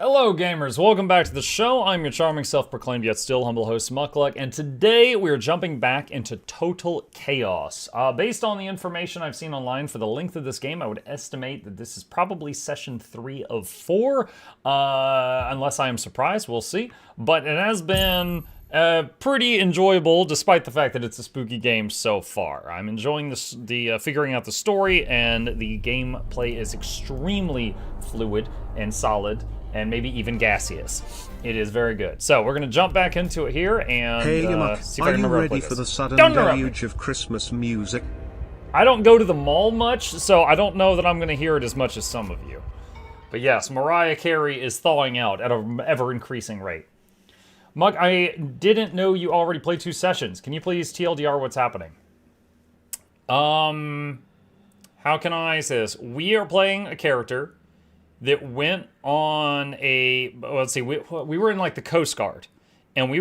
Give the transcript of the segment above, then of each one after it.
Hello gamers, welcome back to the show. I'm your charming self-proclaimed yet still humble host Mukluk, and today we're jumping back into total chaos. Based on the information I've seen online for the length of this game, I would estimate that this is probably session 3 of 4, unless I am surprised, we'll see. But it has been pretty enjoyable, despite the fact that it's a spooky game so far. I'm enjoying the figuring out the story, and the gameplay is extremely fluid and solid, and maybe even gaseous. It is very good. So we're going to jump back into it here and see if I can remember how to play this. Are you ready for the sudden deluge of Christmas music? I don't go to the mall much, so I don't know that I'm going to hear it as much as some of you. But yes, Mariah Carey is thawing out at an ever-increasing rate. Mug, I didn't know you already played 2 sessions. Can you please TLDR what's happening? How can I say this? We are playing a character that went on a, let's see, we were in like the Coast Guard, and we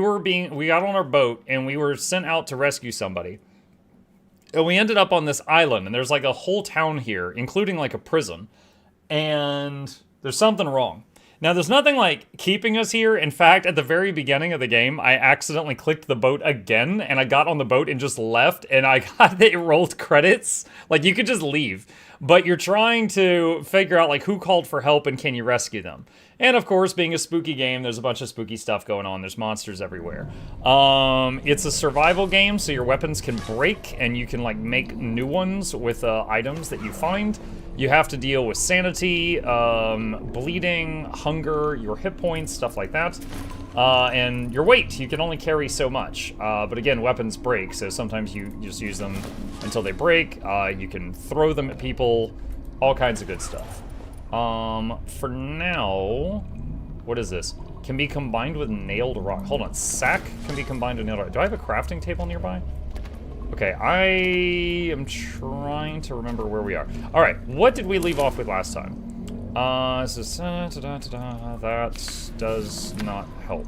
got on our boat, and we were sent out to rescue somebody. And we ended up on this island, and there's like a whole town here, including like a prison, and there's something wrong. Now, there's nothing like keeping us here. In fact, at the very beginning of the game, I accidentally clicked the boat again, and I got on the boat and just left, and I got it rolled credits. Like, you could just leave. But you're trying to figure out, like, who called for help and can you rescue them. And, of course, being a spooky game, there's a bunch of spooky stuff going on. There's monsters everywhere. It's a survival game, so your weapons can break, and you can, like, make new ones with items that you find. You have to deal with sanity, bleeding, hunger, your hit points, stuff like that. And your weight, you can only carry so much. But again, weapons break, so sometimes you just use them until they break. You can throw them at people, all kinds of good stuff. For now, what is this? Can be combined with nailed rock. Hold on, sack can be combined with nailed rock. Do I have a crafting table nearby? Okay, I am trying to remember where we are. All right, what did we leave off with last time? That does not help.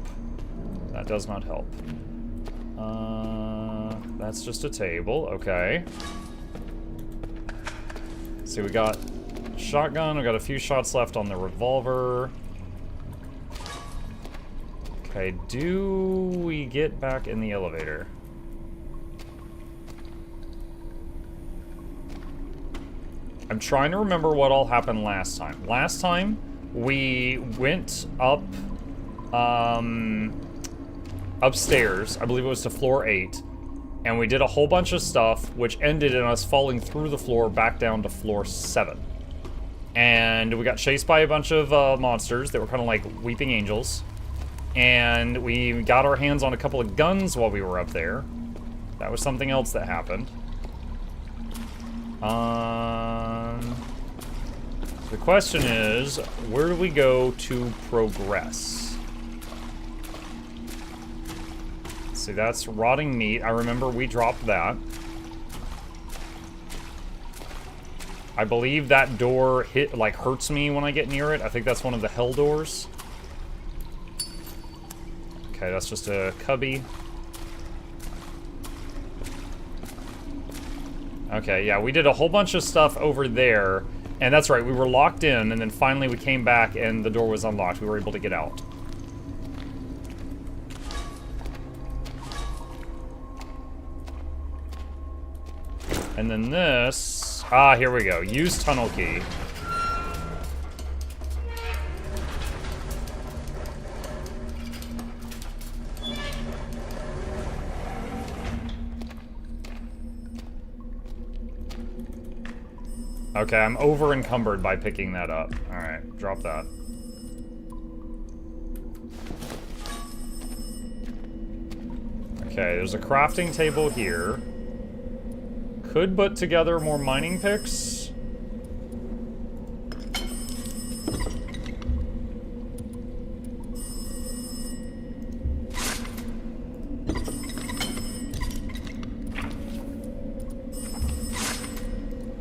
That does not help. That's just a table, okay. See, we got shotgun, we got a few shots left on the revolver. Okay, do we get back in the elevator? I'm trying to remember what all happened last time. Last time, we went up, upstairs, I believe it was to floor 8, and we did a whole bunch of stuff, which ended in us falling through the floor back down to floor 7. And we got chased by a bunch of monsters that were kind of like weeping angels. And we got our hands on a couple of guns while we were up there. That was something else that happened. The question is, where do we go to progress? See, that's rotting meat. I remember we dropped that. I believe that door hurts me when I get near it. I think that's one of the hell doors. Okay, that's just a cubby. Okay, yeah, we did a whole bunch of stuff over there, and that's right, we were locked in, and then finally we came back and the door was unlocked. We were able to get out. And then this... Ah, here we go. Use tunnel key. Okay, I'm over encumbered by picking that up. Alright, drop that. Okay, there's a crafting table here. Could put together more mining picks.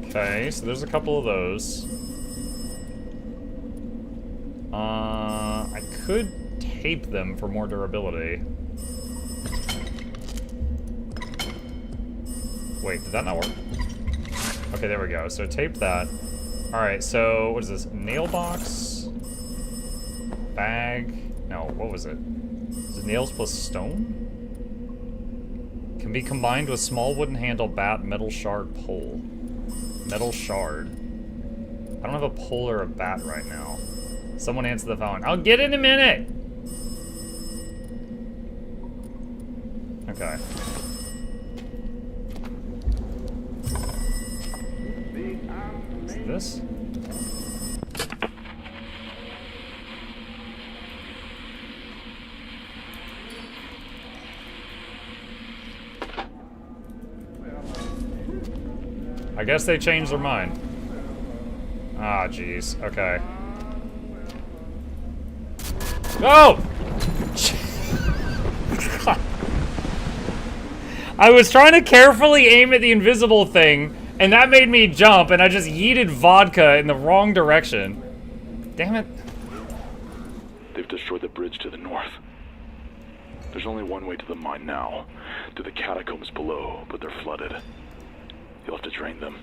Okay, so there's a couple of those. I could tape them for more durability. Wait, did that not work? Okay, there we go. So tape that. Alright, so what is this? Nail box. Bag. No, what was it? Is it nails plus stone? Can be combined with small wooden handle, bat, metal shard, pole. Metal shard. I don't have a pole or a bat right now. Someone answer the phone. I'll get in a minute! Okay. Is it this? I guess they changed their mind. Ah, jeez. Okay. Oh! I was trying to carefully aim at the invisible thing, and that made me jump, and I just yeeted vodka in the wrong direction. Damn it. They've destroyed the bridge to the north. There's only one way to the mine now, to the catacombs below, but they're flooded. You'll have to drain them.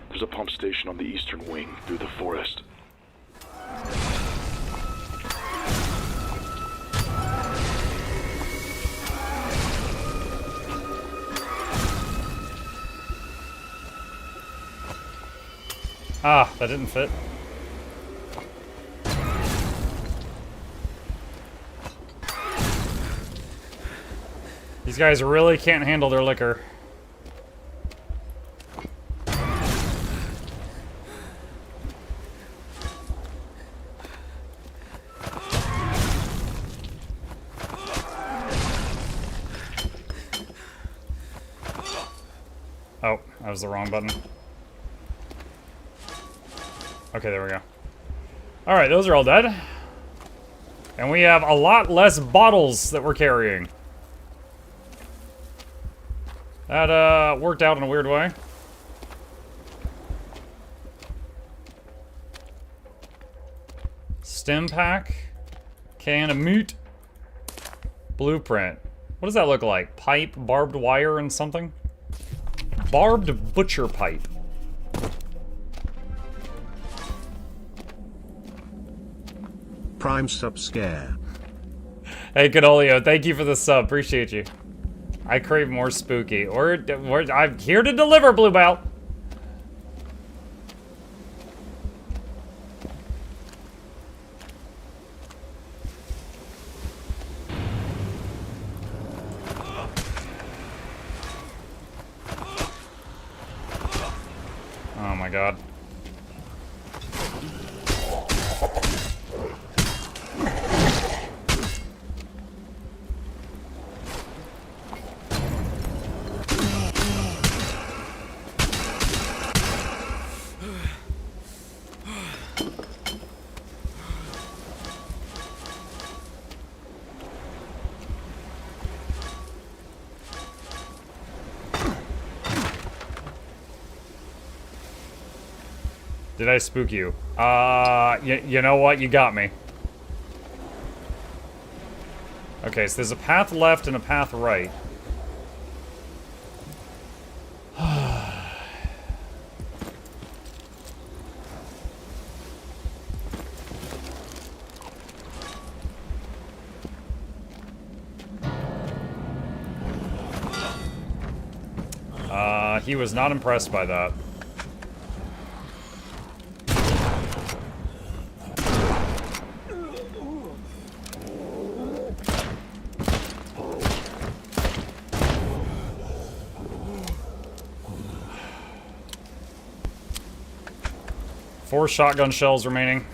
There's a pump station on the eastern wing through the forest. Ah, that didn't fit. These guys really can't handle their liquor. Oh, that was the wrong button. Okay, there we go. Alright, those are all dead. And we have a lot less bottles that we're carrying. That, worked out in a weird way. Stim pack. Can of meat. Blueprint. What does that look like? Pipe, barbed wire, and something? Barbed butcher pipe. Prime sub scare. Hey, Canolio, thank you for the sub. Appreciate you. I crave more spooky. I'm here to deliver, Bluebell. Oh my god. Did I spook you? You know what? You got me. Okay, so there's a path left and a path right. He was not impressed by that. Four shotgun shells remaining.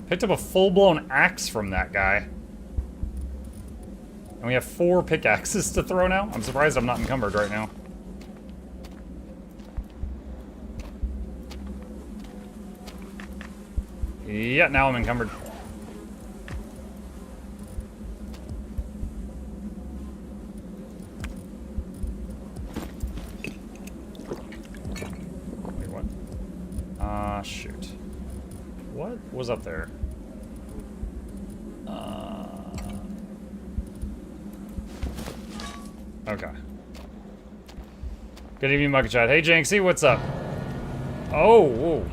Picked up a full-blown axe from that guy. And we have 4 pickaxes to throw now? I'm surprised I'm not encumbered right now. Yeah, now I'm encumbered. Wait, what? Shoot. What was up there? Okay. Good evening, MuklukChat. Hey, Janksy, what's up? Oh, whoa.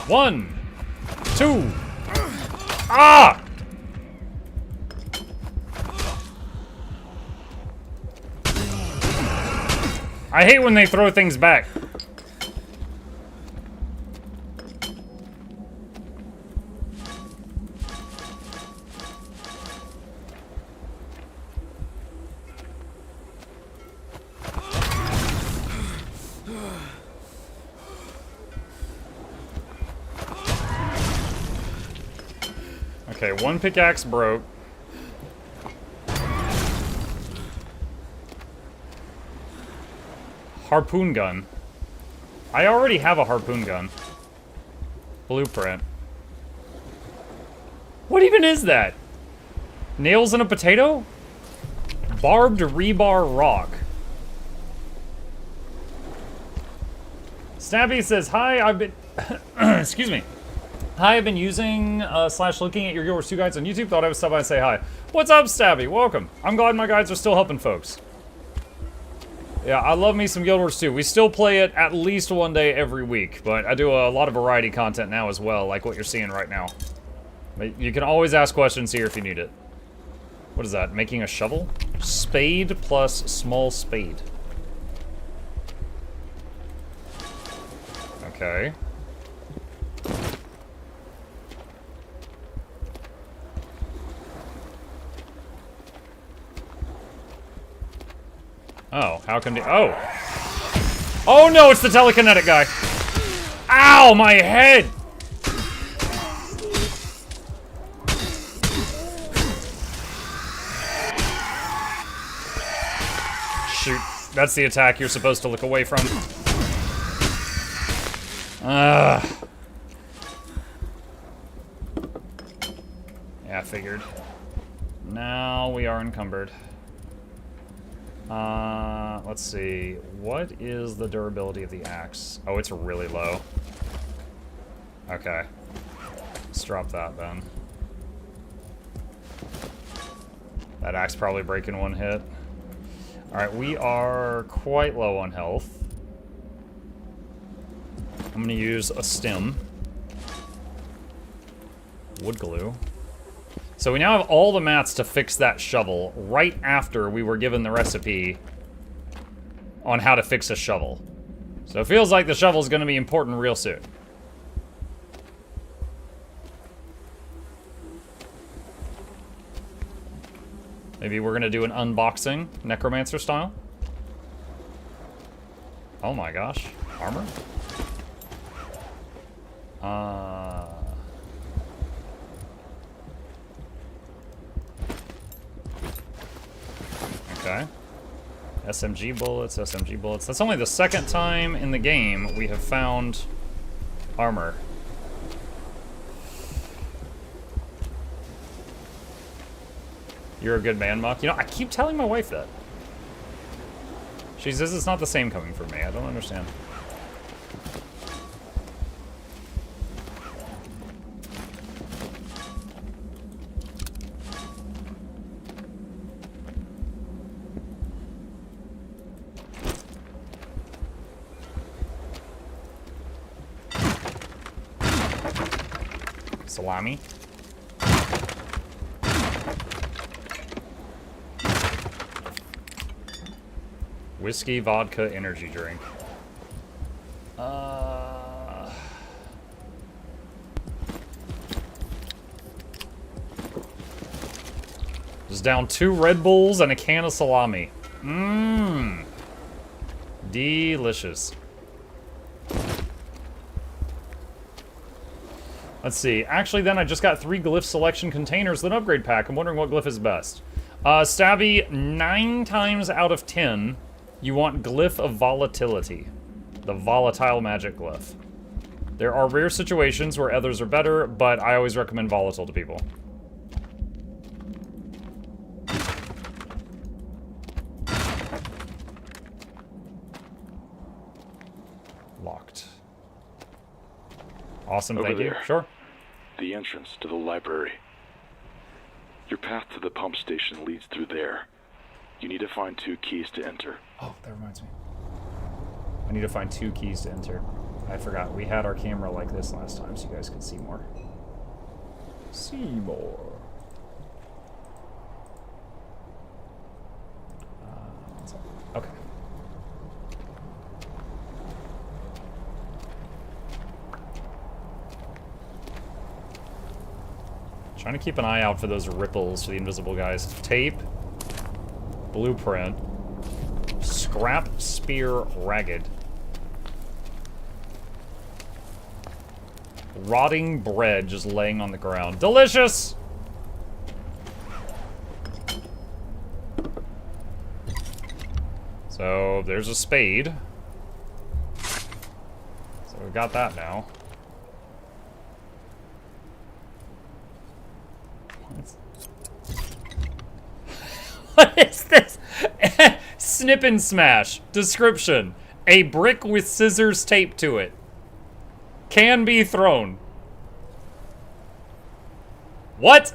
One, two. Ah! I hate when they throw things back. Okay, one pickaxe broke. Harpoon gun. I already have a harpoon gun. Blueprint. What even is that? Nails in a potato? Barbed rebar rock. Stabby says, hi, I've been... Excuse me. Hi, I've been using / looking at your Guild Wars 2 guides on YouTube. Thought I would stop by and say hi. What's up, Stabby? Welcome. I'm glad my guides are still helping folks. Yeah, I love me some Guild Wars 2. We still play it at least one day every week, but I do a lot of variety content now as well, like what you're seeing right now. But you can always ask questions here if you need it. What is that? Making a shovel? Spade plus small spade. Okay. Oh, how can oh! Oh no, it's the telekinetic guy! Ow, my head! Shoot, that's the attack you're supposed to look away from. Yeah, I figured. Now we are encumbered. Let's see. What is the durability of the axe? Oh, it's really low. Okay. Let's drop that then. That axe probably break in one hit. Alright, we are quite low on health. I'm gonna use a stem. Wood glue. So we now have all the mats to fix that shovel right after we were given the recipe on how to fix a shovel. So it feels like the shovel's gonna be important real soon. Maybe we're gonna do an unboxing, necromancer style. Oh my gosh, armor? Okay. SMG bullets, SMG bullets. That's only the second time in the game we have found armor. You're a good man, Muck. You know, I keep telling my wife that. She says it's not the same coming from me. I don't understand. Salami. Whiskey, vodka, energy drink. Just down 2 Red Bulls and a can of salami. Mmm. Delicious. Let's see. Actually, then I just got 3 glyph selection containers with an upgrade pack. I'm wondering what glyph is best. Stabby, 9 times out of 10, you want Glyph of Volatility. The volatile magic glyph. There are rare situations where others are better, but I always recommend volatile to people. Awesome, Over thank you. there. Sure. The entrance to the library. Your path to the pump station leads through there. You need to find 2 keys to enter. Oh, that reminds me. I need to find 2 keys to enter. I forgot. We had our camera like this last time so you guys could see more. See more. Okay. Trying to keep an eye out for those ripples for the invisible guys. Tape. Blueprint. Scrap spear ragged. Rotting bread just laying on the ground. Delicious! So, there's a spade. So we've got that now. What is this? Snip and smash. Description. A brick with scissors taped to it. Can be thrown. What?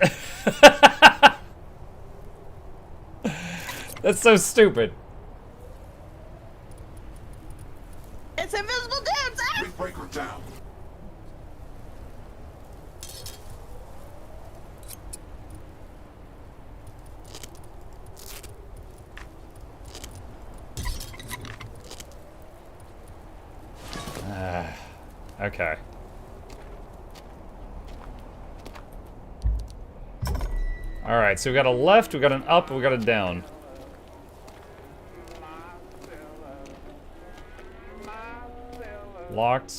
That's so stupid. It's invisible dudes! Ah! Breaker down. Okay. Alright, so we got a left, we got an up, we got a down. Locked.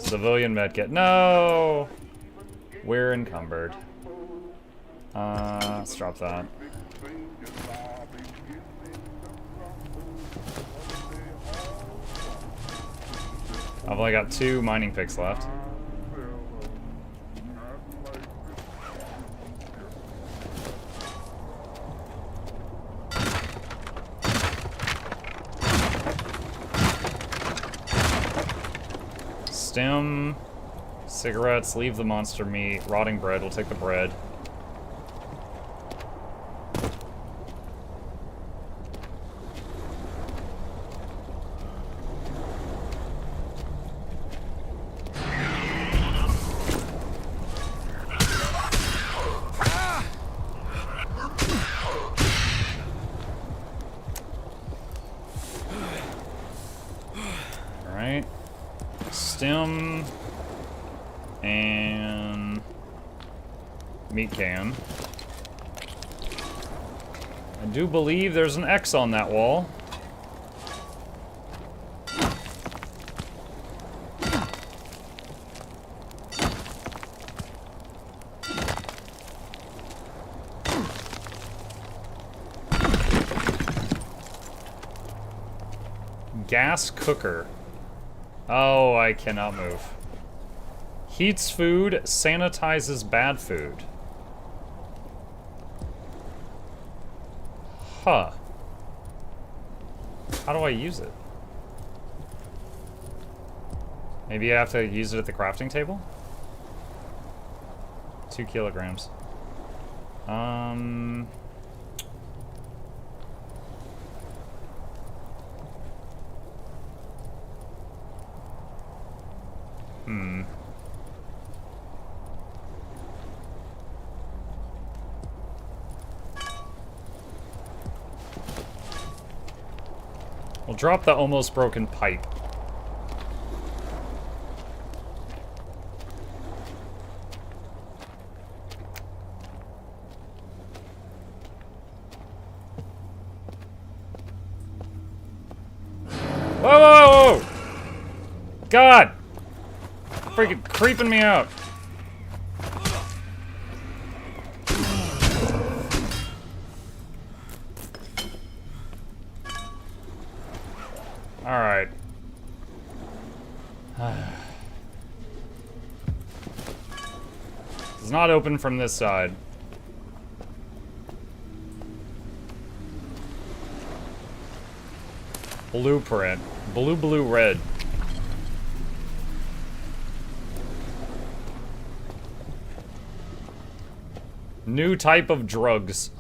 Civilian medkit. No! We're encumbered. Let's drop that. I've only got 2 mining picks left. Stem, cigarettes, leave the monster meat, rotting bread, we'll take the bread. Alright. Stem and meat can. I do believe there's an X on that wall. Gas cooker. Oh, I cannot move. Heats food, sanitizes bad food. Huh. How do I use it? Maybe I have to use it at the crafting table? 2 kilograms. We'll drop the almost broken pipe. Whoa, whoa, whoa, whoa! God! Freaking creeping me out. Alright. It's not open from this side. Blueprint. Blue, blue, red. New type of drugs.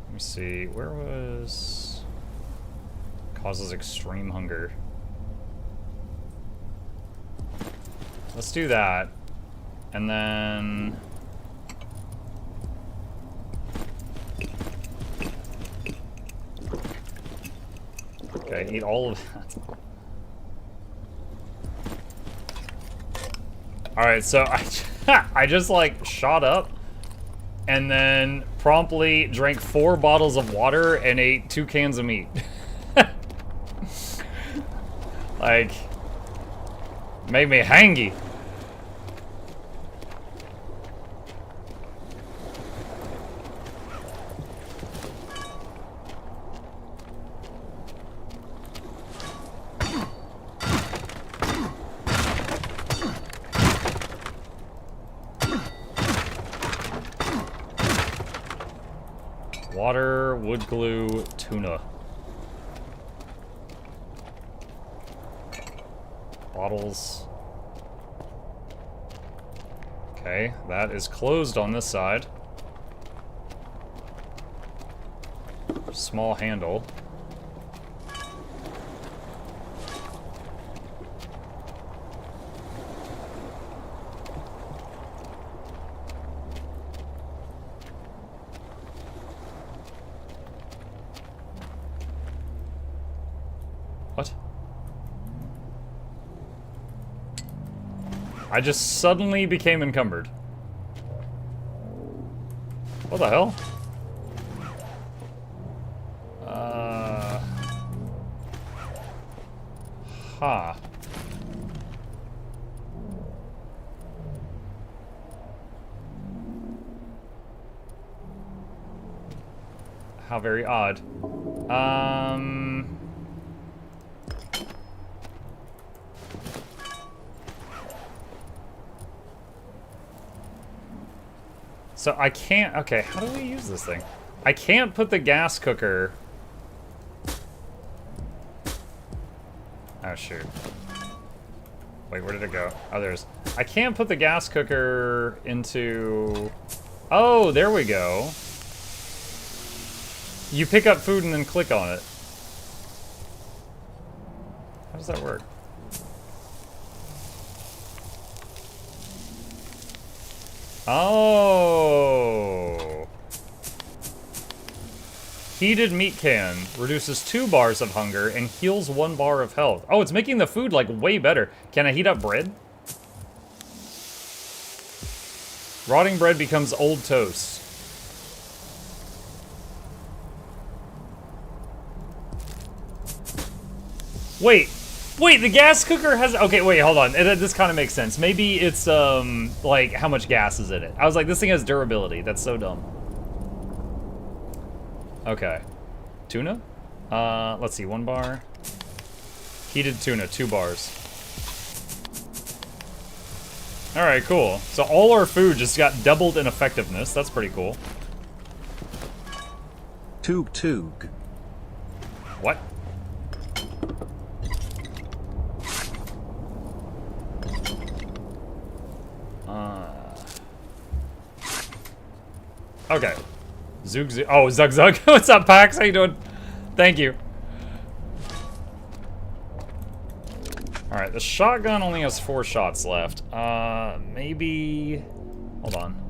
Let me see, where was... Causes extreme hunger. Let's do that. And then... Okay, eat all of that. Alright, so I just like shot up and then promptly drank 4 bottles of water and ate 2 cans of meat. Like, made me hangy. Water, wood glue, tuna. Bottles. Okay, that is closed on this side. Small handle. What? I just suddenly became encumbered. What the hell? Huh. How very odd. So I can't, okay, how do we use this thing? I can't put the gas cooker. Oh, shoot. Wait, where did it go? Oh, there's, I can't put the gas cooker into, oh, there we go. You pick up food and then click on it. How does that work? Oh. Heated meat can reduces 2 bars of hunger and heals 1 bar of health. Oh, it's making the food like way better. Can I heat up bread? Rotting bread becomes old toast. Wait, the gas cooker has, okay, wait, hold on. This kind of makes sense. Maybe it's, like, how much gas is in it. I was like, this thing has durability. That's so dumb. Okay. Tuna? Let's see, 1 bar. Heated tuna, 2 bars. Alright, cool. So all our food just got doubled in effectiveness. That's pretty cool. Toog. What? Okay. Zug. Oh, Zug. What's up, Pax? How you doing? Thank you. Alright, the shotgun only has 4 shots left. Maybe... Hold on.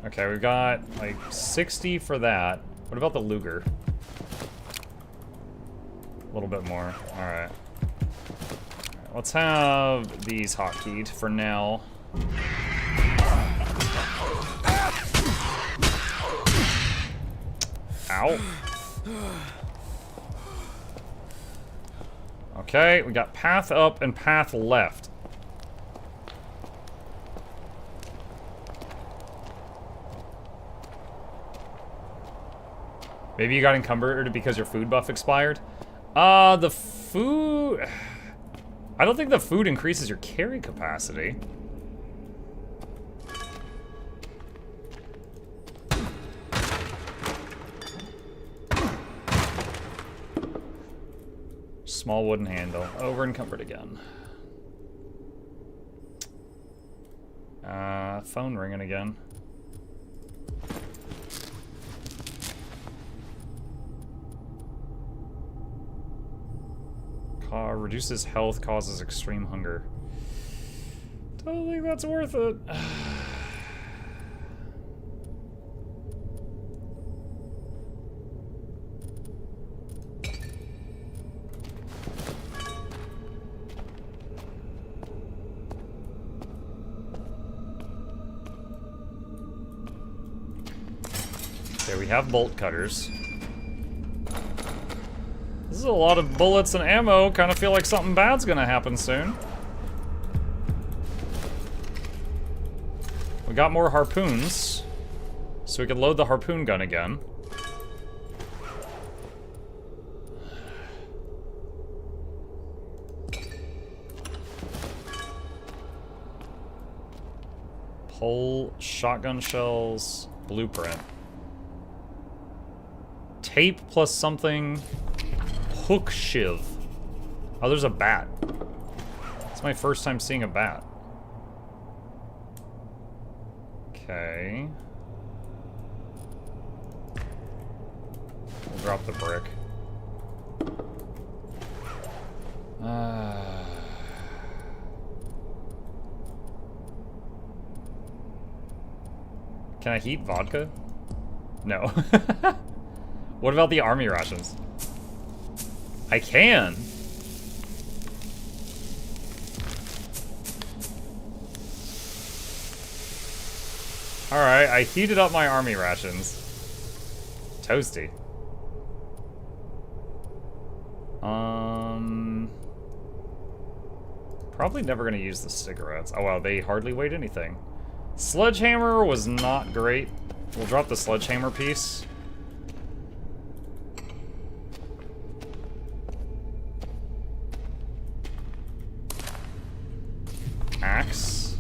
Okay, we've got, like, 60 for that. What about the Luger? A little bit more. Alright. Let's have these hotkeyed for now. Ow. Okay, we got path up and path left. Maybe you got encumbered because your food buff expired? The food... I don't think the food increases your carry capacity. Small wooden handle. Over encumbered again. Phone ringing again. Reduces health, causes extreme hunger. Don't think that's worth it. Okay, we have bolt cutters. This is a lot of bullets and ammo. Kind of feel like something bad's gonna happen soon. We got more harpoons, so we could load the harpoon gun again. Pull shotgun shells, blueprint. Tape plus something. Hook shiv. Oh, there's a bat. It's my first time seeing a bat. Okay. We'll drop the brick. Can I heat vodka? No. What about the army rations? I can. Alright, I heated up my army rations. Toasty. Probably never gonna use the cigarettes. Oh wow, they hardly weighed anything. Sledgehammer was not great. We'll drop the sledgehammer piece. Axe.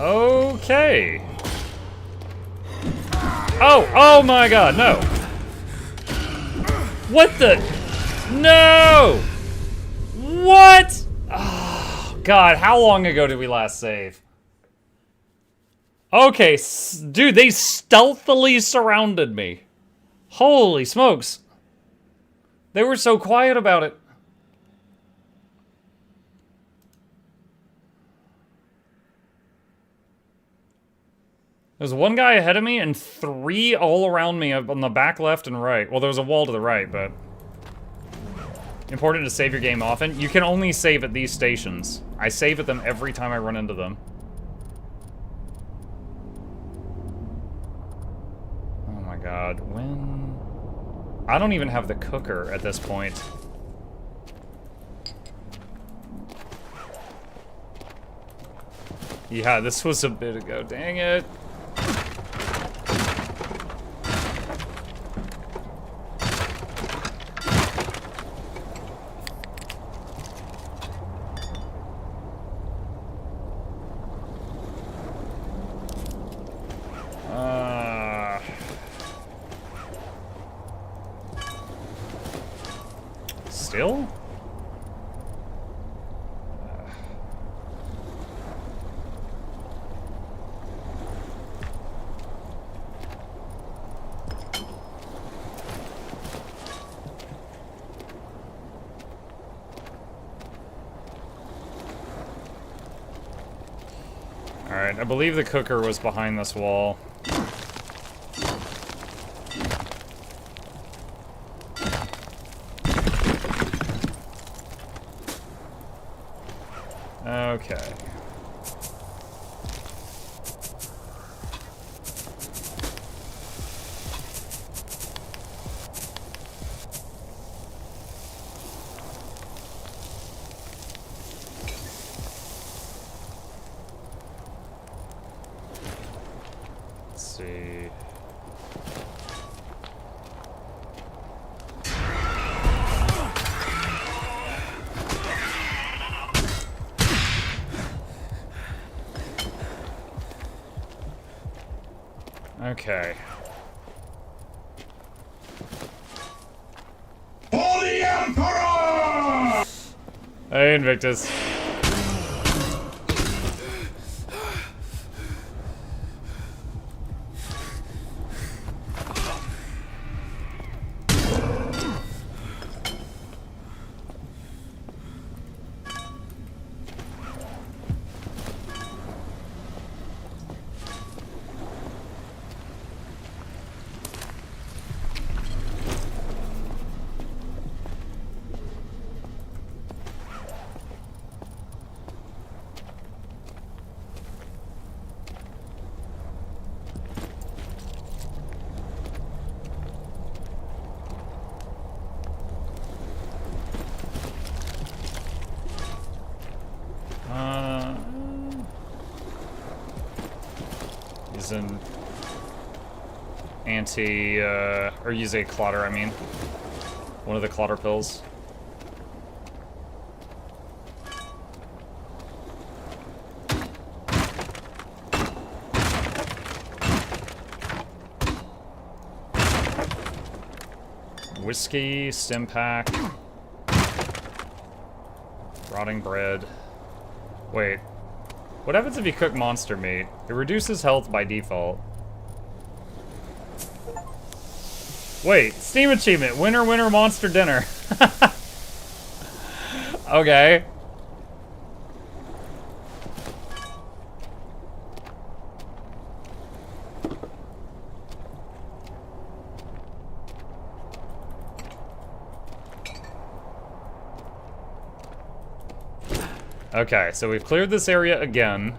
Okay. Oh my god, no. What the? No! What? Oh, god, how long ago did we last save? Okay, dude, they stealthily surrounded me. Holy smokes. They were so quiet about it. There's one guy ahead of me and 3 all around me on the back left and right. Well, there was a wall to the right, but... Important to save your game often. You can only save at these stations. I save at them every time I run into them. Oh my god, when... I don't even have the cooker at this point. Yeah, this was a bit ago, dang it. Still? Alright, I believe the cooker was behind this wall. Okay. Let's see. Okay. Hey, Invictus. Use an or use a clotter, I mean. One of the clotter pills. Whiskey, stim pack. Rotting bread. Wait. What happens if you cook monster meat? It reduces health by default. Wait, Steam achievement. Winner, winner, monster dinner. Okay. Okay, so we've cleared this area again.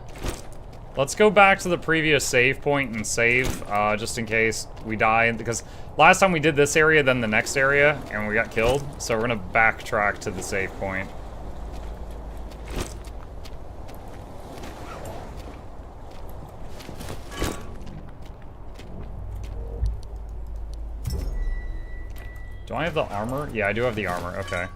Let's go back to the previous save point and save, just in case we die. Because last time we did this area, then the next area, and we got killed. So we're gonna backtrack to the save point. Do I have the armor? Yeah, I do have the armor, okay.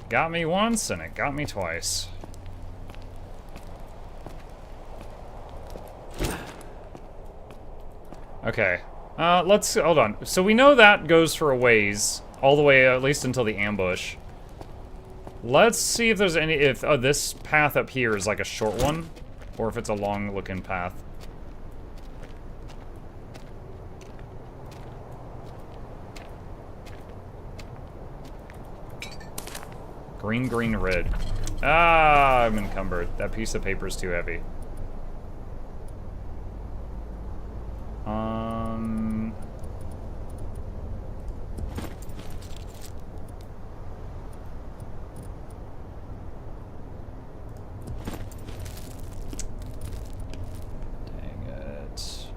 Got me once, and it got me twice. Okay. Let's... hold on. So we know that goes for a ways. All the way, at least until the ambush. Let's see if there's any... if this path up here is like a short one. Or if it's a long-looking path. Green, green, red. Ah, I'm encumbered. That piece of paper is too heavy. Dang it.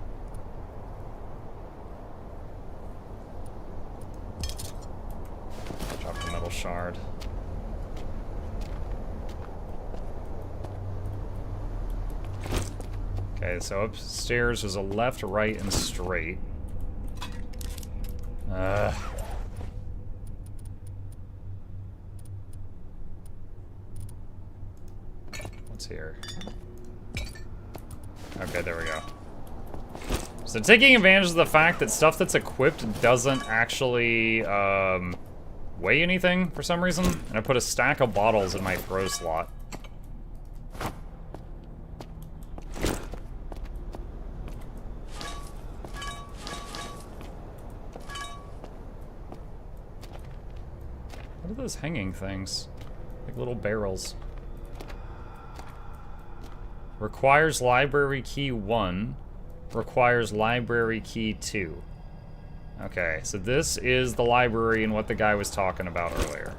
Drop the metal shard. Okay, so upstairs is a left, right, and straight. What's here? Okay, there we go. So taking advantage of the fact that stuff that's equipped doesn't actually weigh anything for some reason, and I put a stack of bottles in my throw slot. What are those hanging things? Like little barrels. Requires library key 1. Requires library key 2. Okay, so this is the library and what the guy was talking about earlier.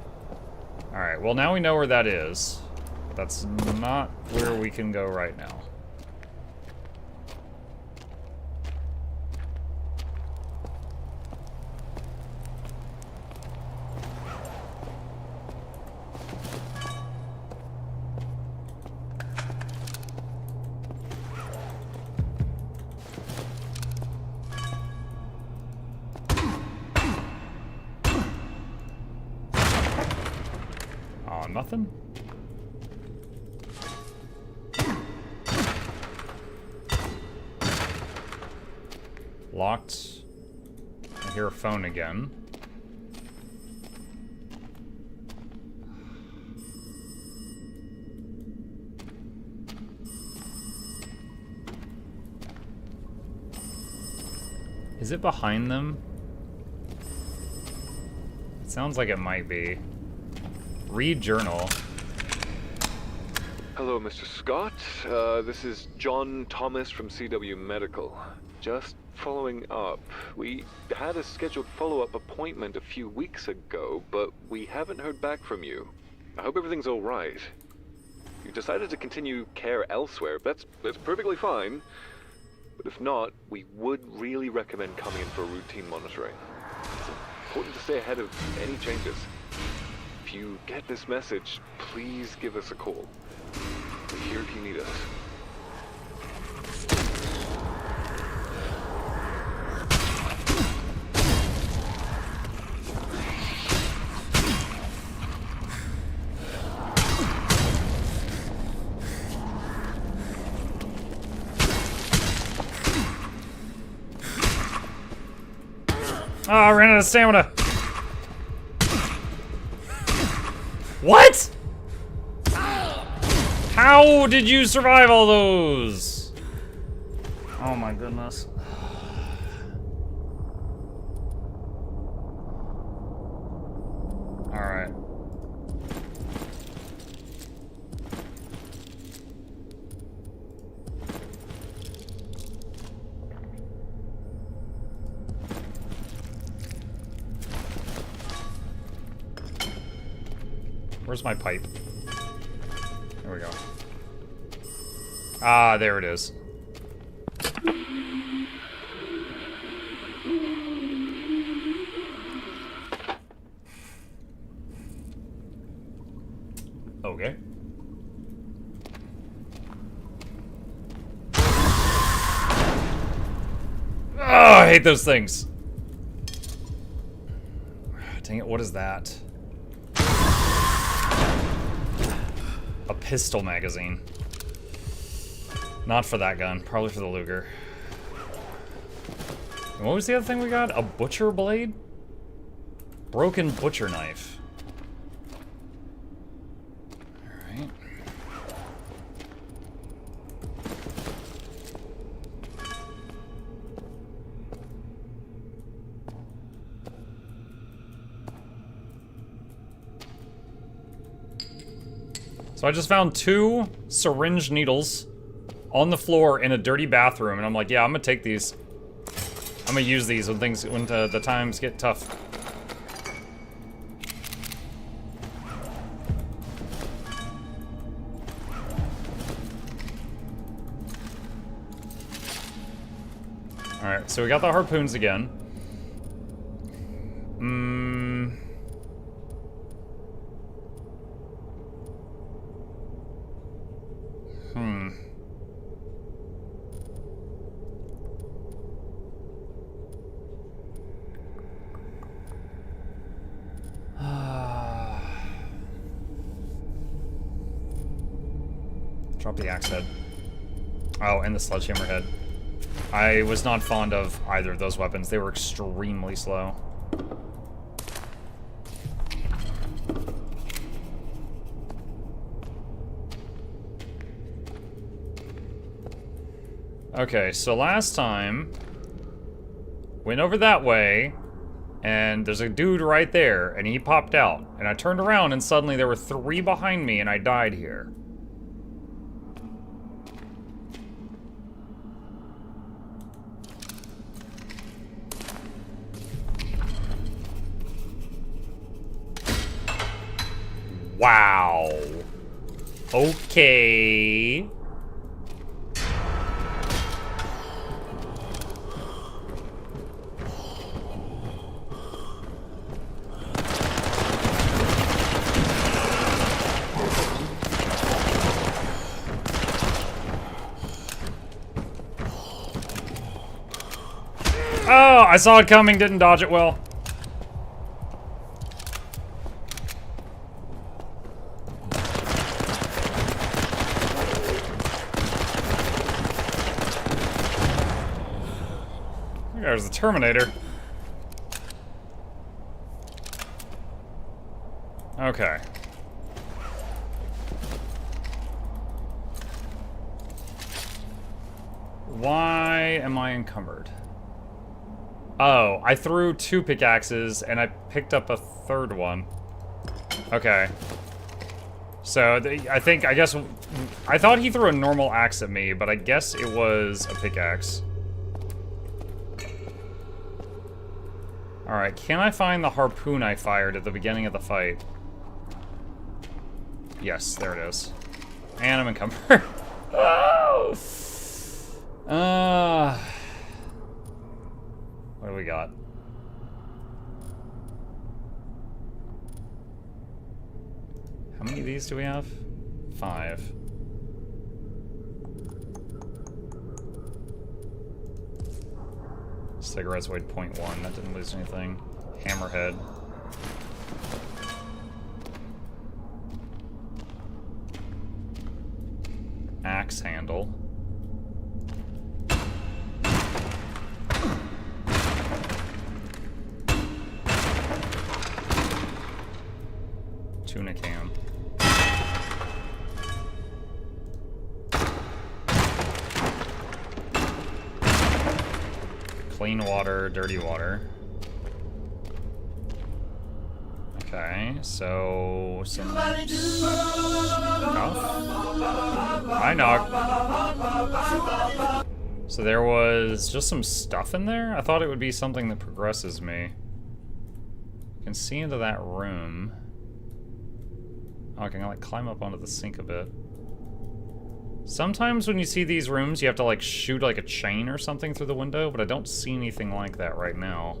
Alright, well now we know where that is. But that's not where we can go right now. Aw, nothing? Locked. I hear a phone again. Is it behind them? It sounds like it might be. Read journal. Hello, Mr. Scott. This is John Thomas from CW Medical. Just following up. We had a scheduled follow-up appointment a few weeks ago, but we haven't heard back from you. I hope everything's all right. You decided to continue care elsewhere. That's perfectly fine. But if not, we would really recommend coming in for routine monitoring. It's important to stay ahead of any changes. If you get this message, please give us a call. We're here if you need us. Oh, I ran out of stamina. What? How did you survive all those? Oh my goodness. All right. Where's my pipe? There we go. Ah, there it is. Okay. Oh, I hate those things. Dang it, what is that? A pistol magazine. Not for that gun, probably for the Luger. And what was the other thing we got? A butcher blade? Broken butcher knife. Alright. So I just found 2 syringe needles on the floor in a dirty bathroom, and I'm like, yeah, I'm gonna take these. I'm gonna use these when the times get tough. All right, so we got the harpoons again. Drop the axe head. Oh, and the sledgehammer head. I was not fond of either of those weapons. They were extremely slow. Okay, so last time, went over that way, and there's a dude right there, and he popped out. And I turned around, and suddenly there were 3 behind me, and I died here. Wow. Okay. Oh, I saw it coming, didn't dodge it well. There's the Terminator. Okay. Why am I encumbered? Oh, I threw 2 pickaxes and I picked up a 3rd one. Okay. So, I thought he threw a normal axe at me, but I guess it was a pickaxe. Alright, can I find the harpoon I fired at the beginning of the fight? Yes, there it is. And I'm encumbered. Oh! What do we got? How many of these do we have? 5. Cigarettes weighed 0.1. That didn't lose anything. Hammerhead. Axe handle. Tuna can. Clean water, dirty water. Okay, so some stuff. Hi, Nog. So there was just some stuff in there? I thought it would be something that progresses me. You can see into that room. Oh, I can like climb up onto the sink a bit. Sometimes when you see these rooms, you have to like shoot like a chain or something through the window, but I don't see anything like that right now.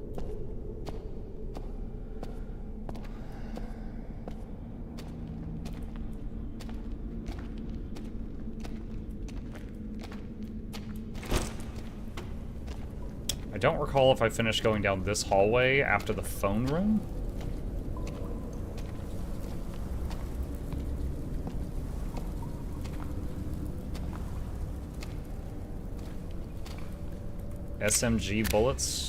I don't recall if I finished going down this hallway after the phone room. SMG bullets.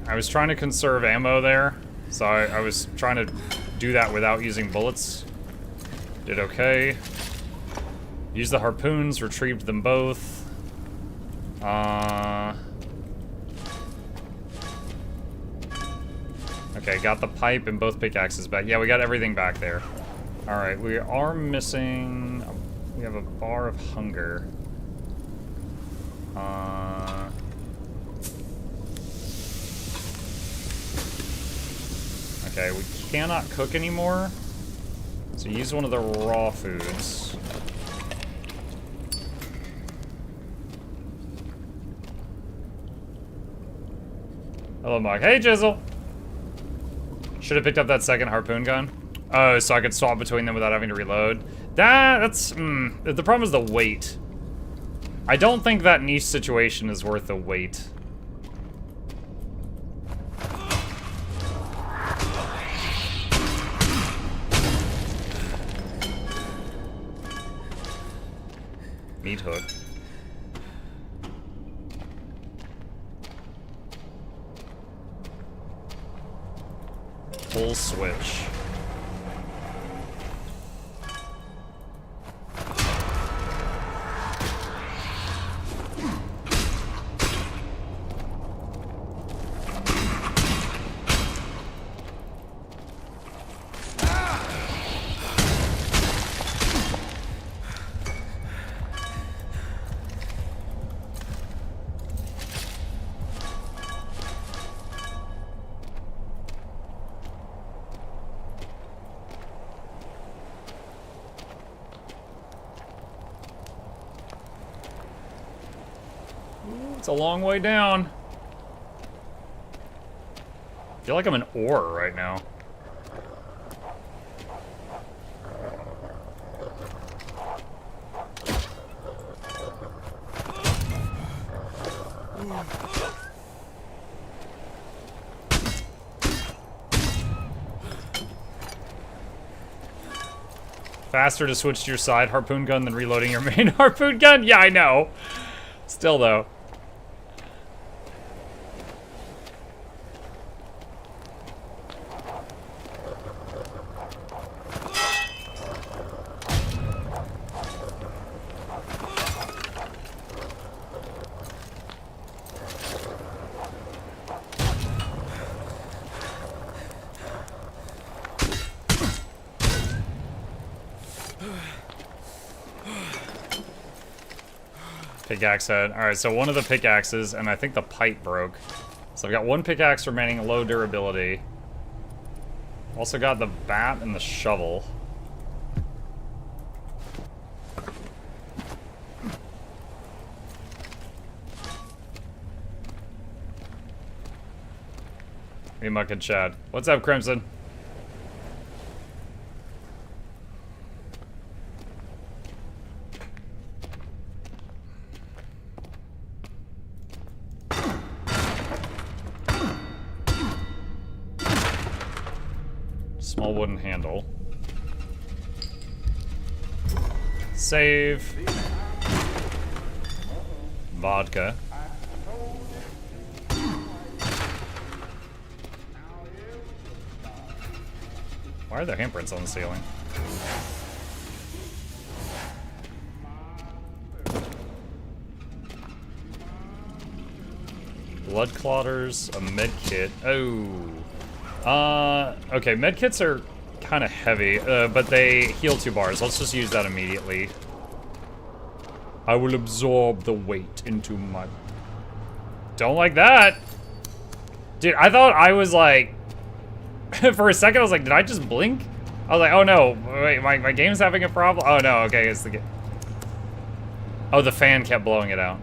I was trying to conserve ammo there, so I was trying to do that without using bullets. Did okay. Used the harpoons, retrieved them both. Okay, got the pipe and both pickaxes back. Yeah, we got everything back there. Alright, we are missing... We have a bar of hunger. Okay, we cannot cook anymore. So use one of the raw foods. Hello, Mike. Hey, Jizzle! Should have picked up that second harpoon gun. Oh, so I could swap between them without having to reload. That's... the problem is the weight. I don't think that niche situation is worth the weight. Meat hook. Full switch. It's a long way down. I feel like I'm an ore right now. Faster to switch to your side harpoon gun than reloading your main harpoon gun? Yeah, I know. Still, though. Pickaxe head. Alright, so one of the pickaxes, and I think the pipe broke. So I've got one pickaxe remaining, low durability. Also got the bat and the shovel. Hey, Muck and Chad. What's up, Crimson? Small wooden handle. Save. Vodka. Why are there handprints on the ceiling? Blood clotters, a med kit. Oh. Okay, med kits are kind of heavy, but they heal 2 bars. Let's just use that immediately. I will absorb the weight into my... Don't like that! Dude, I thought I was like... For a second, I was like, did I just blink? I was like, oh no, wait, my game's having a problem? Oh no, okay, it's the game. Oh, the fan kept blowing it out.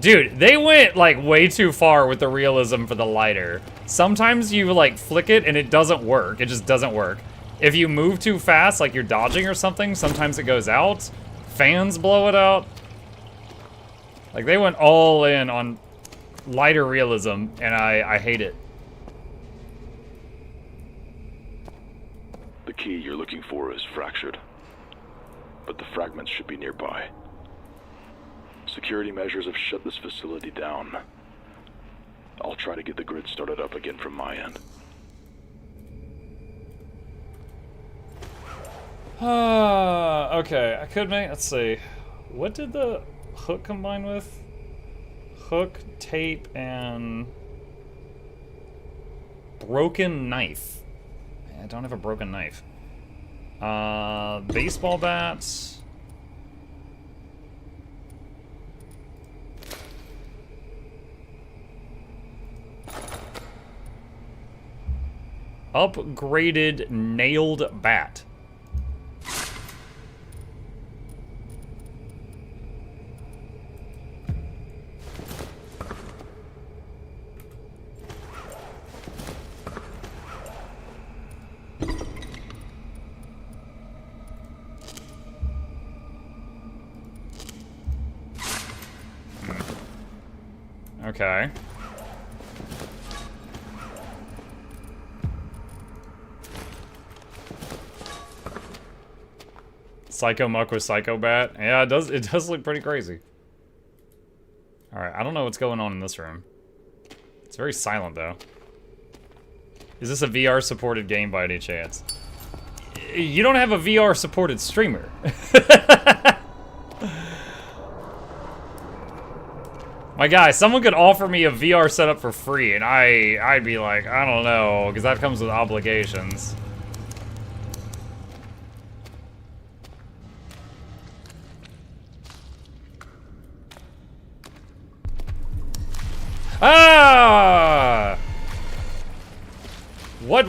Dude, they went like way too far with the realism for the lighter. Sometimes you like flick it and it doesn't work. It just doesn't work. If you move too fast, like you're dodging or something, sometimes it goes out. Fans blow it out. Like they went all in on lighter realism and I hate it. The key you're looking for is fractured, but the fragments should be nearby. Security measures have shut this facility down. I'll try to get the grid started up again from my end. Okay, I could make, let's see. What did the hook combine with? Hook, tape, and broken knife. I don't have a broken knife. Baseball bats. Upgraded nailed bat. Okay. Psycho Muck with Psycho Bat. Yeah, it does look pretty crazy. Alright, I don't know what's going on in this room. It's very silent though. Is this a VR supported game by any chance? You don't have a VR supported streamer. My guy, someone could offer me a VR setup for free and I'd be like, I don't know, because that comes with obligations. Ah! What?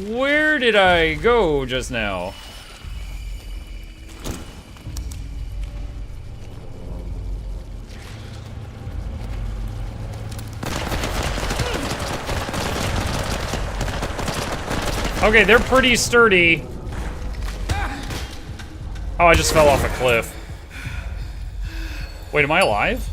Where did I go just now? Okay, they're pretty sturdy. Oh, I just fell off a cliff. Wait, am I alive?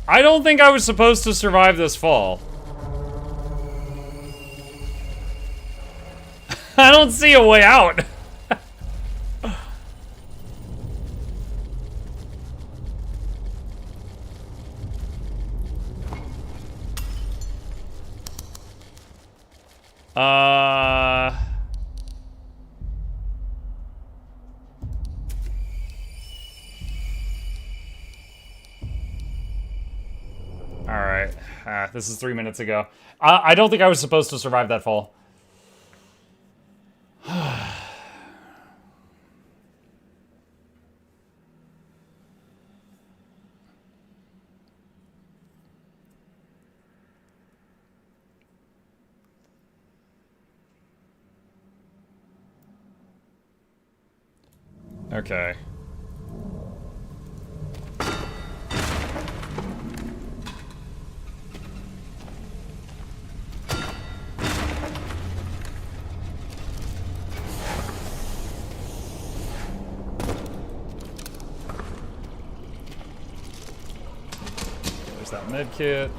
I don't think I was supposed to survive this fall. I don't see a way out. Alright. This is 3 minutes ago. I don't think I was supposed to survive that fall. Okay. There's that med kit.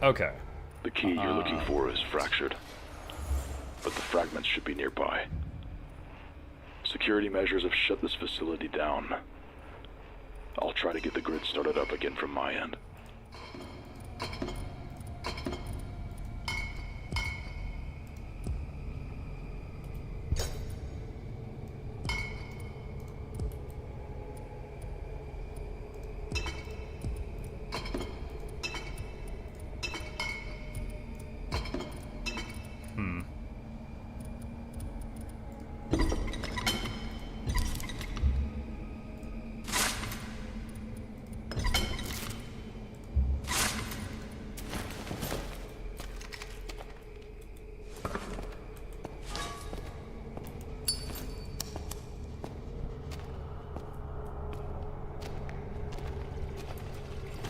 Okay. The key you're looking for is fractured, but the fragments should be nearby. Security measures have shut this facility down. I'll try to get the grid started up again from my end.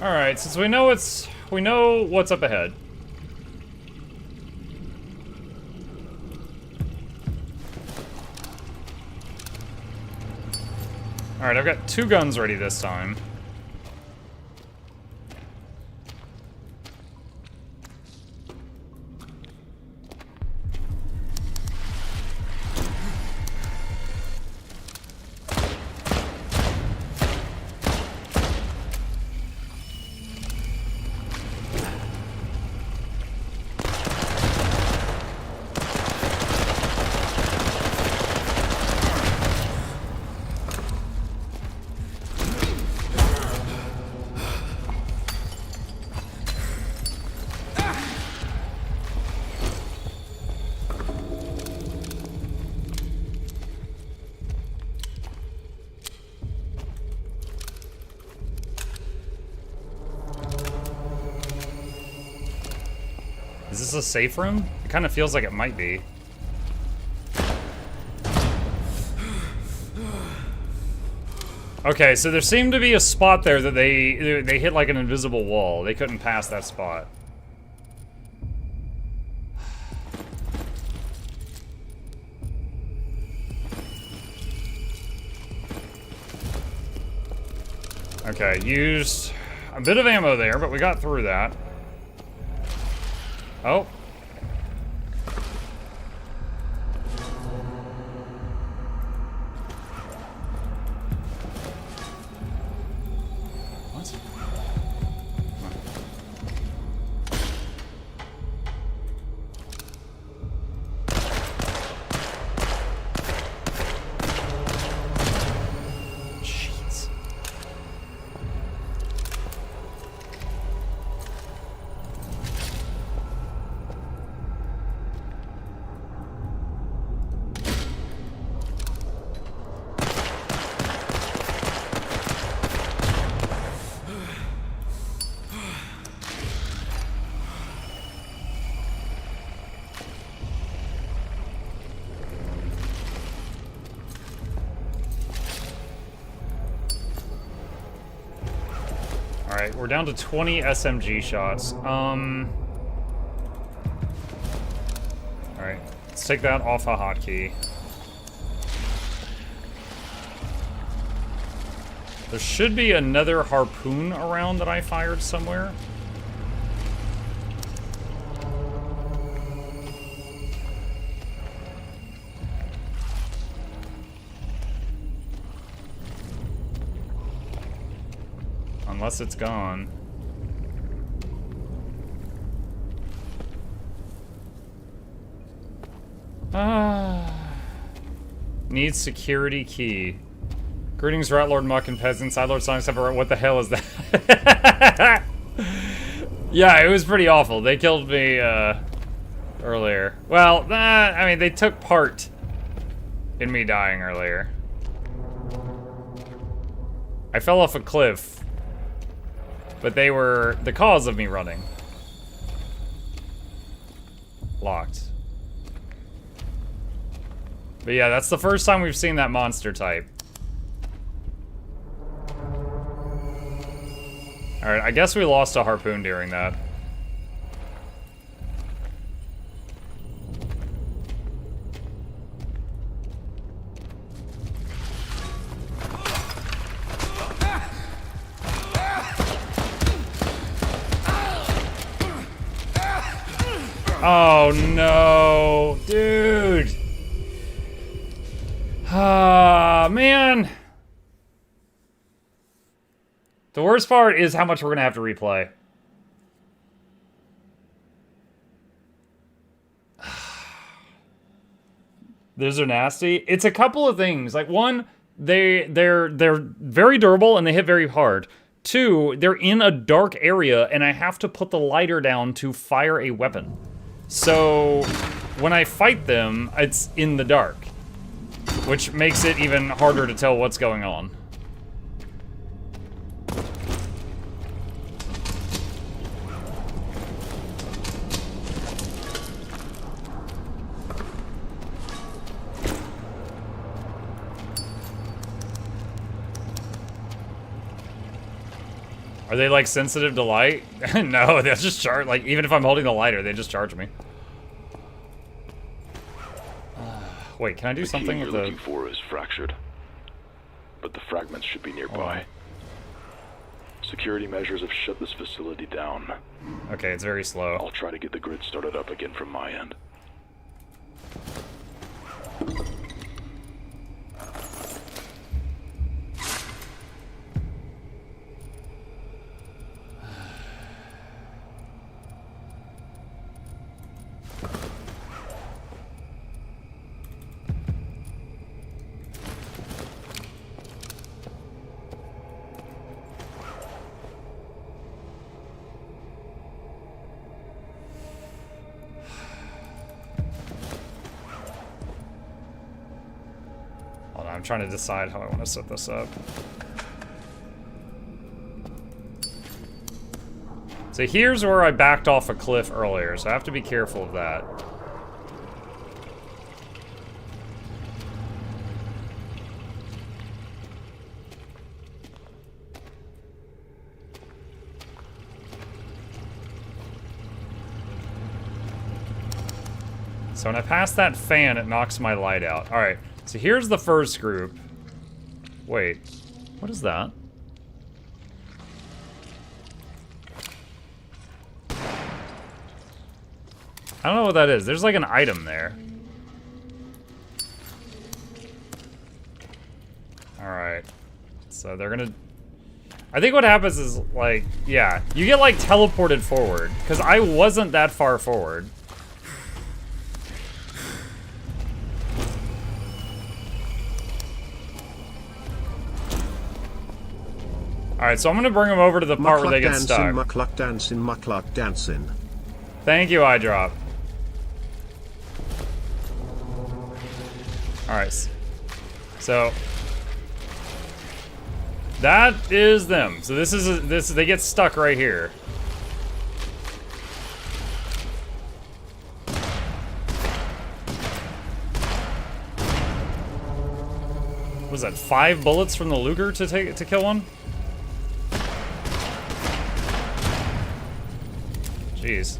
Alright, since we know what's up ahead. Alright, I've got 2 guns ready this time. Is this a safe room? It kind of feels like it might be. Okay, so there seemed to be a spot there that they hit like an invisible wall. They couldn't pass that spot. Okay, used a bit of ammo there, but we got through that. Oh. What? Jeez. Alright, we're down to 20 SMG shots. Alright, let's take that off a hotkey. There should be another harpoon around that I fired somewhere. Unless it's gone. Needs security key. Greetings, Rat Lord Muck and peasants. I Lord Sonic Sephiroth. What the hell is that? Yeah, it was pretty awful. They killed me earlier. Well, I mean, they took part in me dying earlier. I fell off a cliff. But they were the cause of me running. Locked. But yeah, that's the first time we've seen that monster type. Alright, I guess we lost a harpoon during that. Oh no, dude. Ah, man. The worst part is how much we're gonna have to replay. Those are nasty. It's a couple of things. Like one, they're very durable and they hit very hard. Two, they're in a dark area and I have to put the lighter down to fire a weapon. So when I fight them, it's in the dark, which makes it even harder to tell what's going on. Are they like sensitive to light? No, they'll just charge. Like even if I'm holding the lighter, they just charge me. Wait, can I do something with the? The key you're looking for is fractured, but the fragments should be nearby. Security measures have shut this facility down. Okay, it's very slow. I'll try to get the grid started up again from my end. I'm trying to decide how I want to set this up. So here's where I backed off a cliff earlier, so I have to be careful of that. So when I pass that fan, it knocks my light out. All right. So here's the first group. Wait, what is that? I don't know what that is. There's like an item there. Alright. So they're gonna... I think what happens is, like, yeah, you get, like, teleported forward. Because I wasn't that far forward. Alright, so I'm gonna bring them over to the part where they get stuck. Mukluk dancing, mukluk dancing. Thank you, iDrop. Alright. So that is them. So this is they get stuck right here. Was that 5 bullets from the Luger to kill one? Jeez.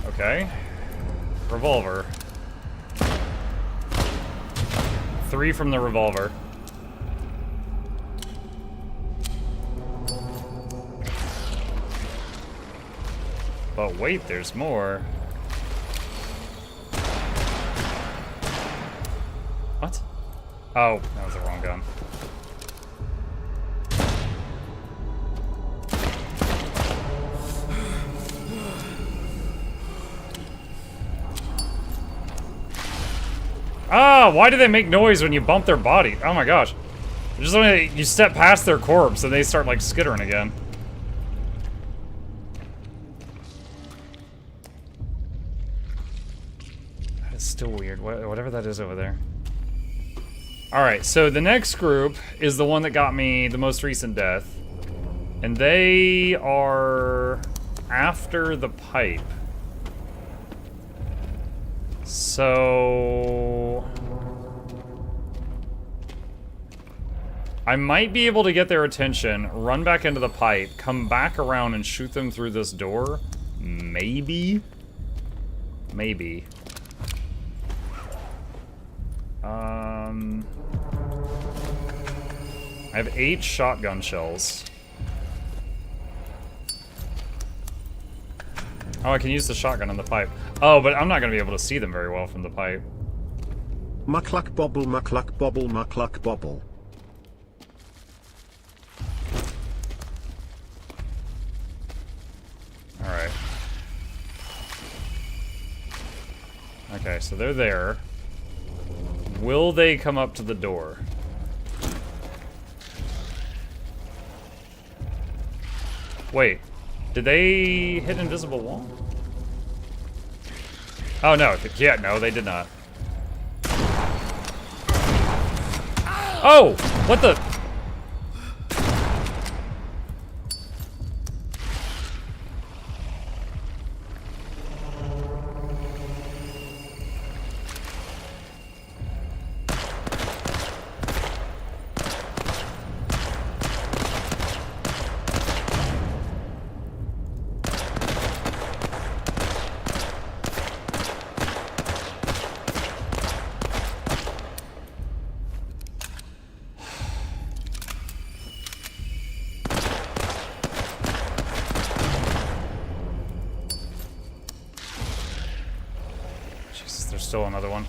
Okay. Revolver. 3 from the revolver. But wait, there's more. What? Oh, that was the wrong gun. Ah, why do they make noise when you bump their body? Oh my gosh. Just when you step past their corpse and they start like skittering again. That is still weird. Whatever that is over there. Alright, so the next group is the one that got me the most recent death. And they are after the pipe. So I might be able to get their attention, run back into the pipe, come back around and shoot them through this door. Maybe. Maybe. I have 8 shotgun shells. Oh, I can use the shotgun in the pipe. Oh, but I'm not going to be able to see them very well from the pipe. Mukluk bobble, mukluk bobble, mukluk bobble. Alright. Okay, so they're there. Will they come up to the door? Wait. Did they hit invisible wall? Oh, no. Yeah, no, they did not. Oh! What the? Still another one.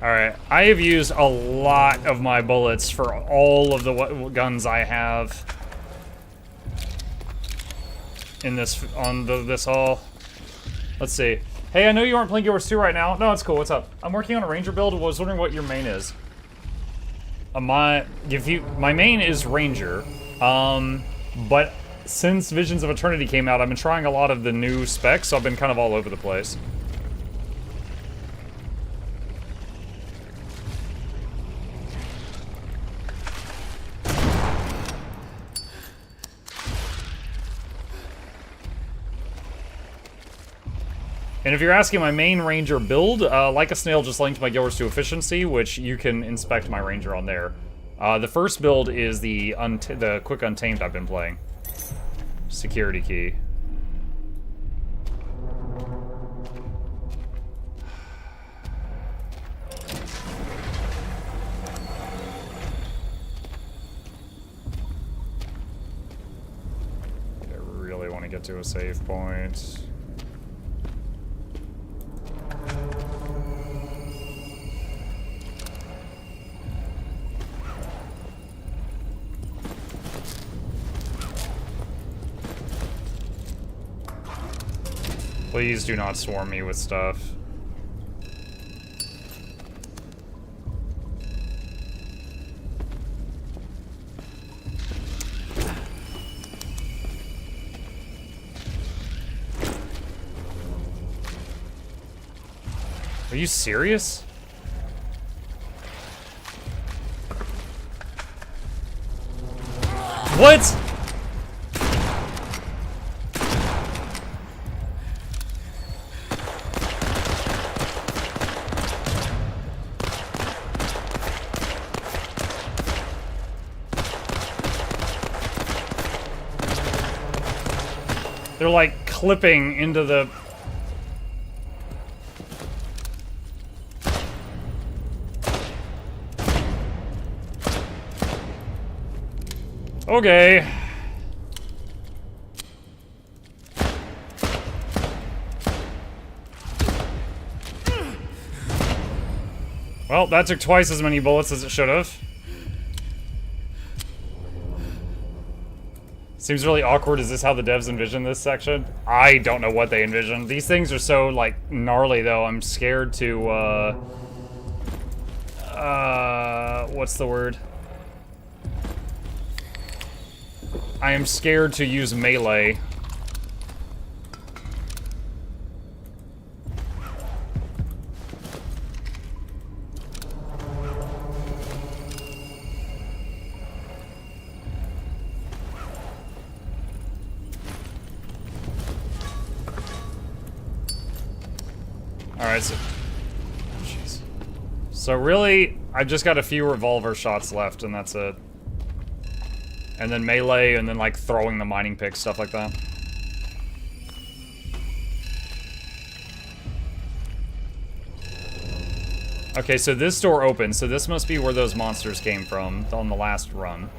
Alright, I have used a lot of my bullets for all of the guns I have in this, this haul. Let's see. Hey, I know you aren't playing Guild Wars 2 right now. No, it's cool. What's up? I'm working on a Ranger build. I was wondering what your main is. My main is Ranger, but since Visions of Eternity came out, I've been trying a lot of the new specs, so I've been kind of all over the place. And if you're asking my main Ranger build, like a snail just linked my Guild Wars 2 efficiency, which you can inspect my Ranger on there. The first build is the Quick Untamed I've been playing. Security key. I really want to get to a save point. Please do not swarm me with stuff. Are you serious? What? They're like clipping into the... Okay. Well, that took twice as many bullets as it should have. Seems really awkward. Is this how the devs envision this section? I don't know what they envisioned. These things are so, like, gnarly, though. I'm scared to, what's the word? I am scared to use melee. Alright, so... Jeez. So really, I've just got a few revolver shots left, and that's it. And then melee, and then, like, throwing the mining picks, stuff like that. Okay, so this door opens, so this must be where those monsters came from on the last run.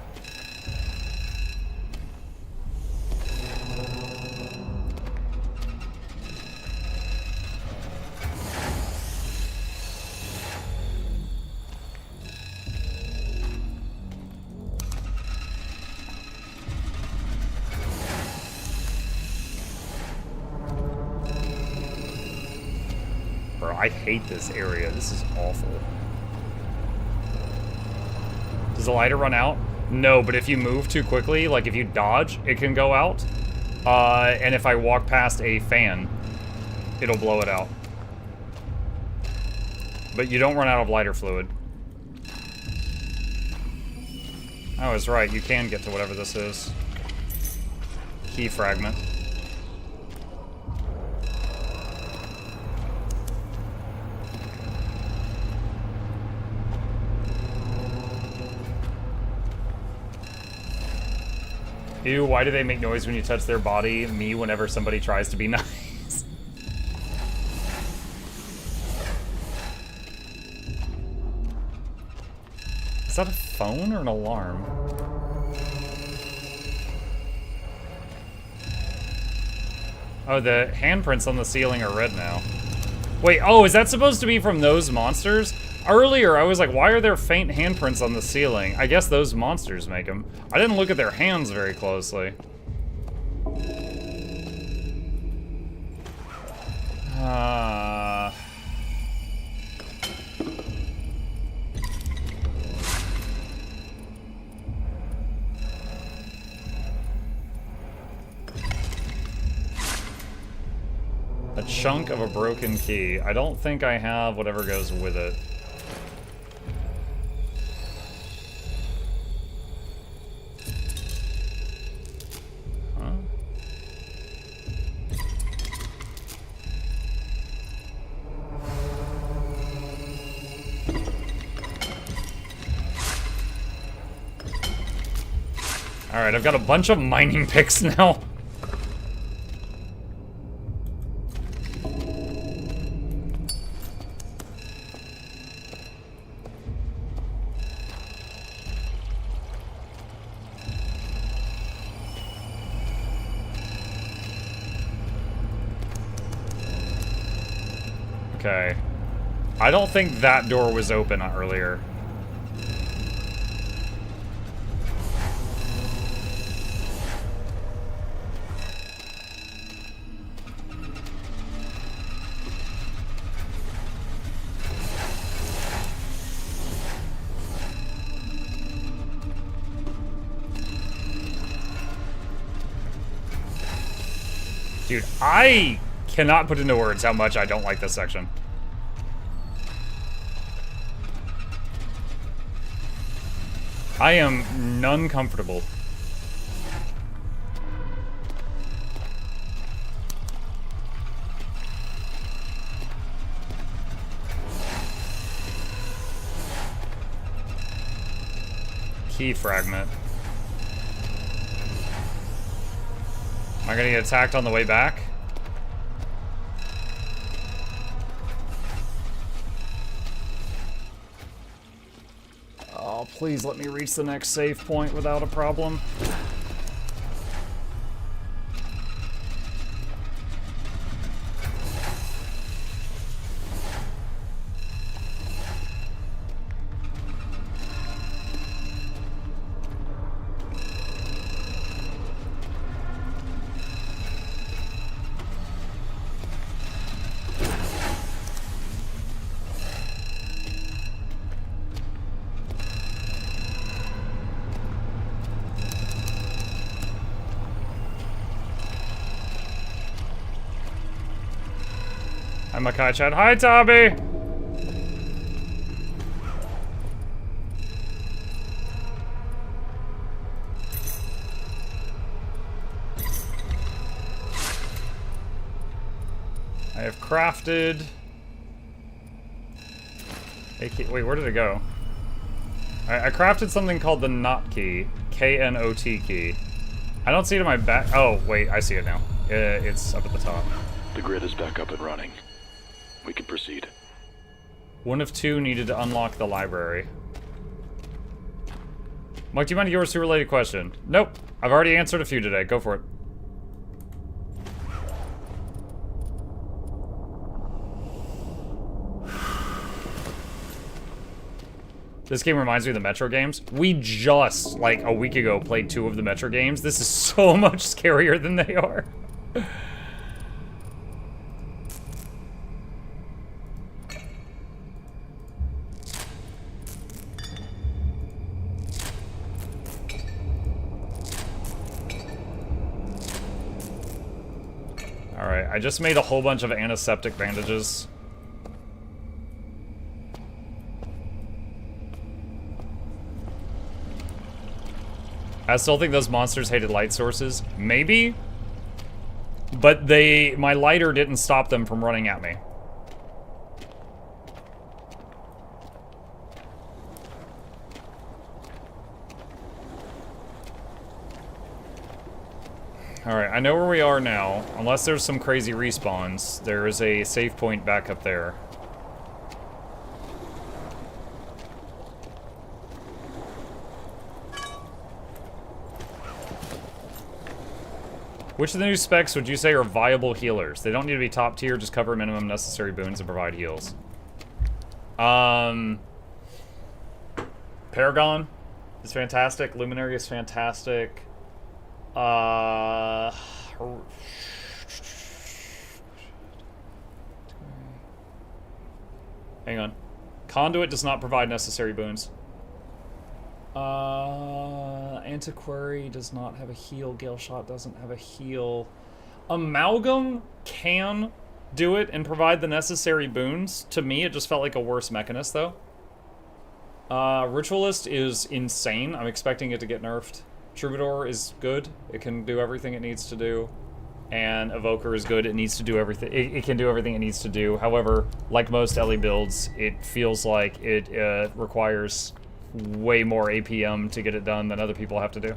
I hate this area. This is awful. Does the lighter run out? No, but if you move too quickly, like if you dodge, it can go out. And if I walk past a fan, it'll blow it out. But you don't run out of lighter fluid. I was right. You can get to whatever this is. Key fragment. Ew, why do they make noise when you touch their body? Me whenever somebody tries to be nice. Is that a phone or an alarm? Oh, the handprints on the ceiling are red now. Wait, oh, is that supposed to be from those monsters? Earlier, I was like, why are there faint handprints on the ceiling? I guess those monsters make them. I didn't look at their hands very closely. A chunk of a broken key. I don't think I have whatever goes with it. Alright, I've got a bunch of mining picks now. Okay. I don't think that door was open earlier. Dude, I cannot put into words how much I don't like this section. I am none comfortable. Key fragment. Am I gonna get attacked on the way back? Oh, please let me reach the next save point without a problem. Hi, Makai Chat. Hi, Tabby! I have crafted... Wait, where did it go? I crafted something called the knot key. K-N-O-T key. I don't see it in my back. Oh, wait, I see it now. It's up at the top. The grid is back up and running. We can proceed. One of two needed to unlock the library. Mike, do you mind to give us a related question? Nope. I've already answered a few today. Go for it. This game reminds me of the Metro games. We just, like, a week ago played 2 of the Metro games. This is so much scarier than they are. Alright, I just made a whole bunch of antiseptic bandages. I still think those monsters hated light sources. Maybe. But my lighter didn't stop them from running at me. Alright, I know where we are now. Unless there's some crazy respawns, there is a save point back up there. Which of the new specs would you say are viable healers? They don't need to be top tier, just cover minimum necessary boons and provide heals. Paragon is fantastic. Luminary is fantastic. Hang on. Conduit does not provide necessary boons. Antiquary does not have a heal. Gale Shot doesn't have a heal. Amalgam can do it and provide the necessary boons. To me, it just felt like a worse mechanist, though. Ritualist is insane. I'm expecting it to get nerfed. Troubadour is good. It can do everything it needs to do. And Evoker is good. It needs to do everything. It can do everything it needs to do. However, like most Ellie builds, it feels like it requires way more APM to get it done than other people have to do.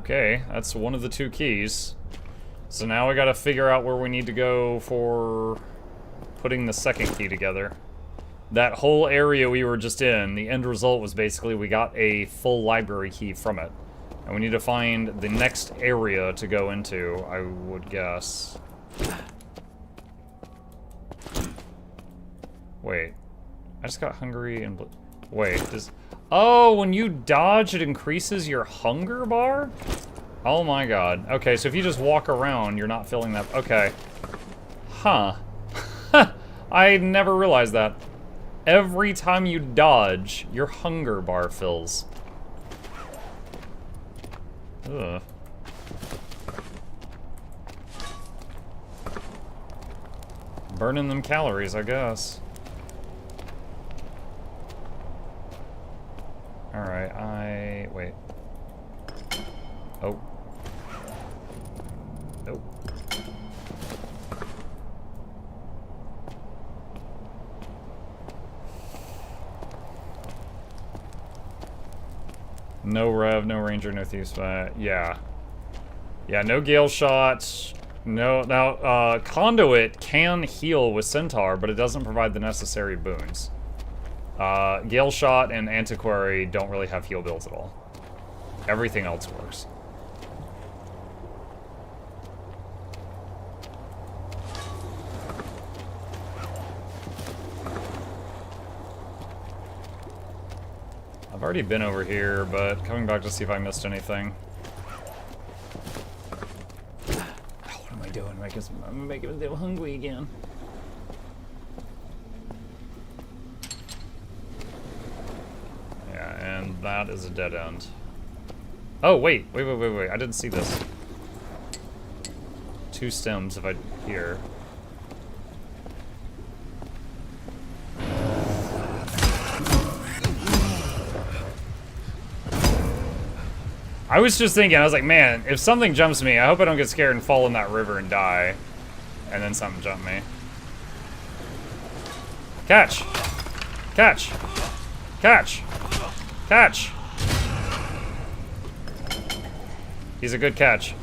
Okay, that's one of the 2 keys. So now we gotta figure out where we need to go for putting the second key together. That whole area we were just in, the end result was basically we got a full library key from it. And we need to find the next area to go into, I would guess. Wait. I just got hungry and... Wait, does... Oh, when you dodge, it increases your hunger bar? Oh my god. Okay, so if you just walk around, you're not filling that... Okay. Huh. I never realized that. Every time you dodge, your hunger bar fills. Ugh. Burning them calories, I guess. Alright, wait. Oh. Nope. No Rev, no Ranger, no Thief Spot. Yeah. Yeah, no Gale Shots. No, now, Conduit can heal with Centaur, but it doesn't provide the necessary boons. Gale Shot and Antiquary don't really have heal builds at all. Everything else works. I've already been over here, but coming back to see if I missed anything. What am I doing? I'm making me hungry again. Yeah, and that is a dead end. Oh, wait. I didn't see this. 2 stems if I hear. I was just thinking, I was like, man, if something jumps me, I hope I don't get scared and fall in that river and die. And then something jumped me. Catch! Catch! Catch! Catch! He's a good catch.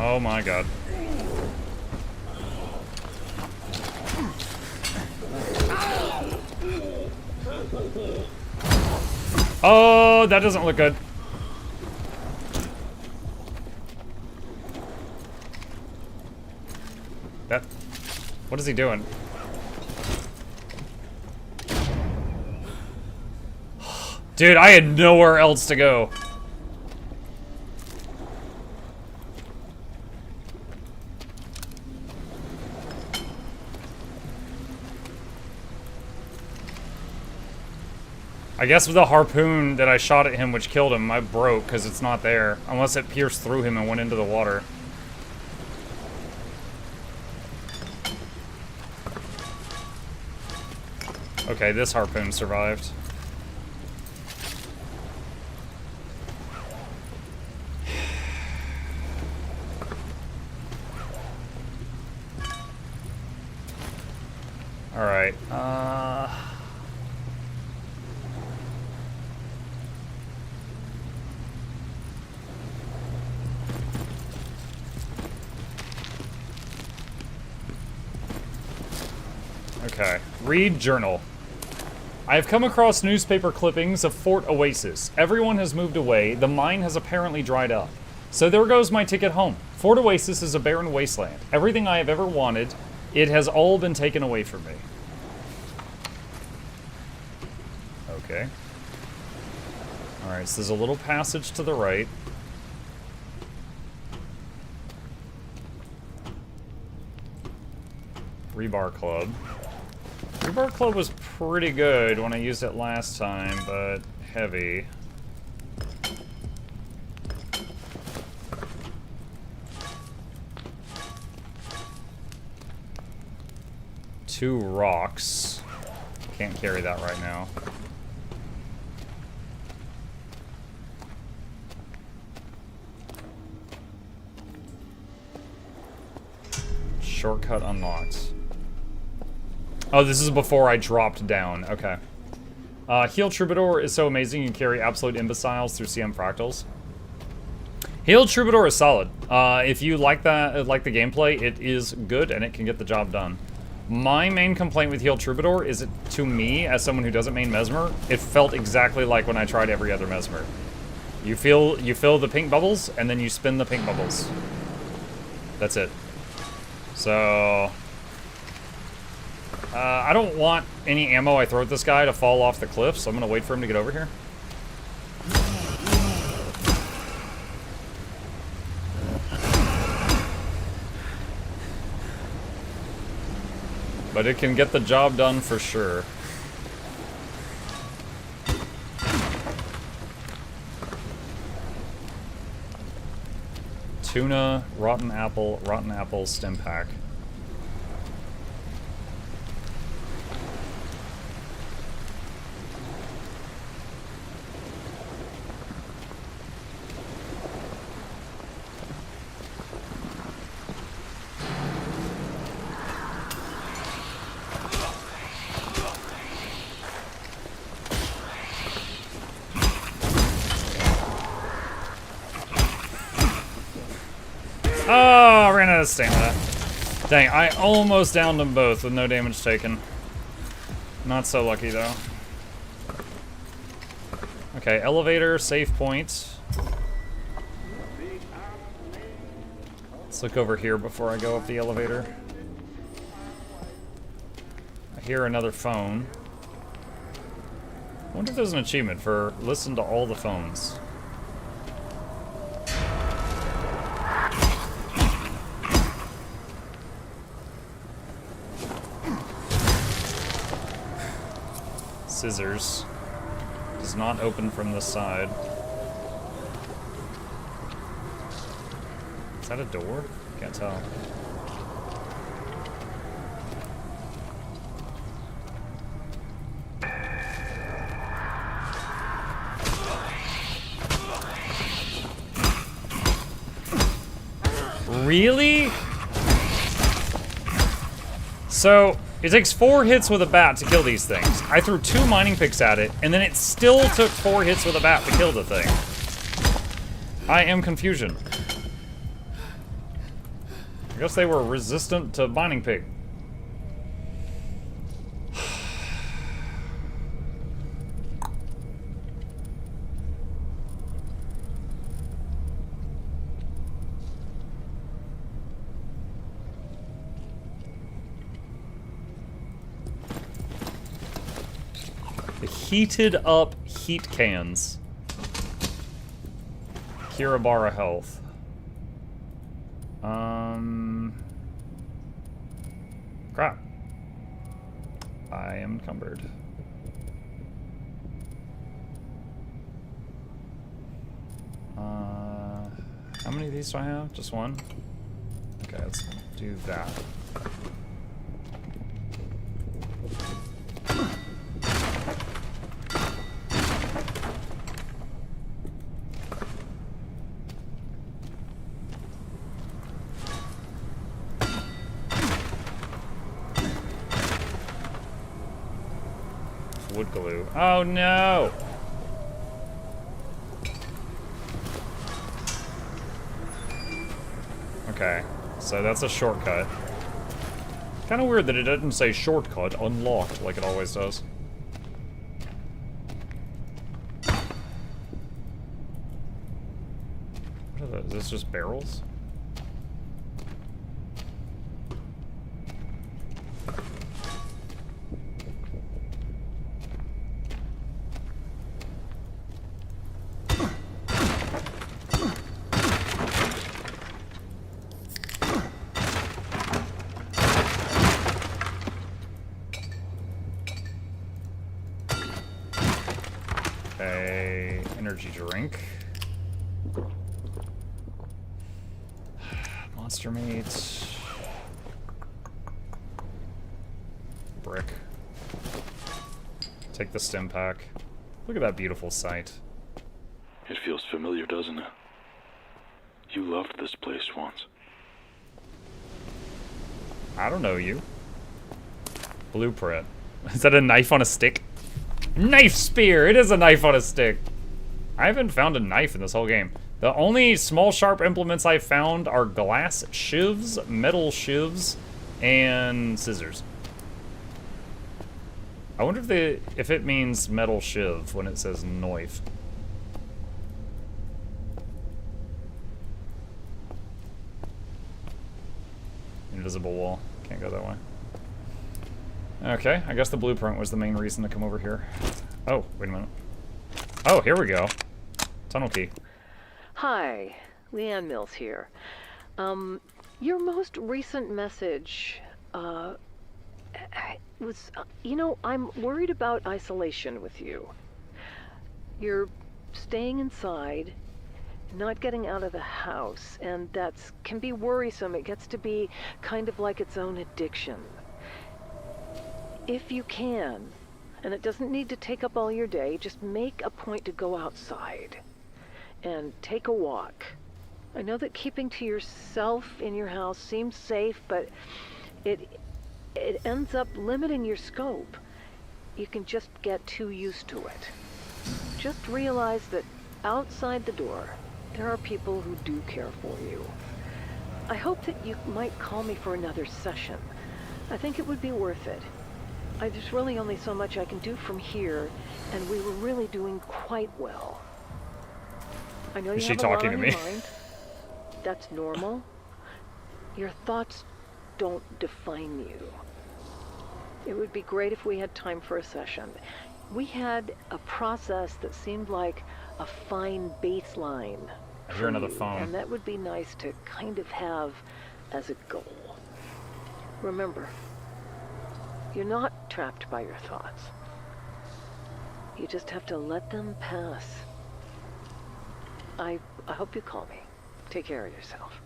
Oh my god. Oh, that doesn't look good. What is he doing? Dude, I had nowhere else to go. I guess with the harpoon that I shot at him, which killed him, I broke because it's not there. Unless it pierced through him and went into the water. Okay, this harpoon survived. Alright, okay, read journal. I have come across newspaper clippings of Fort Oasis. Everyone has moved away. The mine has apparently dried up. So there goes my ticket home. Fort Oasis is a barren wasteland. Everything I have ever wanted, it has all been taken away from me. Okay. Alright, so there's a little passage to the right. Rebar Club. Rebar Club was pretty good when I used it last time, but heavy. Two rocks. Can't carry that right now. Shortcut unlocked. Oh, this is before I dropped down. Okay. Heal Troubadour is so amazing. You can carry absolute imbeciles through CM Fractals. Heal Troubadour is solid. If you like that, like the gameplay, it is good and it can get the job done. My main complaint with Heal Troubadour is, to me, as someone who doesn't main Mesmer, it felt exactly like when I tried every other Mesmer. You fill the pink bubbles, and then you spin the pink bubbles. That's it. So... I don't want any ammo I throw at this guy to fall off the cliff, so I'm gonna wait for him to get over here. but it can get the job done for sure. Tuna, rotten apple, stim pack. Oh, I ran out of stamina. Dang, I almost downed them both with no damage taken. Not so lucky, though. Okay, elevator, save point. Let's look over here before I go up the elevator. I hear another phone. I wonder if there's an achievement for listen to all the phones. Scissors. Does not open from this side. Is that a door? Can't tell. Really? So, it takes 4 hits with a bat to kill these things. I threw 2 mining picks at it, and then it still took 4 hits with a bat to kill the thing. I am confusion. I guess they were resistant to mining pick. Heated up heat cans. Kiribara health. Crap. I am encumbered. How many of these do I have? Just one? Okay, let's do that. Wood glue. Oh no! Okay, so that's a shortcut. Kind of weird that it didn't say shortcut unlocked like it always does. What are those? Is this just barrels? Okay, energy drink. Monster meat. Brick. Take the stim pack. Look at that beautiful sight. It feels familiar, doesn't it? You loved this place once. I don't know you. Blueprint. Is that a knife on a stick? Knife spear! It is a knife on a stick! I haven't found a knife in this whole game. The only small sharp implements I've found are glass shivs, metal shivs, and scissors. I wonder if it means metal shiv when it says knife. Invisible wall. Can't go that way. Okay, I guess the blueprint was the main reason to come over here. Oh, wait a minute. Oh, here we go. Tunnel key. Hi, Leanne Mills here. Your most recent message, You know, I'm worried about isolation with you. You're staying inside, not getting out of the house, and can be worrisome. It gets to be kind of like its own addiction. If you can, and it doesn't need to take up all your day, just make a point to go outside and take a walk. I know that keeping to yourself in your house seems safe, but it ends up limiting your scope. You can just get too used to it. Just realize that outside the door, there are people who do care for you. I hope that you might call me for another session. I think it would be worth it. There's really only so much I can do from here, and we were really doing quite well. I know you have a lot on your mind. That's normal. Your thoughts don't define you. It would be great if we had time for a session. We had a process that seemed like a fine baseline. I hear another phone. And that would be nice to kind of have as a goal. Remember, you're not trapped by your thoughts. You just have to let them pass. I hope you call me. Take care of yourself.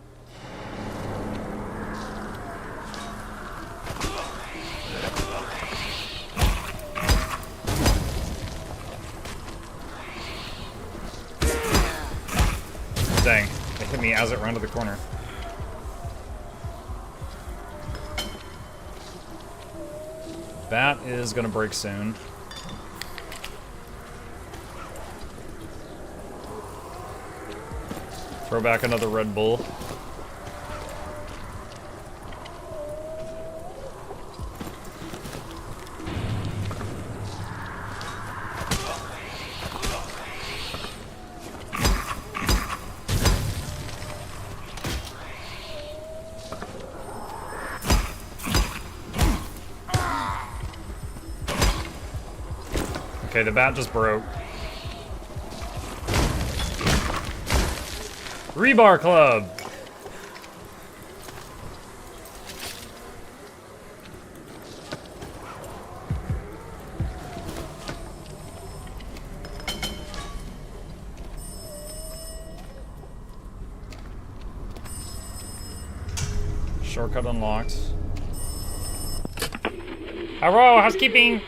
Dang, it hit me as it rounded the corner. Bat is gonna break soon. Throw back another Red Bull. Okay, the bat just broke. Rebar Club! Shortcut unlocked. Hello, housekeeping!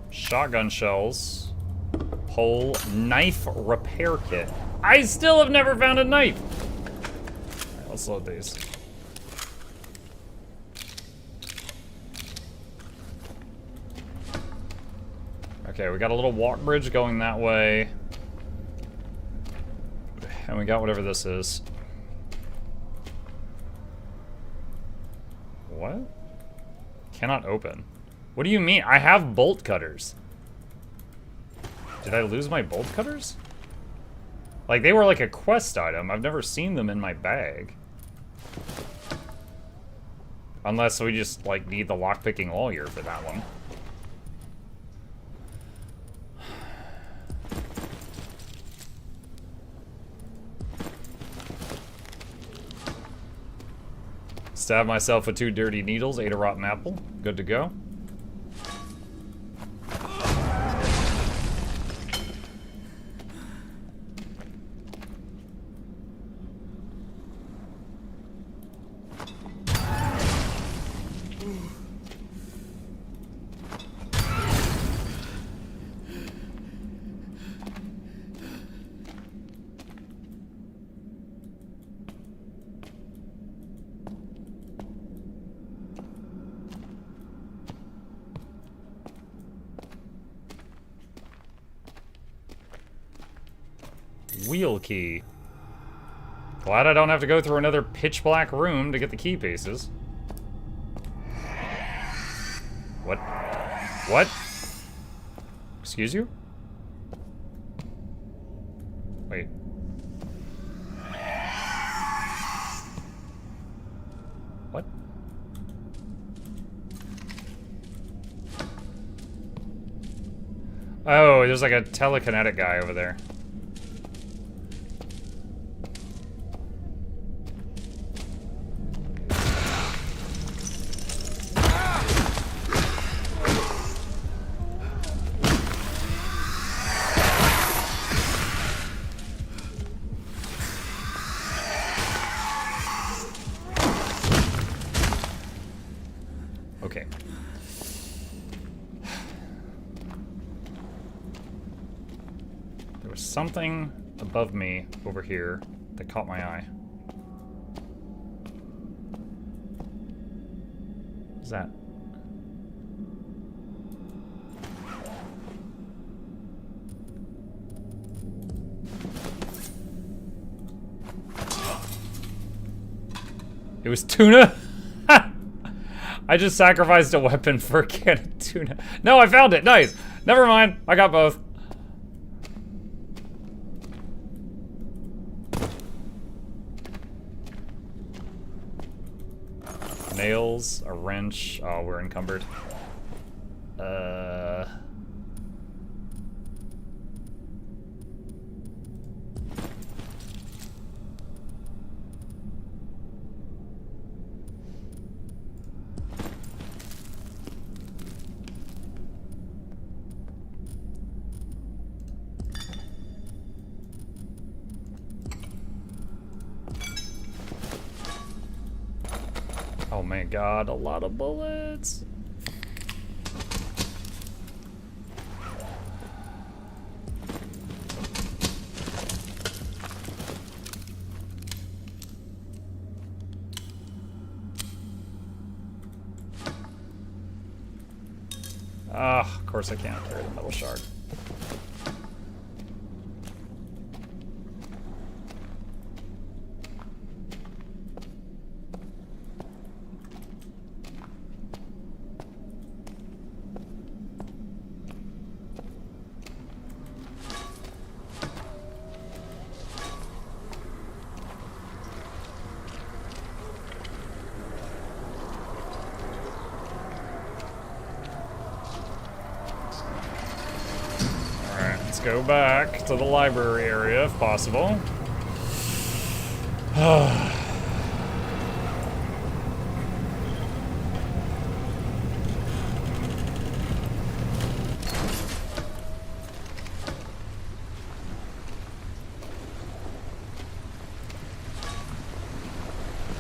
Shotgun shells. Pole. Knife repair kit. I still have never found a knife! Alright, let's load these. Okay, we got a little walk bridge going that way. And we got whatever this is. What? Cannot open. What do you mean? I have bolt cutters. Did I lose my bolt cutters? Like, they were like a quest item. I've never seen them in my bag. Unless we just, like, need the lockpicking lawyer for that one. Stab myself with 2 dirty needles, ate a rotten apple. Good to go. Wheel key. Glad I don't have to go through another pitch black room to get the key pieces. What? What? Excuse you? Wait. What? Oh, there's like a telekinetic guy over there. Okay. There was something above me over here that caught my eye. What's that? It was tuna? I just sacrificed a weapon for a can of tuna. No, I found it. Nice. Never mind. I got both. Nails, a wrench. Oh, we're encumbered. Oh my god, a lot of bullets. Ah, of course I can't carry the metal shard. Go back to the library area if possible.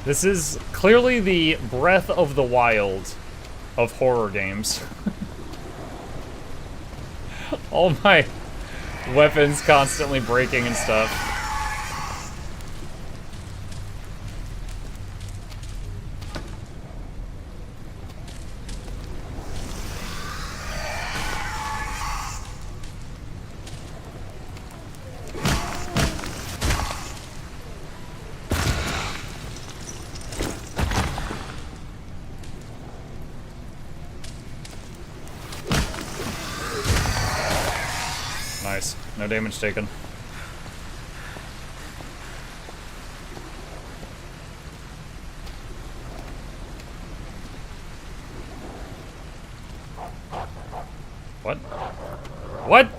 This is clearly the Breath of the Wild of horror games. All my weapons constantly breaking and stuff. Nice. No damage taken. What? What?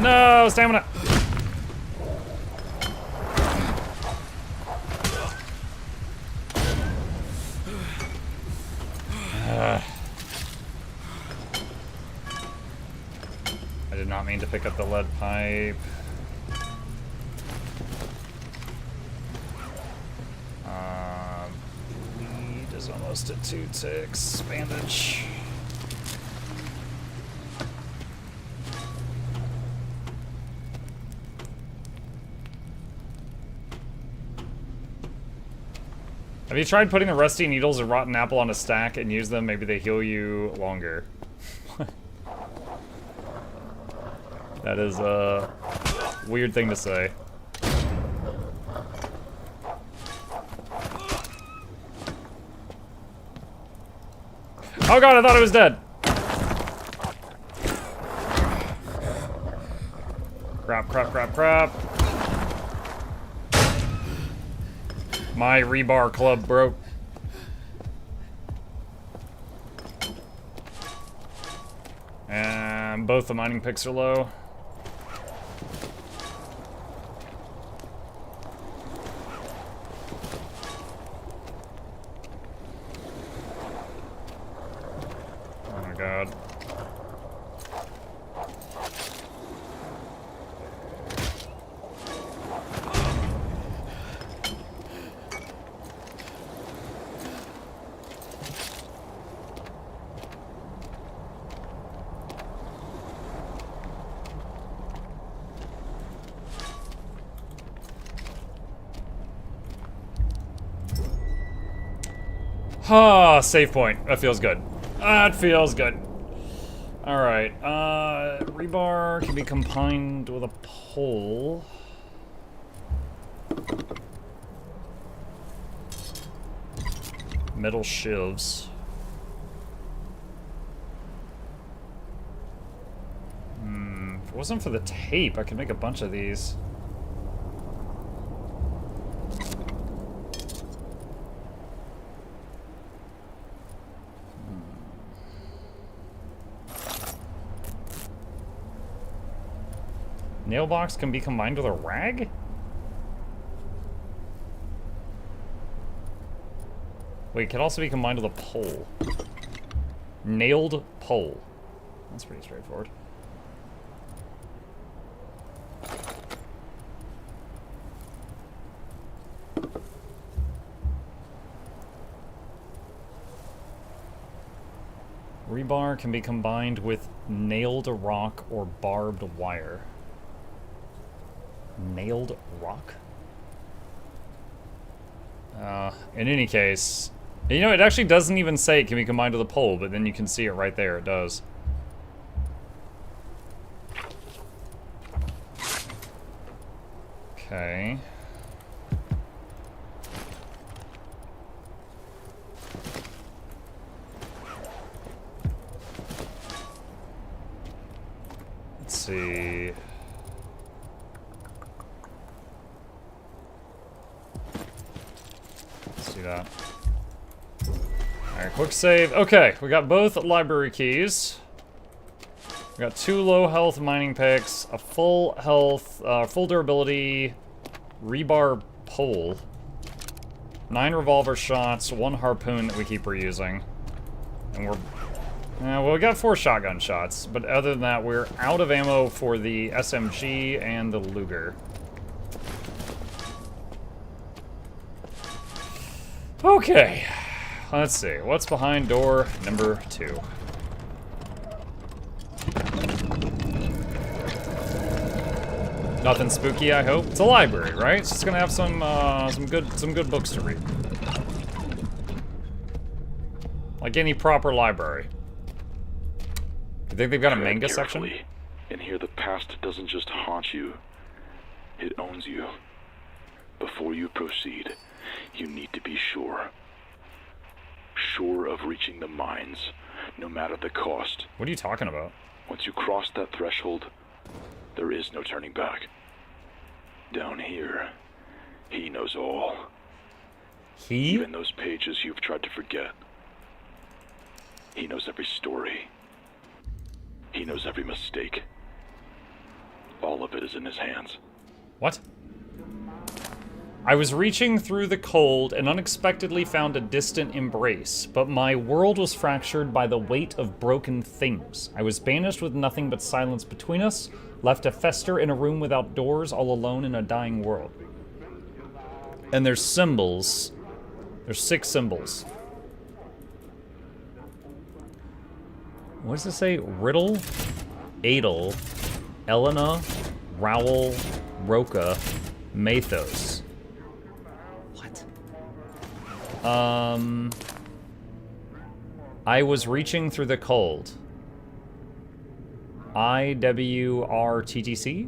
No, stamina. I did not mean to pick up the lead pipe. Bleed is almost at 2 ticks. Bandage. Have you tried putting the rusty needles or rotten apple on a stack and use them? Maybe they heal you longer. That is a weird thing to say. Oh god, I thought I was dead. Crap, crap, crap, crap. My rebar club broke. And both the mining picks are low. Oh my god. Ah, save point. That feels good. That feels good. Alright, rebar can be combined with a pole. Metal shivs. If it wasn't for the tape, I could make a bunch of these. Nail box can be combined with a rag? Wait, it can also be combined with a pole. Nailed pole. That's pretty straightforward. Rebar can be combined with nailed rock or barbed wire. Nailed rock? In any case, you know, it actually doesn't even say it can be combined with a pole, but then you can see it right there, it does. Okay. Let's see. That. Alright, quick save. Okay, we got both library keys. We got 2 low health mining picks, a full health, full durability rebar pole, 9 revolver shots, 1 harpoon that we keep reusing. And we're... well, we got 4 shotgun shots, but other than that, we're out of ammo for the SMG and the Luger. Okay, let's see. What's behind door number 2? Nothing spooky, I hope. It's a library, right? It's just gonna have some good books to read. Like any proper library. You think they've got a manga section? And here the past doesn't just haunt you, it owns you. Before you proceed, you need to be sure. Sure of reaching the mines, no matter the cost. What are you talking about? Once you cross that threshold, there is no turning back. Down here, he knows all. He? Even those pages you've tried to forget. He knows every story. He knows every mistake. All of it is in his hands. What? I was reaching through the cold and unexpectedly found a distant embrace, but my world was fractured by the weight of broken things. I was banished with nothing but silence between us, left to fester in a room without doors, all alone in a dying world. And there's symbols. There's 6 symbols. What does it say? Riddle, Adel, Elena, Rowell, Roca, Mathos. I was reaching through the cold. IWRTTC?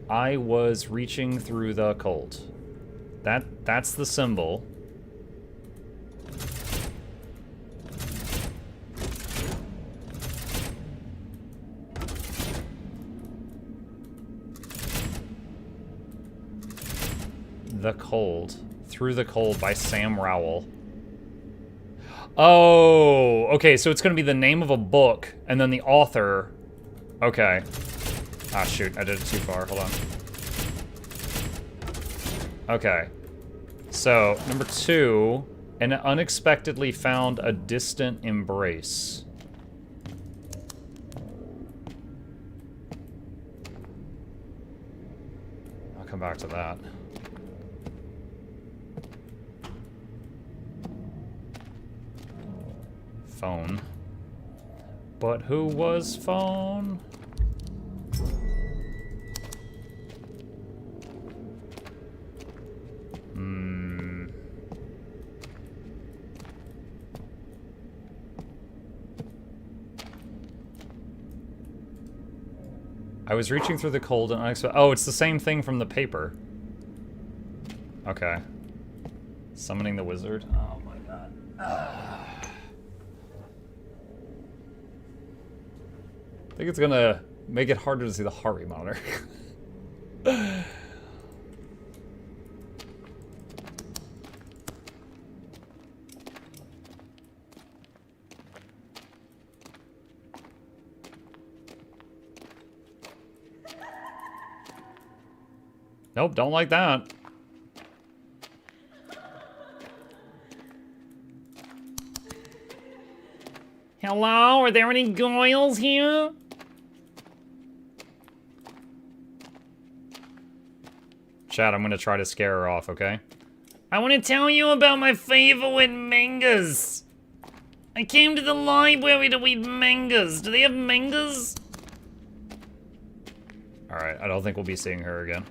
I was reaching through the cold. That's the symbol. The cold. Through the Cold by Sam Rowell. Oh, okay, so it's gonna be the name of a book, and then the author. Okay. Ah, shoot, I did it too far, hold on. Okay. So, number 2, and unexpectedly found a distant embrace. I'll come back to that. Phone. But who was phone? I was reaching through the cold and unexpected. Oh, it's the same thing from the paper. Okay. Summoning the wizard. Oh my god. I think it's gonna make it harder to see the heart rate monitor. Nope, don't like that. Hello, are there any goyles here? Chat, I'm gonna try to scare her off, okay? I want to tell you about my favorite mangas. I came to the library to read mangas. Do they have mangas? Alright, I don't think we'll be seeing her again.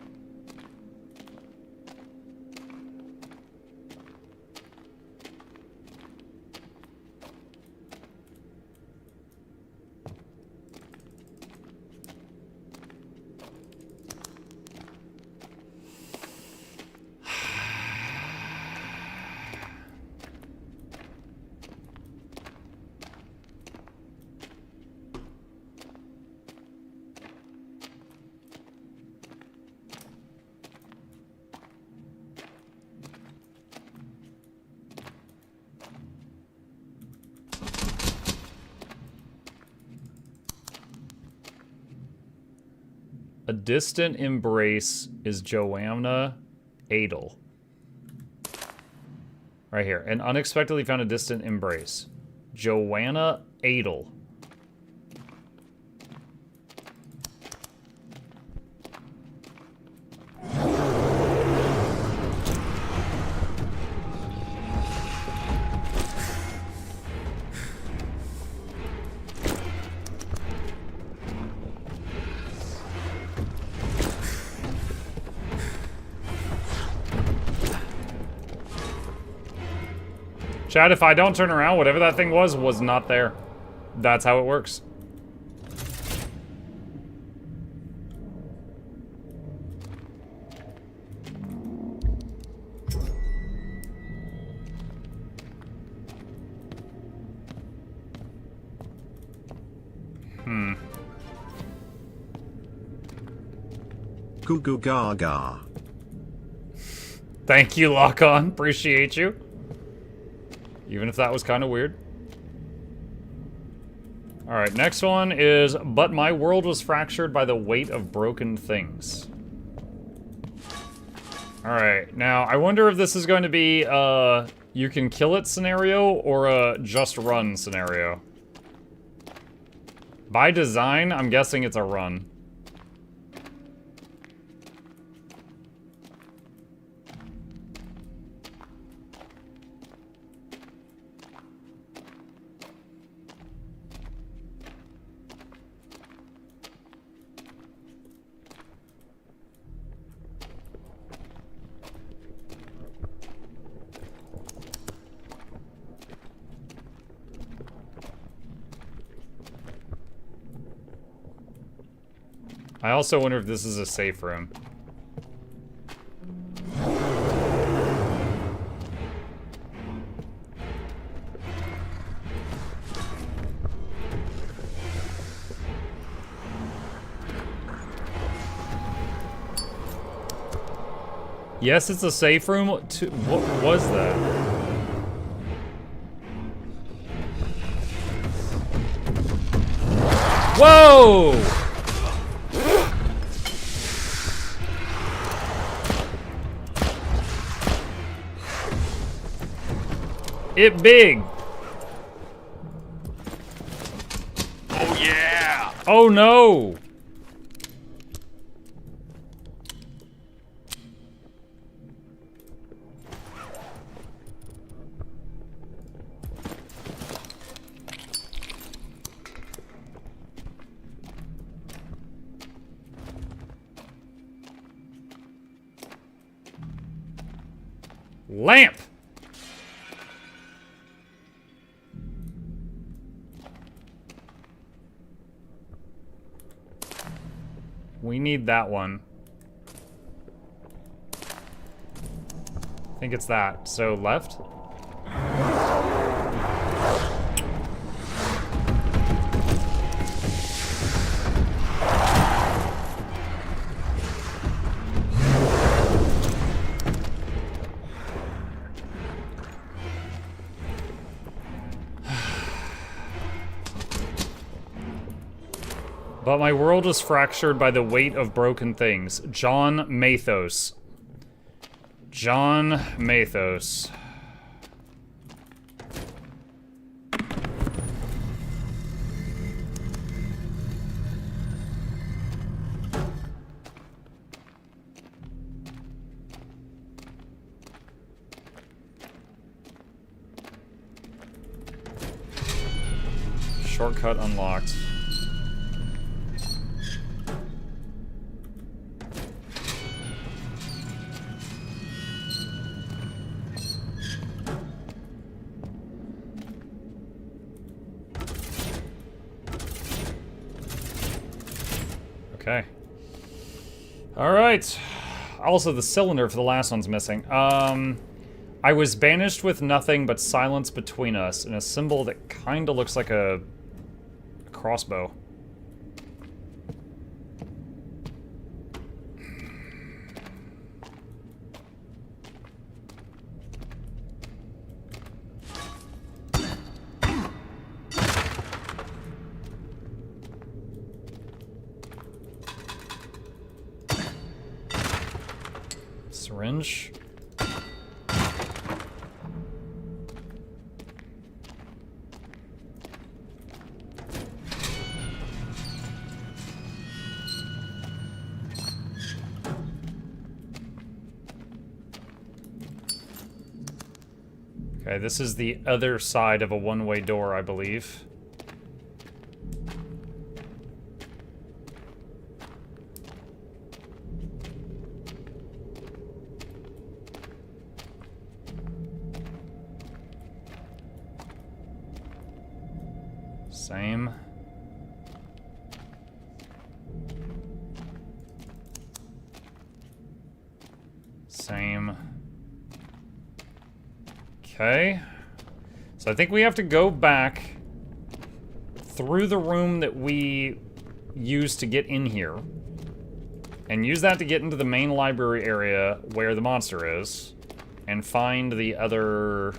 A distant embrace is Joanna Adel. Right here. And unexpectedly found a distant embrace. Joanna Adel. Chad, if I don't turn around, whatever that thing was not there. That's how it works. Goo goo gaga. Thank you, Lock-On. Appreciate you. Even if that was kind of weird. Alright, next one is, but my world was fractured by the weight of broken things. Alright, now I wonder if this is going to be a you can kill it scenario or a just run scenario. By design, I'm guessing it's a run. I also wonder if this is a safe room. Yes, it's a safe room. What was that? Whoa! It big. Oh yeah! Oh no! Lamp! We need that one. I think it's that. So left? But my world is fractured by the weight of broken things. John Mathos. John Mathos. Shortcut unlocked. Okay. Alright. Also, the cylinder for the last one's missing. I was banished with nothing but silence between us, and a symbol that kinda looks like a crossbow. Syringe. Okay, this is the other side of a one-way door, I believe. Same. Same. Okay. So I think we have to go back through the room that we used to get in here. And use that to get into the main library area where the monster is. And find the other...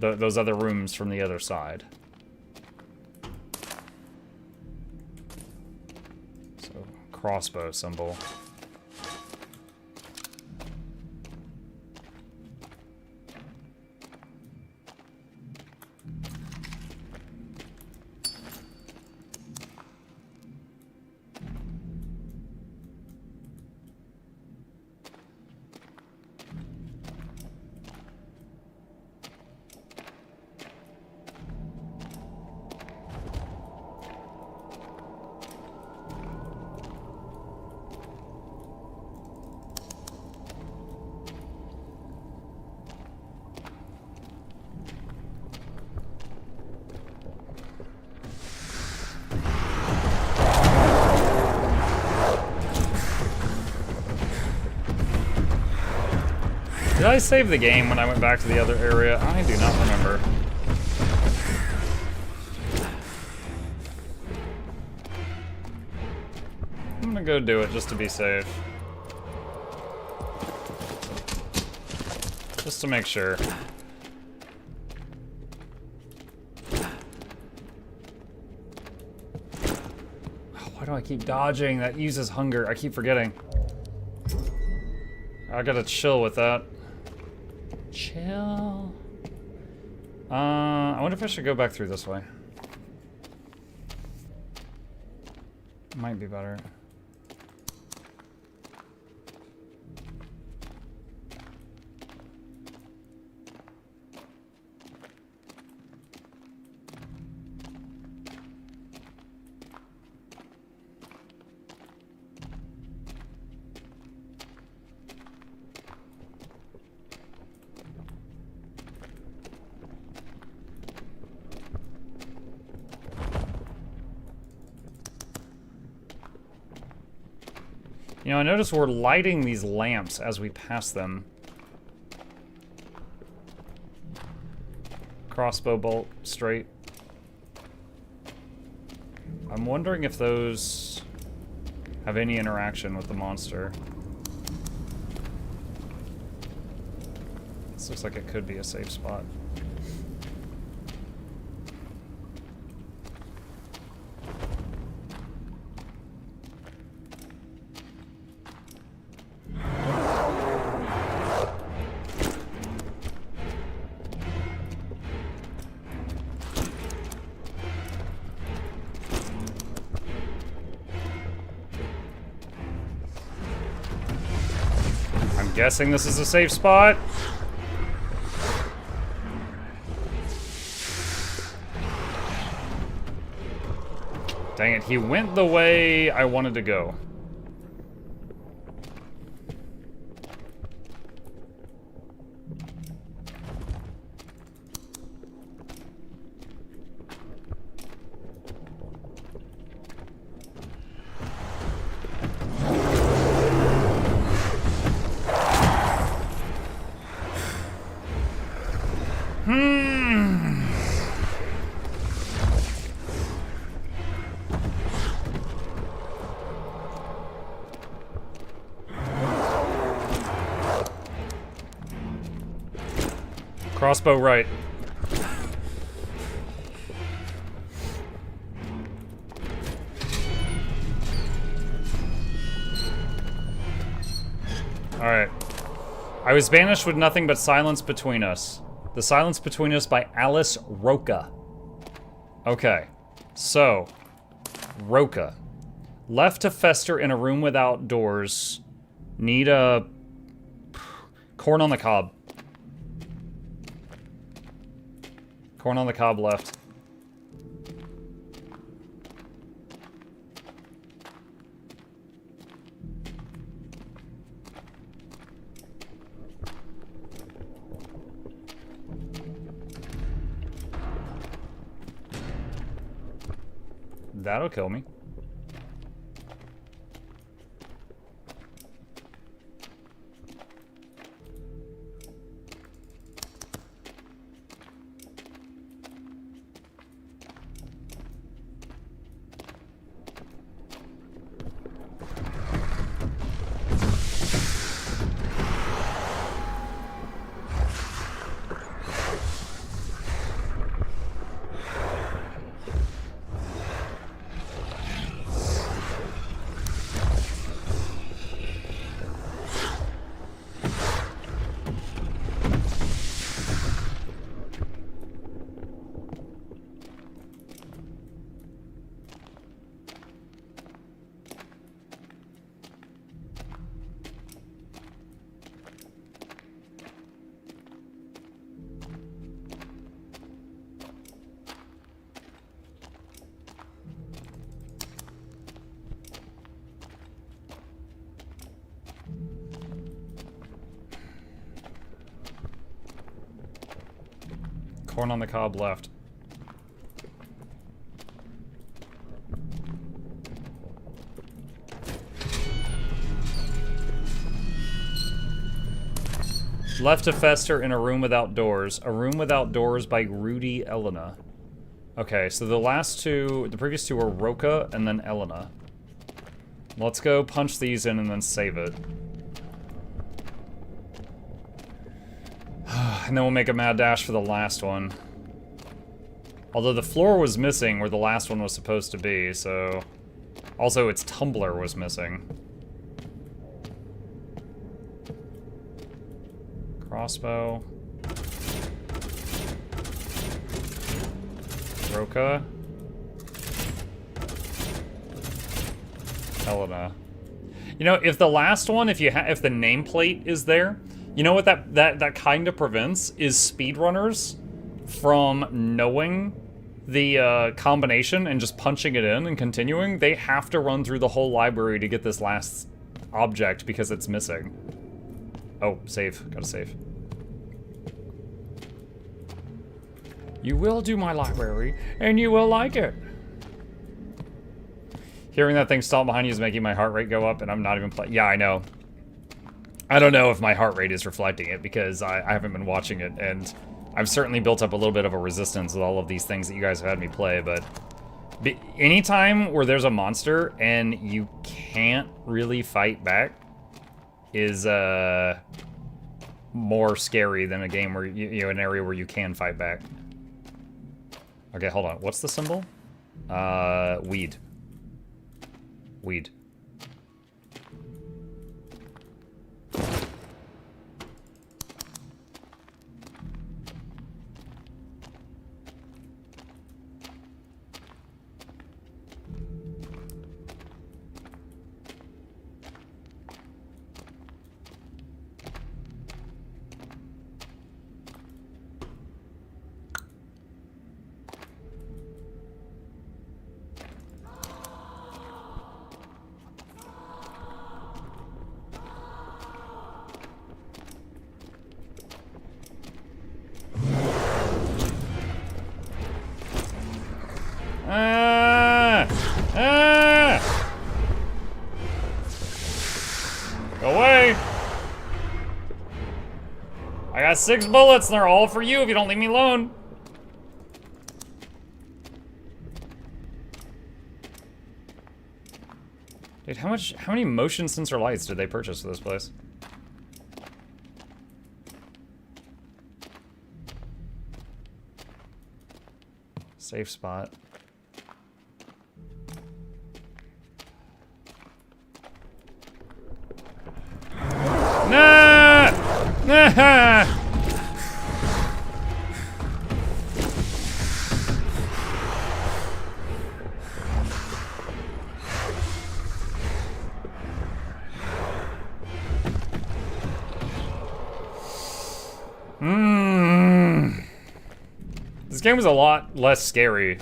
those other rooms from the other side. So, crossbow symbol. Did I save the game when I went back to the other area? I do not remember. I'm gonna go do it just to be safe. Just to make sure. Why do I keep dodging? That uses hunger. I keep forgetting. I gotta chill with that. Chill. I wonder if I should go back through this way. Might be better. You know, I notice we're lighting these lamps as we pass them. Crossbow bolt, straight. I'm wondering if those have any interaction with the monster. This looks like it could be a safe spot. Guessing this is a safe spot. Dang it, he went the way I wanted to go. Crossbow right. Alright. I was banished with nothing but silence between us. The Silence Between Us by Alice Roca. Okay. So, Roca. Left to fester in a room without doors. Need a... corn on the cob. Corn on the cob left. That'll kill me. Corn on the cob left. Left to fester in a room without doors. A room without doors by Rudy Elena. Okay, so the last two, the previous two were Roca and then Elena. Let's go punch these in and then save it. And then we'll make a mad dash for the last one. Although the floor was missing where the last one was supposed to be, so... Also, its tumbler was missing. Crossbow. Roka. Helena. You know, if the last one, if the nameplate is there, you know what that kind of prevents is speedrunners from knowing the combination and just punching it in and continuing. They have to run through the whole library to get this last object because it's missing. Oh, save. Gotta save. You will do my library, and you will like it. Hearing that thing stomp behind you is making my heart rate go up, and I'm not even playing. Yeah, I know. I don't know if my heart rate is reflecting it because I haven't been watching it, and I've certainly built up a little bit of a resistance with all of these things that you guys have had me play, but anytime where there's a monster and you can't really fight back is more scary than a game where you know, an area where you can fight back. Okay, hold on. What's the symbol? Weed. Weed. Go away! I got 6 bullets and they're all for you if you don't leave me alone. Dude, how many motion sensor lights did they purchase for this place? Safe spot. Nah! Nah! This game was a lot less scary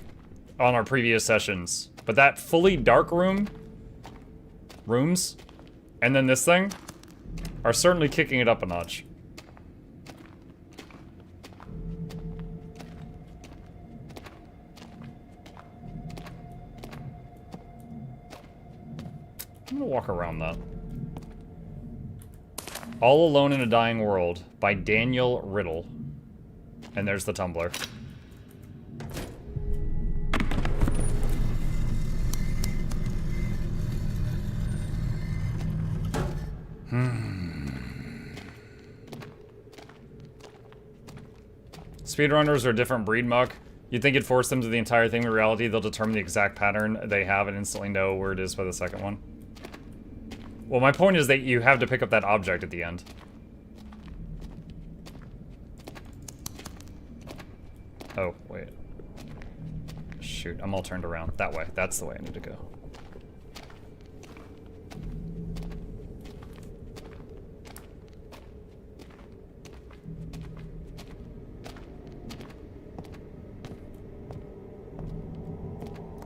on our previous sessions, but that fully dark rooms, and then this thing are certainly kicking it up a notch. I'm gonna walk around that. All Alone in a Dying World by Daniel Riddle. And there's the tumbler. Speedrunners are a different breed, Muck. You'd think it'd force them to the entire thing, but in reality, they'll determine the exact pattern they have and instantly know where it is by the second one. Well, my point is that you have to pick up that object at the end. Oh, wait. Shoot, I'm all turned around. That way. That's the way I need to go.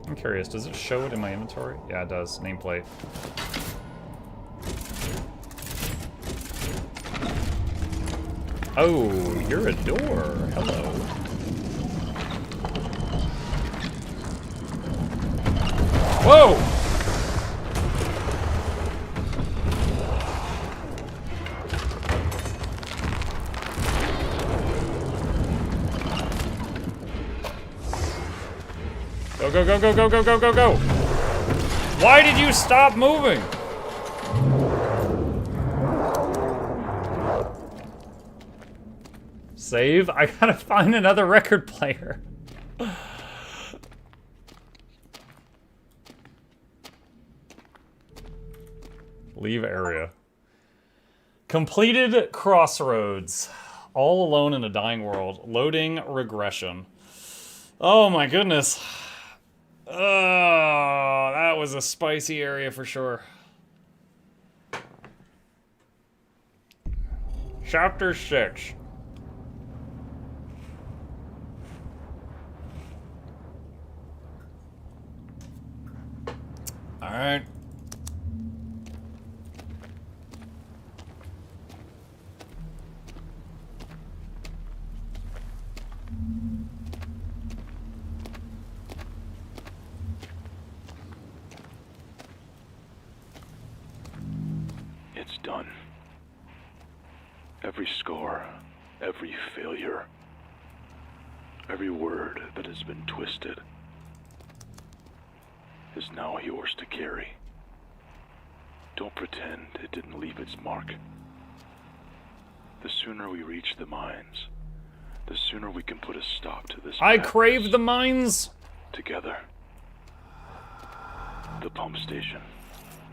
I'm curious, does it show it in my inventory? Yeah, it does. Nameplate. Oh, you're a door. Hello. Whoa! Go, go, go, go, go, go, go, go, go! Why did you stop moving? save? I gotta find another record player. Leave area. Completed Crossroads. All alone in a dying world. Loading regression. Oh my goodness. Oh, that was a spicy area for sure. Chapter 6. Alright. It's done. Every scar, every failure, every word that has been twisted is now yours to carry. Don't pretend it didn't leave its mark. The sooner we reach the mines, the sooner we can put a stop to this. I madness. crave the mines. Together. The pump station.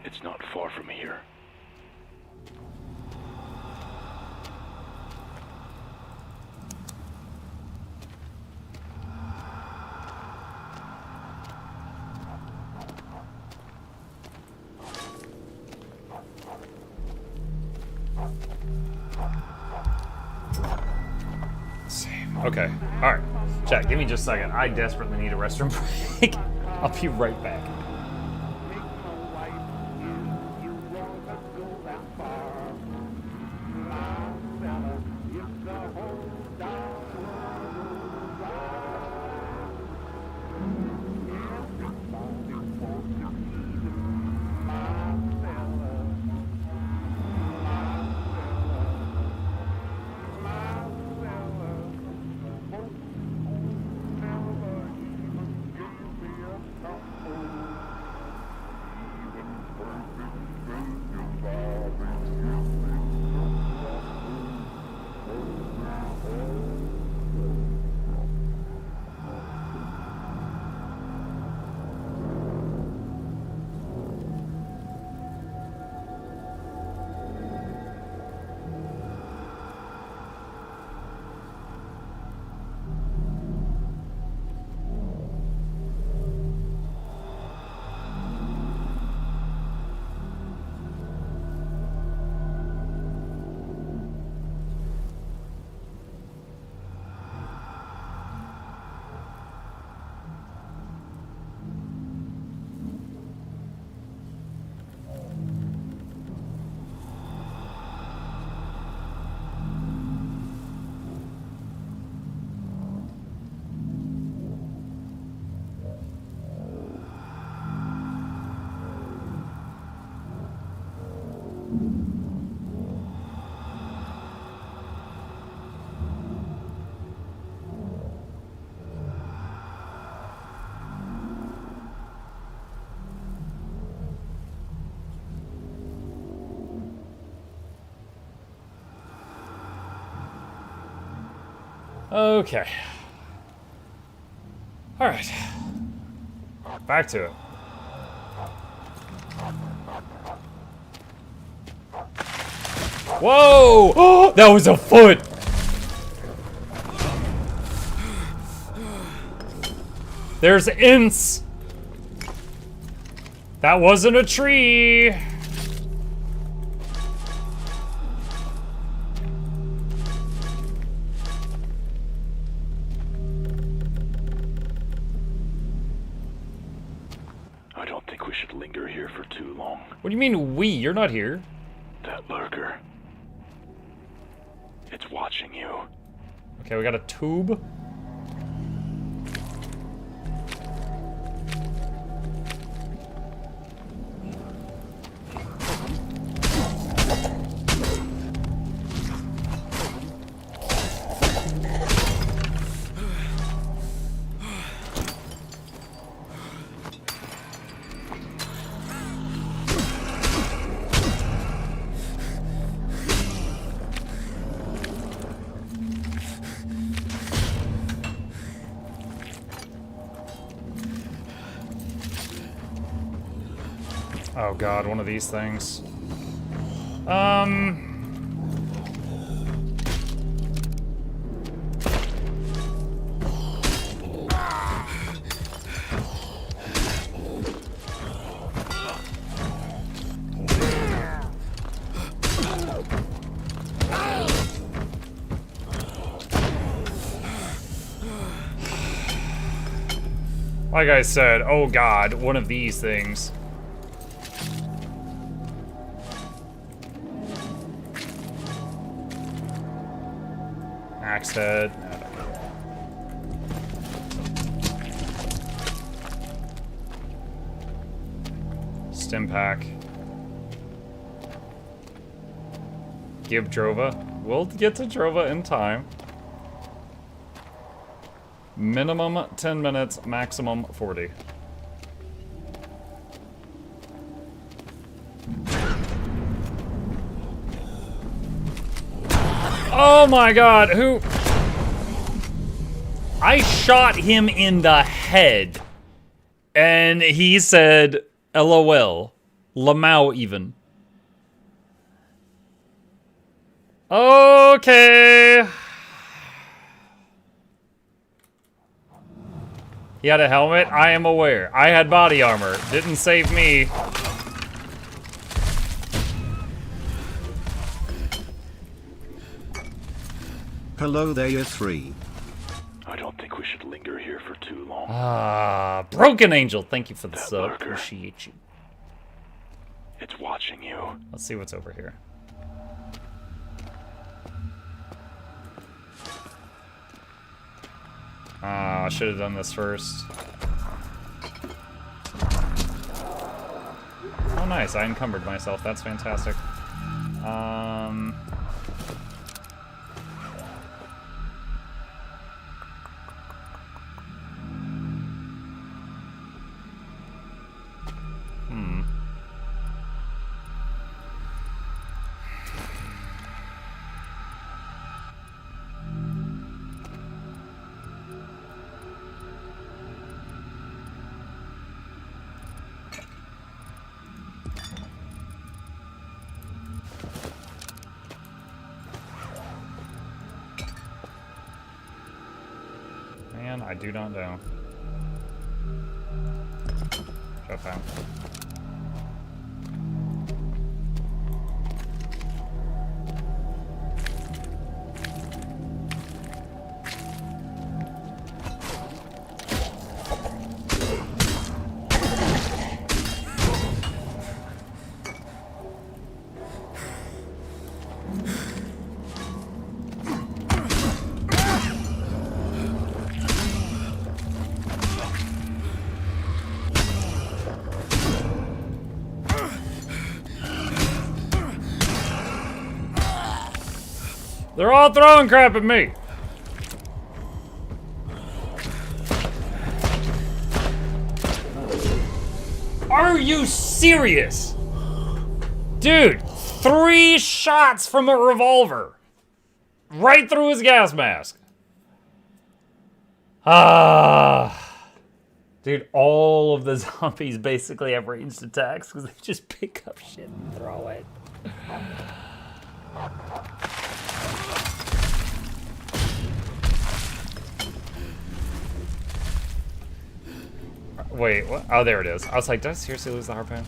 It's not far from here. Okay, alright. Chat, give me just a second. I desperately need a restroom break. I'll be right back. Okay. Alright. Back to it. Whoa! Oh, that was a foot! There's ints! That wasn't a tree! I don't think we should linger here for too long. What do you mean we? You're not here. That lurker. It's watching you. Okay, we got a tube. Oh god, one of these things. Like I said, oh god, one of these things. Axe head. Stim pack. Give Drova. We'll get to Drova in time. Minimum 10 minutes, maximum 40. Oh my god, who? I shot him in the head. And he said, LOL. Lamau even. Okay. He had a helmet? I am aware. I had body armor. Didn't save me. Hello there, you're 3. I don't think we should linger here for too long. Ah, Broken Angel. Thank you for the sub. lurker. Appreciate you. It's watching you. Let's see what's over here. Ah, I should have done this first. Oh, nice. I encumbered myself. That's fantastic. Man, I do not know. Shut down. They're all throwing crap at me. Are you serious? Dude, 3 shots from a revolver. Right through his gas mask. Dude, all of the zombies basically have ranged attacks because they just pick up shit and throw it. Wait, what? Oh, there it is. I was like, did I seriously lose the harpoon?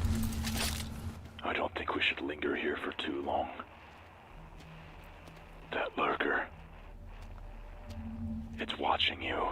I don't think we should linger here for too long. That lurker. It's watching you.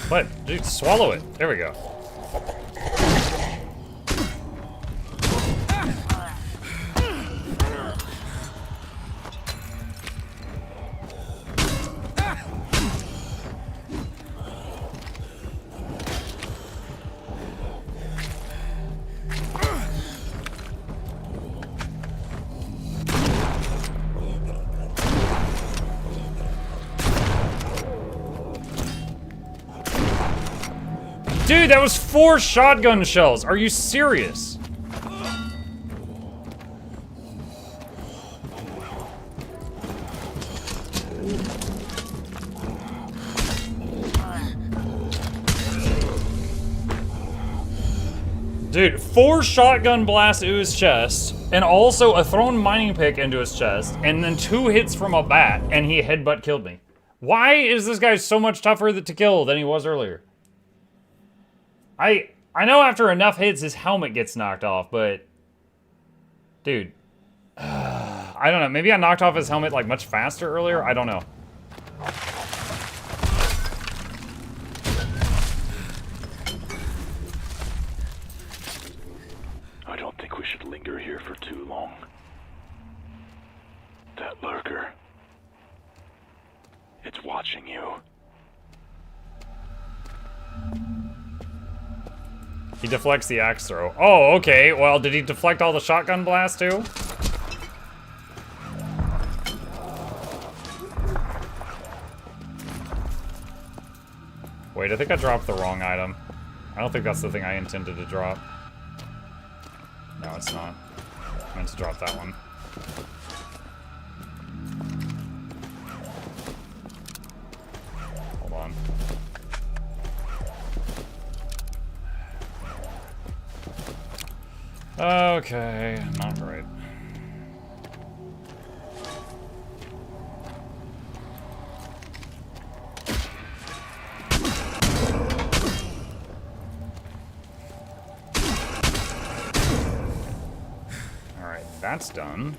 What? Dude, swallow it. There we go. Dude, that was 4 shotgun shells. Are you serious? Dude, 4 shotgun blasts into his chest, and also a thrown mining pick into his chest, and then 2 hits from a bat, and he headbutt killed me. Why is this guy so much tougher to kill than he was earlier? I know after enough hits his helmet gets knocked off, but... Dude. I don't know, maybe I knocked off his helmet like much faster earlier? I don't know. I don't think we should linger here for too long. That lurker. It's watching you. He deflects the axe throw. Oh, okay. Well, did he deflect all the shotgun blasts too? Wait, I think I dropped the wrong item. I don't think that's the thing I intended to drop. No, it's not. I meant to drop that one. Hold on. Okay, not great. Alright, that's done.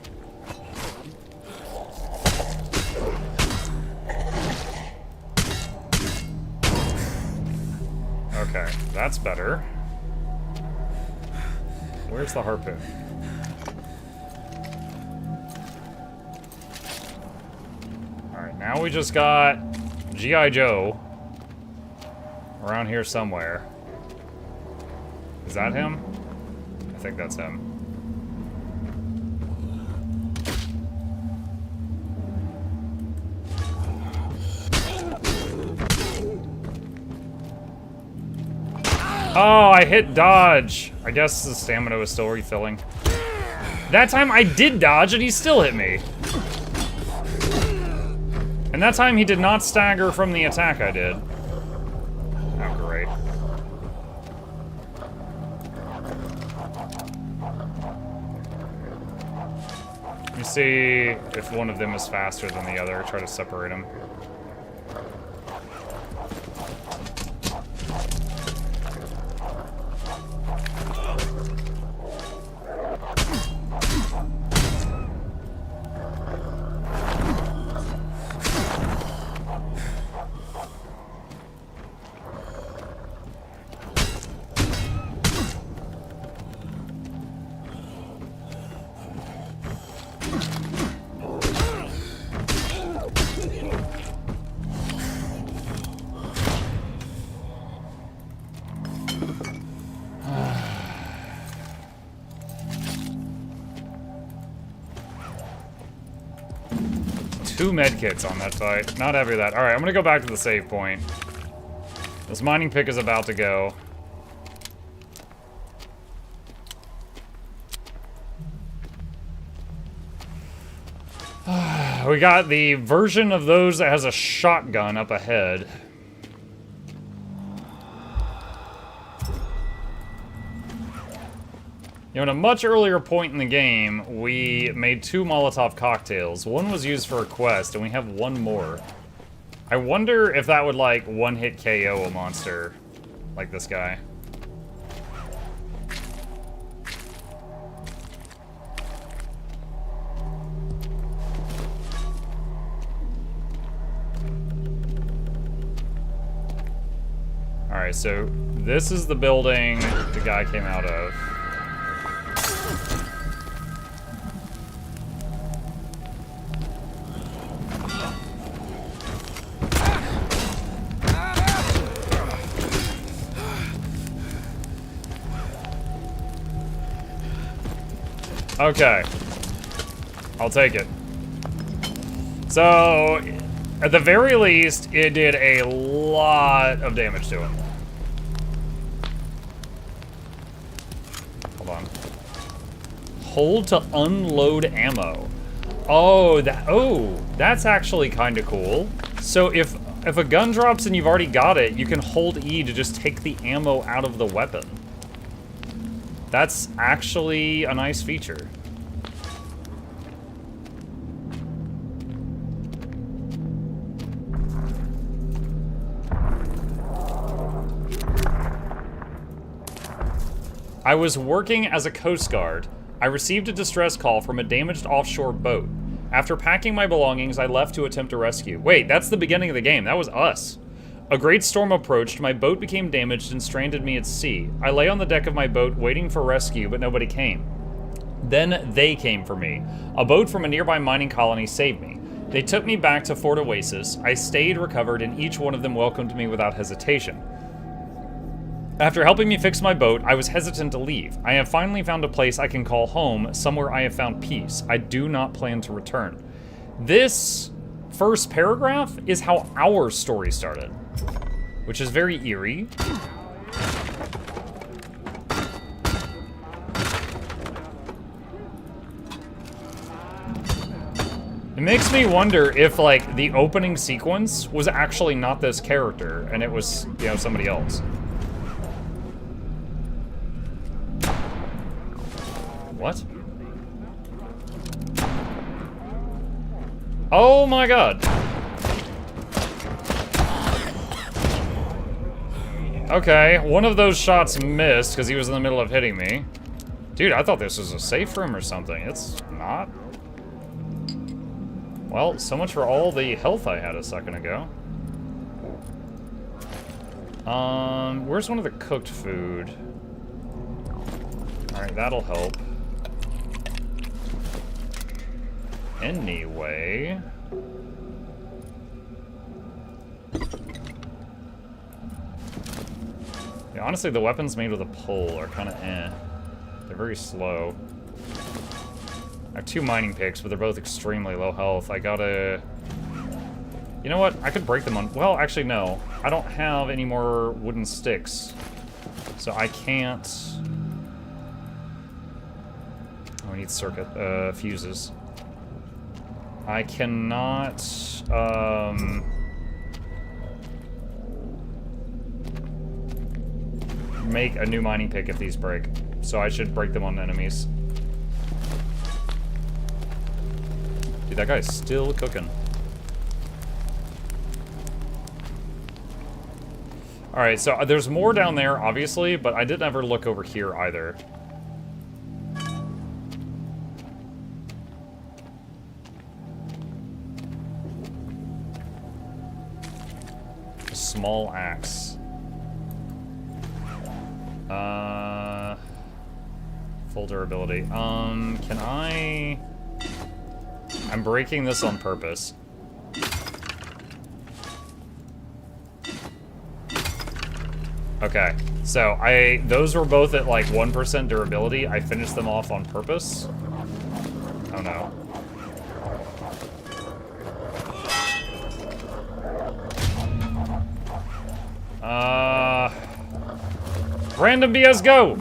Okay, that's better. Where's the harpoon? Alright, now we just got G.I. Joe around here somewhere. Is that him? I think that's him. Oh, I hit dodge. I guess the stamina was still refilling. That time I did dodge and he still hit me. And that time he did not stagger from the attack I did. Oh, great. Let me see if one of them is faster than the other. Try to separate them. Two medkits on that fight. Not heavy that. Alright, I'm gonna go back to the save point. This mining pick is about to go. We got the version of those that has a shotgun up ahead. You know, at a much earlier point in the game, we made 2 Molotov cocktails. One was used for a quest, and we have 1 more. I wonder if that would, like, one-hit KO a monster like this guy. Alright, so this is the building the guy came out of. Okay. I'll take it. So, at the very least, it did a lot of damage to him. Hold on. Hold to unload ammo. Oh, that's actually kind of cool. So if a gun drops and you've already got it, you can hold E to just take the ammo out of the weapon. That's actually a nice feature. I was working as a Coast Guard. I received a distress call from a damaged offshore boat. After packing my belongings, I left to attempt a rescue. Wait, that's the beginning of the game. That was us. A great storm approached, my boat became damaged and stranded me at sea. I lay on the deck of my boat waiting for rescue, but nobody came. Then they came for me. A boat from a nearby mining colony saved me. They took me back to Fort Oasis. I stayed, recovered, and each one of them welcomed me without hesitation. After helping me fix my boat, I was hesitant to leave. I have finally found a place I can call home, somewhere I have found peace. I do not plan to return. This first paragraph is how our story started, which is very eerie. It makes me wonder if, like, the opening sequence was actually not this character, and it was, you know, somebody else. What? Oh my god. Okay, one of those shots missed because he was in the middle of hitting me. Dude, I thought this was a safe room or something. It's not. Well, so much for all the health I had a second ago. Where's one of the cooked food? Alright, that'll help. Anyway. Yeah, honestly, the weapons made with a pole are kind of eh. They're very slow. I have 2 mining picks, but they're both extremely low health. I gotta... You know what? I could break them on... Well, actually, no. I don't have any more wooden sticks. So I can't... Oh, I need circuit... fuses. I cannot... make a new mining pick if these break. So I should break them on enemies. Dude, that guy's still cooking. Alright, so there's more down there, obviously, but I didn't ever look over here either. A small axe. Full durability. Can I... I'm breaking this on purpose. Okay, so those were both at like 1% durability. I finished them off on purpose. Oh no. Random BS, go!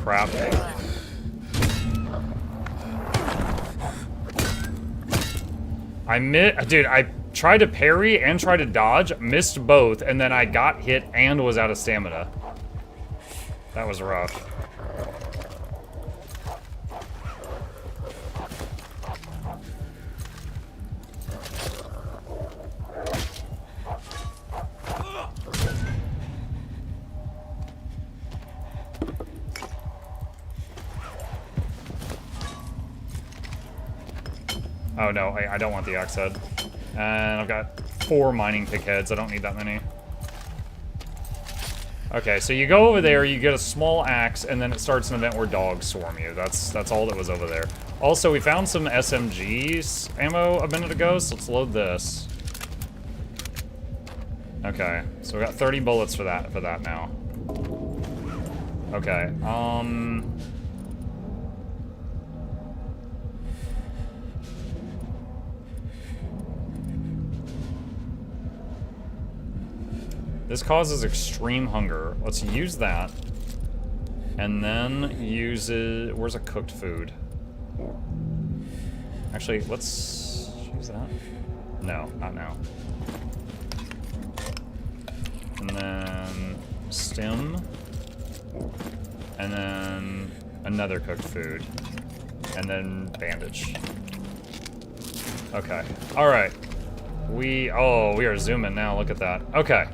Crap. Dude, I tried to parry and tried to dodge, missed both, and then I got hit and was out of stamina. That was rough. Oh no, I don't want the axe head. And I've got 4 mining pick heads. I don't need that many. Okay, so you go over there, you get a small axe, and then it starts an event where dogs swarm you. That's all that was over there. Also, we found some SMGs ammo a minute ago, so let's load this. Okay, so we got 30 bullets for that now. Okay, This causes extreme hunger. Let's use that. And then use it... Where's a cooked food? Actually, let's use that. No, not now. And then stem. And then another cooked food. And then bandage. Okay. Alright. We are zooming now. Look at that. Okay.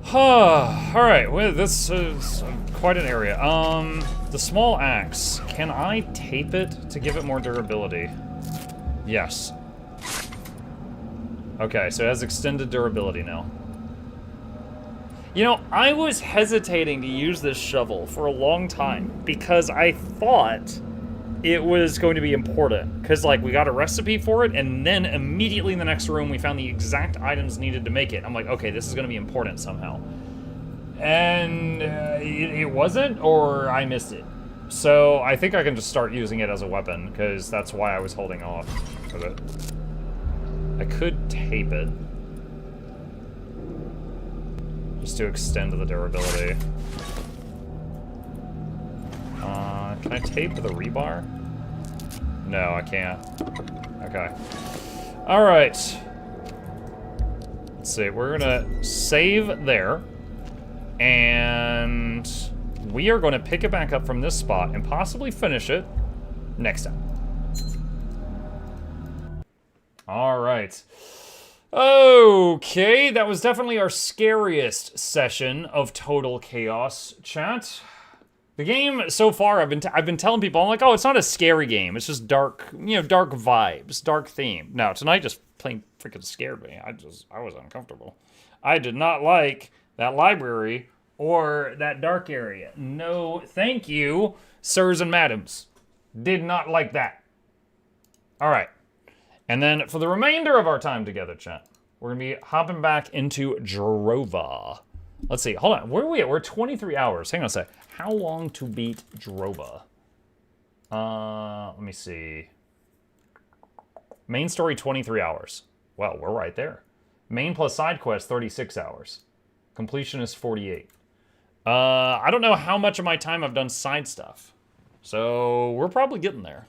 Alright. Well, this is quite an area. The small axe. Can I tape it to give it more durability? Yes. Okay, so it has extended durability now. You know, I was hesitating to use this shovel for a long time because I thought it was going to be important. Because, like, we got a recipe for it, and then immediately in the next room we found the exact items needed to make it. I'm like, okay, this is going to be important somehow. And it wasn't, or I missed it. So I think I can just start using it as a weapon, because that's why I was holding off with it. I could tape it. Just to extend the durability. Can I tape the rebar? No, I can't. Okay. Alright. Let's see, we're gonna save there. And we are gonna pick it back up from this spot and possibly finish it next time. Alright. Okay, that was definitely our scariest session of Total Chaos, chat. The game so far, I've been telling people, I'm like, oh, it's not a scary game. It's just dark, you know, dark vibes, dark theme. No, tonight just plain freaking scared me. I was uncomfortable. I did not like that library or that dark area. No, thank you, sirs and madams. Did not like that. All right. And then for the remainder of our time together, chat, we're going to be hopping back into Drova. Let's see. Hold on. Where are we at? We're at 23 hours. Hang on a sec. How long to beat Drova? Let me see. Main story, 23 hours. Well, we're right there. Main plus side quest, 36 hours. Completion is 48. I don't know how much of my time I've done side stuff. So we're probably getting there.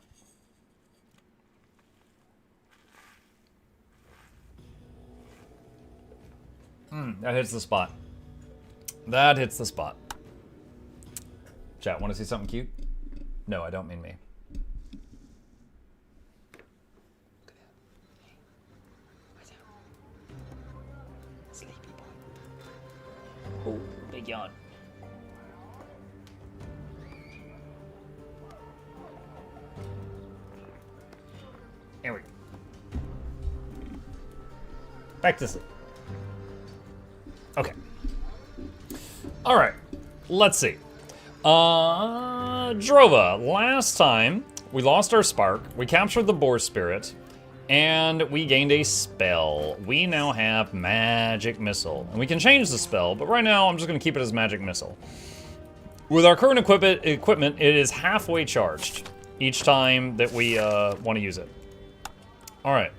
That hits the spot. That hits the spot. Chat, want to see something cute? No, I don't mean me. Sleepy boy. Oh, big yawn. There we go. Back to sleep. Okay. All right. Let's see. Drova. Last time, we lost our spark, we captured the boar spirit, and we gained a spell. We now have magic missile. And we can change the spell, but right now I'm just going to keep it as magic missile. With our current equipment, it is halfway charged each time that we want to use it. All right.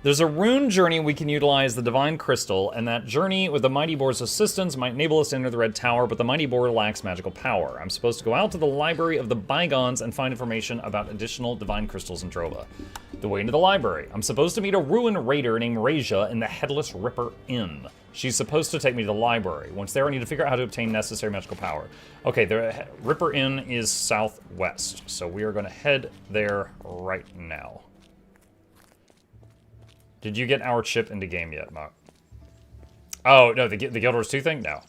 There's a rune journey we can utilize the divine crystal, and that journey with the mighty boar's assistance might enable us to enter the red tower, but the mighty boar lacks magical power. I'm supposed to go out to the library of the bygones and find information about additional divine crystals in Drova. The way into the library. I'm supposed to meet a ruin raider named Raja in the Headless Ripper Inn. She's supposed to take me to the library. Once there, I need to figure out how to obtain necessary magical power. Okay, the Ripper Inn is southwest, so we are going to head there right now. Did you get our chip into game yet, Mok? Oh, no, the Guild Wars 2 thing? No.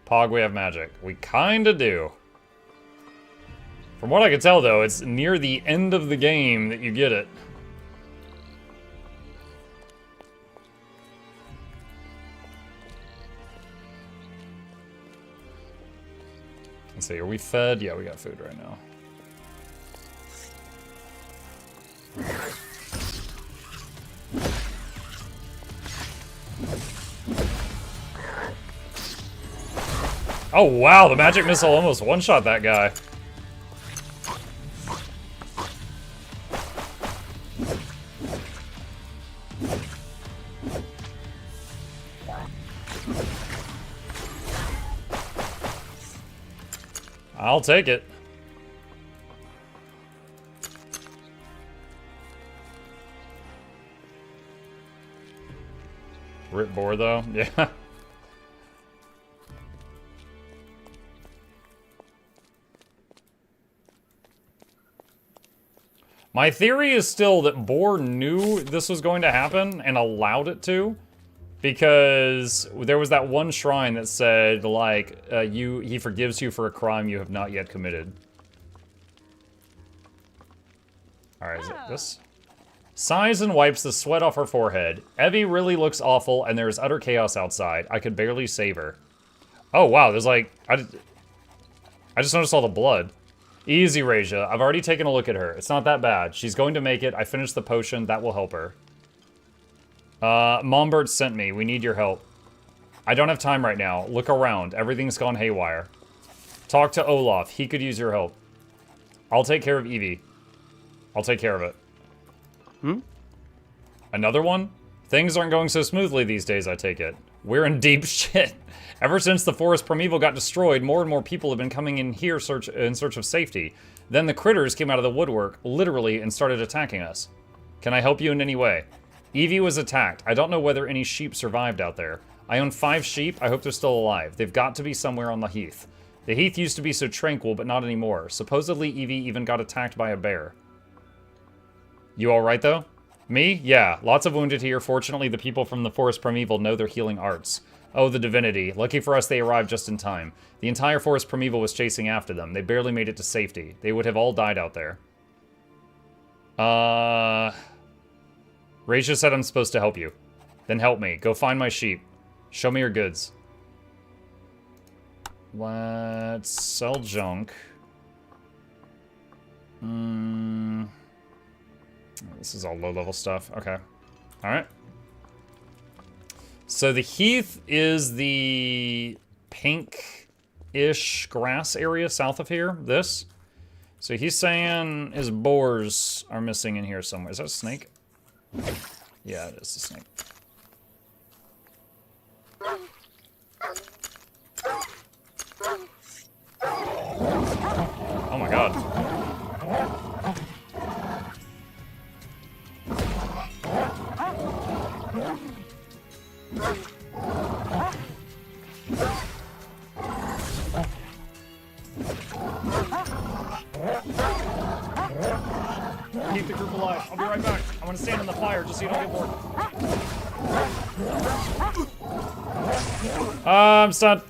Pog, we have magic. We kinda do. From what I can tell, though, it's near the end of the game that you get it. Let's see, are we fed? Yeah, we got food right now. Oh wow, the magic missile almost one-shot that guy. I'll take it. Rip boar though, yeah. My theory is still that Boar knew this was going to happen and allowed it to, because there was that one shrine that said, like, he forgives you for a crime you have not yet committed. Alright, is it this? Sighs and wipes the sweat off her forehead. Evie really looks awful, and there is utter chaos outside. I could barely save her. Oh, wow, there's like... I just noticed all the blood. Easy, Raja. I've already taken a look at her. It's not that bad. She's going to make it. I finished the potion. That will help her. Mombert sent me. We need your help. I don't have time right now. Look around. Everything's gone haywire. Talk to Olaf. He could use your help. I'll take care of Evie. I'll take care of it. Another one? Things aren't going so smoothly these days, I take it. We're in deep shit. Ever since the forest primeval got destroyed, more and more people have been coming in here in search of safety. Then the critters came out of the woodwork, literally, and started attacking us. Can I help you in any way? Evie was attacked. I don't know whether any sheep survived out there. I own 5 sheep. I hope they're still alive. They've got to be somewhere on the heath. The heath used to be so tranquil, but not anymore. Supposedly, Evie even got attacked by a bear. You alright, though? Me? Yeah. Lots of wounded here. Fortunately, the people from the forest primeval know their healing arts. Oh, the divinity. Lucky for us, they arrived just in time. The entire forest primeval was chasing after them. They barely made it to safety. They would have all died out there. Raja said I'm supposed to help you. Then help me. Go find my sheep. Show me your goods. Let's sell junk. This is all low-level stuff. Okay. Alright. So the heath is the pink-ish grass area south of here. This. So he's saying his boars are missing in here somewhere. Is that a snake? Yeah, it is a snake. Oh my god. Keep the group alive. I'll be right back. I'm gonna stand in the fire just so you don't get bored. I'm stunned.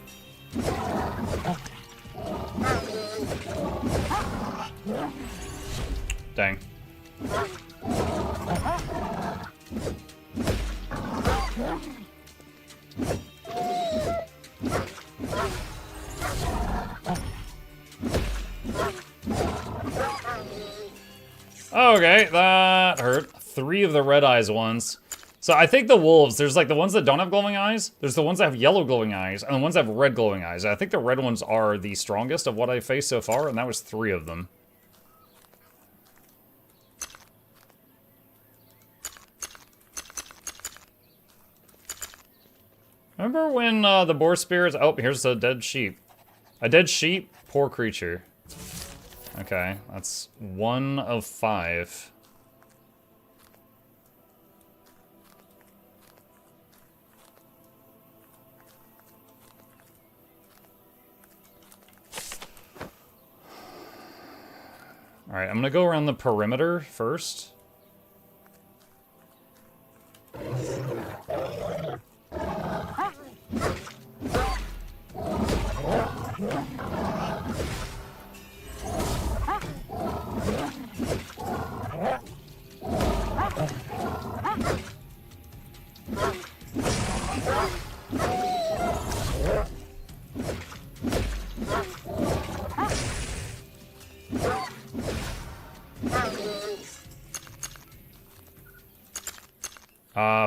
Dang. Okay, that hurt. 3 of the red eyes ones. So I think the wolves, there's like the ones that don't have glowing eyes, there's the ones that have yellow glowing eyes, and the ones that have red glowing eyes. I think the red ones are the strongest of what I've faced so far, and that was 3 of them. Remember when the boar spirits... Oh, here's a dead sheep. A dead sheep? Poor creature. Okay, that's 1 of 5. Alright, I'm gonna go around the perimeter first.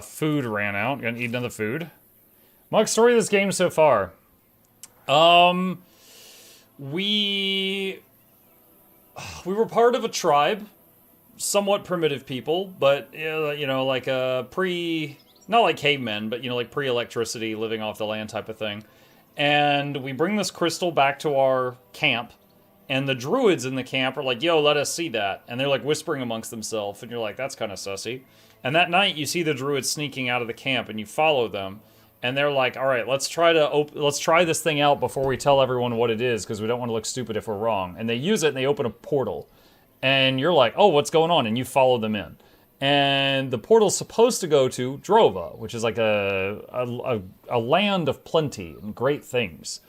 Food ran out. Gonna eat another food. Mug, story of this game so far. We were part of a tribe, somewhat primitive people, but you know, like a not like cavemen, but, you know, like pre-electricity, living off the land type of thing. And we bring this crystal back to our camp, and the druids in the camp are like, yo, let us see that. And they're like whispering amongst themselves, and you're like, that's kind of sussy. And that night, you see the druids sneaking out of the camp, and you follow them. And they're like, all right, let's try this thing out before we tell everyone what it is, because we don't want to look stupid if we're wrong. And they use it, and they open a portal. And you're like, oh, what's going on? And you follow them in. And the portal's supposed to go to Drova, which is like a land of plenty and great things.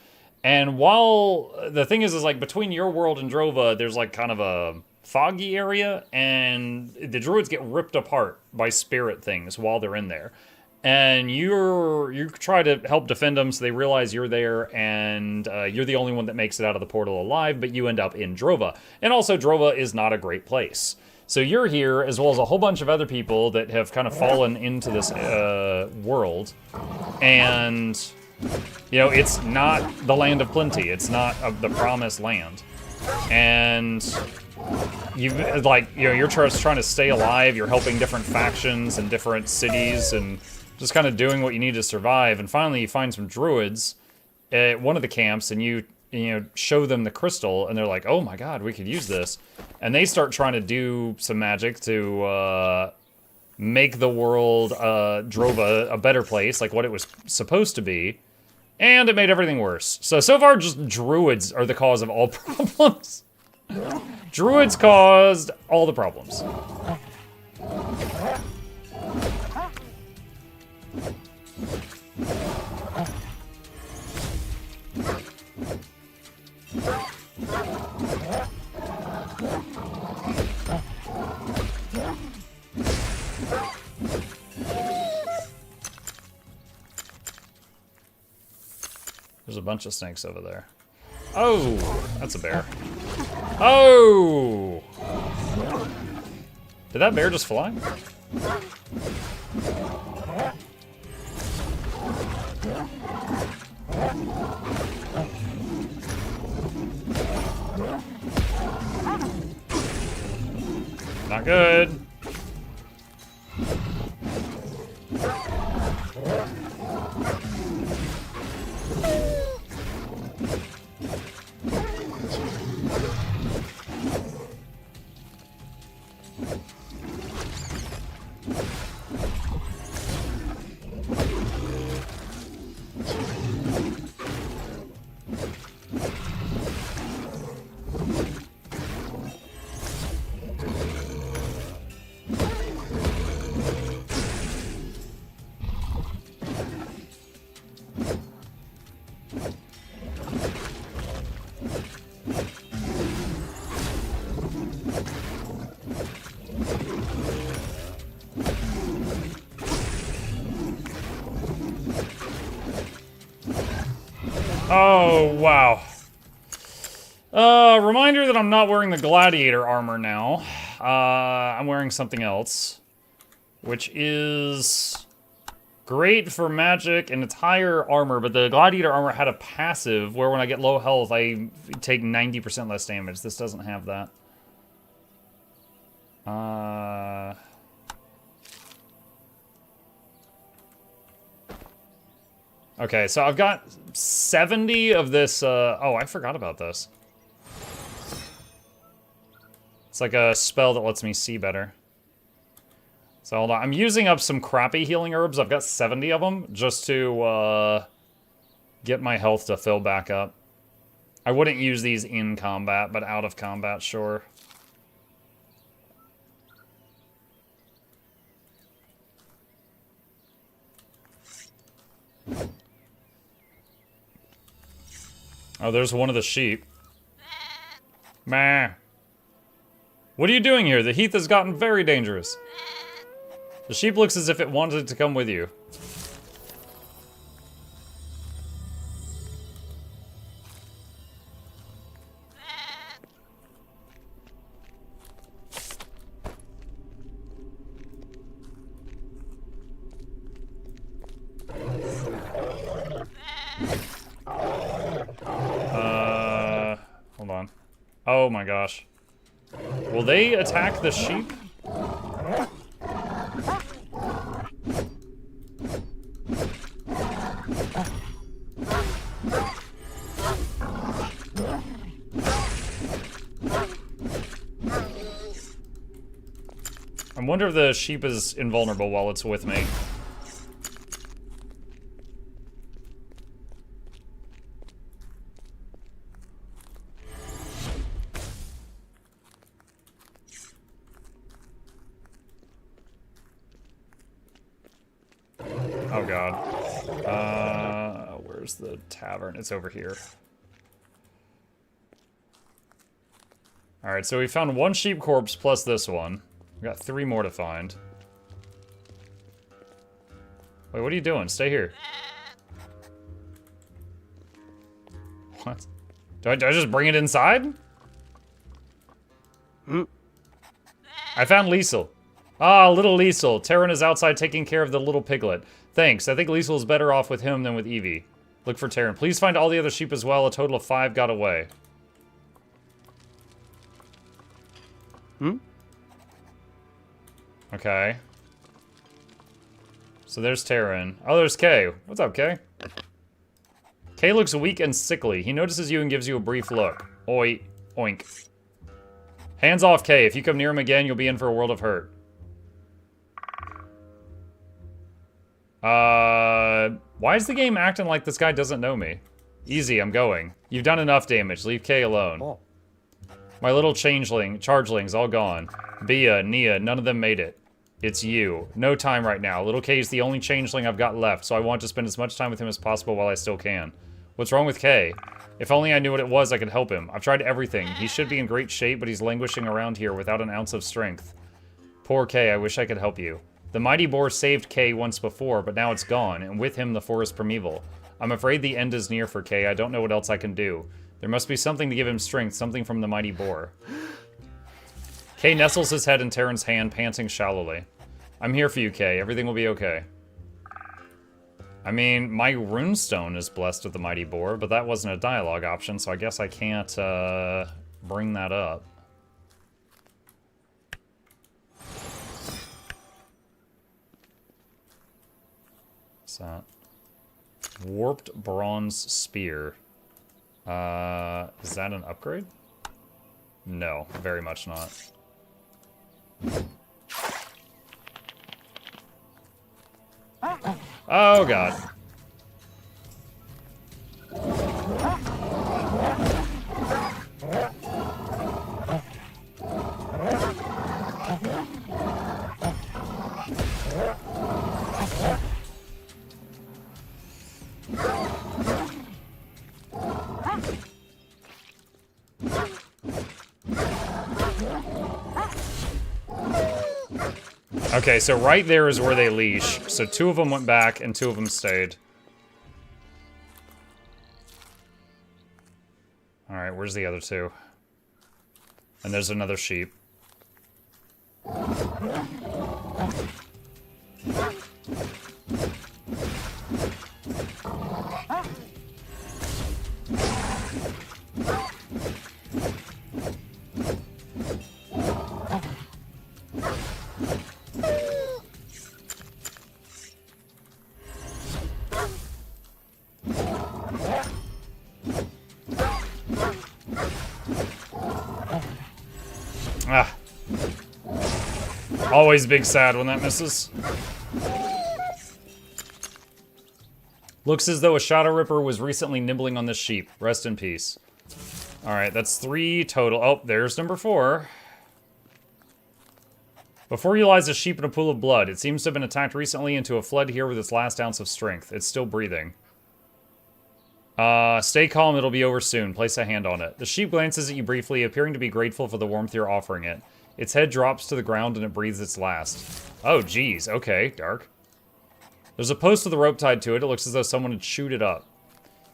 And while the thing is like between your world and Drova, there's like kind of a foggy area, and the druids get ripped apart by spirit things while they're in there. And you try to help defend them, so they realize you're there, and you're the only one that makes it out of the portal alive, but you end up in Drova. And also, Drova is not a great place. So you're here, as well as a whole bunch of other people that have kind of fallen into this world. And, you know, it's not the land of plenty. It's not the promised land. And you're just trying to stay alive. You're helping different factions and different cities and just kind of doing what you need to survive. And finally, you find some druids at one of the camps, and you show them the crystal, and they're like, oh my god, we could use this. And they start trying to do some magic to make the world, Drova, a better place, like what it was supposed to be. And it made everything worse. So far, just druids are the cause of all problems. Druids caused all the problems. There's a bunch of snakes over there. Oh, that's a bear. Oh! Did that bear just fly? Not good. Oh, wow. Reminder that I'm not wearing the gladiator armor now. I'm wearing something else, which is great for magic, and it's higher armor, but the gladiator armor had a passive where when I get low health, I take 90% less damage. This doesn't have that. Okay, so I've got 70 of this, oh, I forgot about this. It's like a spell that lets me see better. So hold on, I'm using up some crappy healing herbs. I've got 70 of them just to, get my health to fill back up. I wouldn't use these in combat, but out of combat, sure. Oh, there's one of the sheep. Meh. What are you doing here? The heath has gotten very dangerous. The sheep looks as if it wanted to come with you. Hold on. Oh my gosh. Will they attack the sheep? wonder if the sheep is invulnerable while it's with me. Oh god. Where's the tavern? It's over here. Alright, so we found 1 sheep corpse plus this one. We got 3 more to find. Wait, what are you doing? Stay here. What? Do I just bring it inside? I found Liesel. Ah, little Liesel. Terran is outside taking care of the little piglet. Thanks. I think Liesel is better off with him than with Evie. Look for Terran. Please find all the other sheep as well. A total of 5 got away. Okay. So there's Terran. Oh, there's Kay. What's up, Kay? Kay looks weak and sickly. He notices you and gives you a brief look. Oi. Oink. Hands off, Kay. If you come near him again, you'll be in for a world of hurt. Why is the game acting like this guy doesn't know me? Easy, I'm going. You've done enough damage. Leave Kay alone. Oh. My little chargeling's all gone. Bia, Nia, none of them made it. It's you. No time right now. Little Kay's the only changeling I've got left, so I want to spend as much time with him as possible while I still can. What's wrong with Kay? If only I knew what it was, I could help him. I've tried everything. He should be in great shape, but he's languishing around here without an ounce of strength. Poor Kay, I wish I could help you. The mighty boar saved Kay once before, but now it's gone, and with him the forest primeval. I'm afraid the end is near for Kay. I don't know what else I can do. There must be something to give him strength, something from the mighty boar. Kay nestles his head in Terran's hand, panting shallowly. I'm here for you, Kay. Everything will be okay. I mean, my runestone is blessed with the mighty boar, but that wasn't a dialogue option, so I guess I can't, bring that up. What's that? Warped bronze spear. Is that an upgrade? No, very much not. Oh god. Okay, so right there is where they leash. So 2 of them went back and 2 of them stayed. Alright, where's the other 2? And there's another sheep. Ah. Always big sad when that misses. Looks as though a Shadow Ripper was recently nibbling on this sheep. Rest in peace. Alright, that's 3 total. Oh, there's number 4. Before you lies a sheep in a pool of blood. It seems to have been attacked recently and to have fled here with its last ounce of strength. It's still breathing. Stay calm, it'll be over soon. Place a hand on it. The sheep glances at you briefly, appearing to be grateful for the warmth you're offering it. Its head drops to the ground and it breathes its last. Oh, geez. Okay, dark. There's a post with a rope tied to it. It looks as though someone had chewed it up.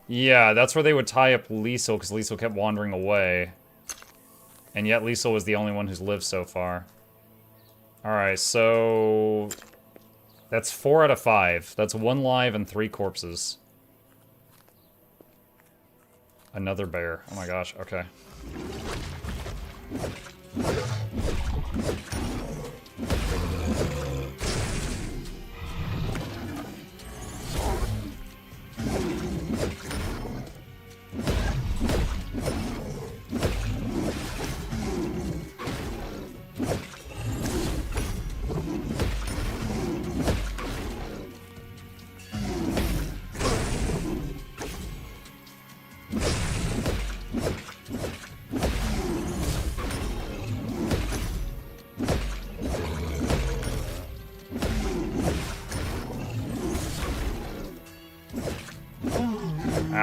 Yeah, that's where they would tie up Liesel, because Liesel kept wandering away. And yet Liesel was the only one who's lived so far. Alright, so... that's 4 out of 5. That's 1 live and 3 corpses. Another bear. Oh my gosh, okay.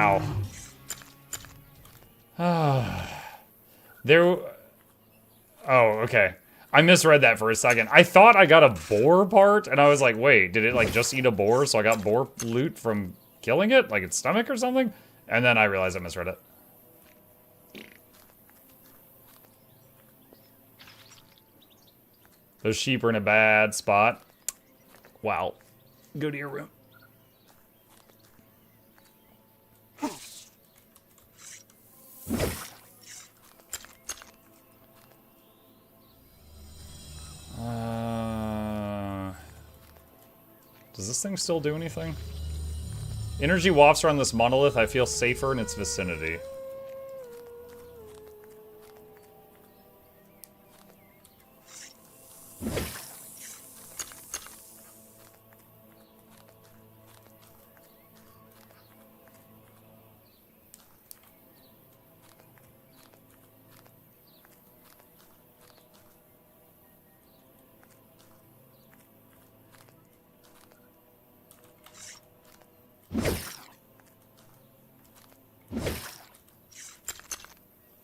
Ow. There... Oh, okay. I misread that for a second. I thought I got a boar part, and I was like, wait, did it, like, just eat a boar, so I got boar loot from killing it? Like, its stomach or something? And then I realized I misread it. Those sheep are in a bad spot. Wow. Go to your room. Does this thing still do anything? Energy wafts around this monolith. I feel safer in its vicinity.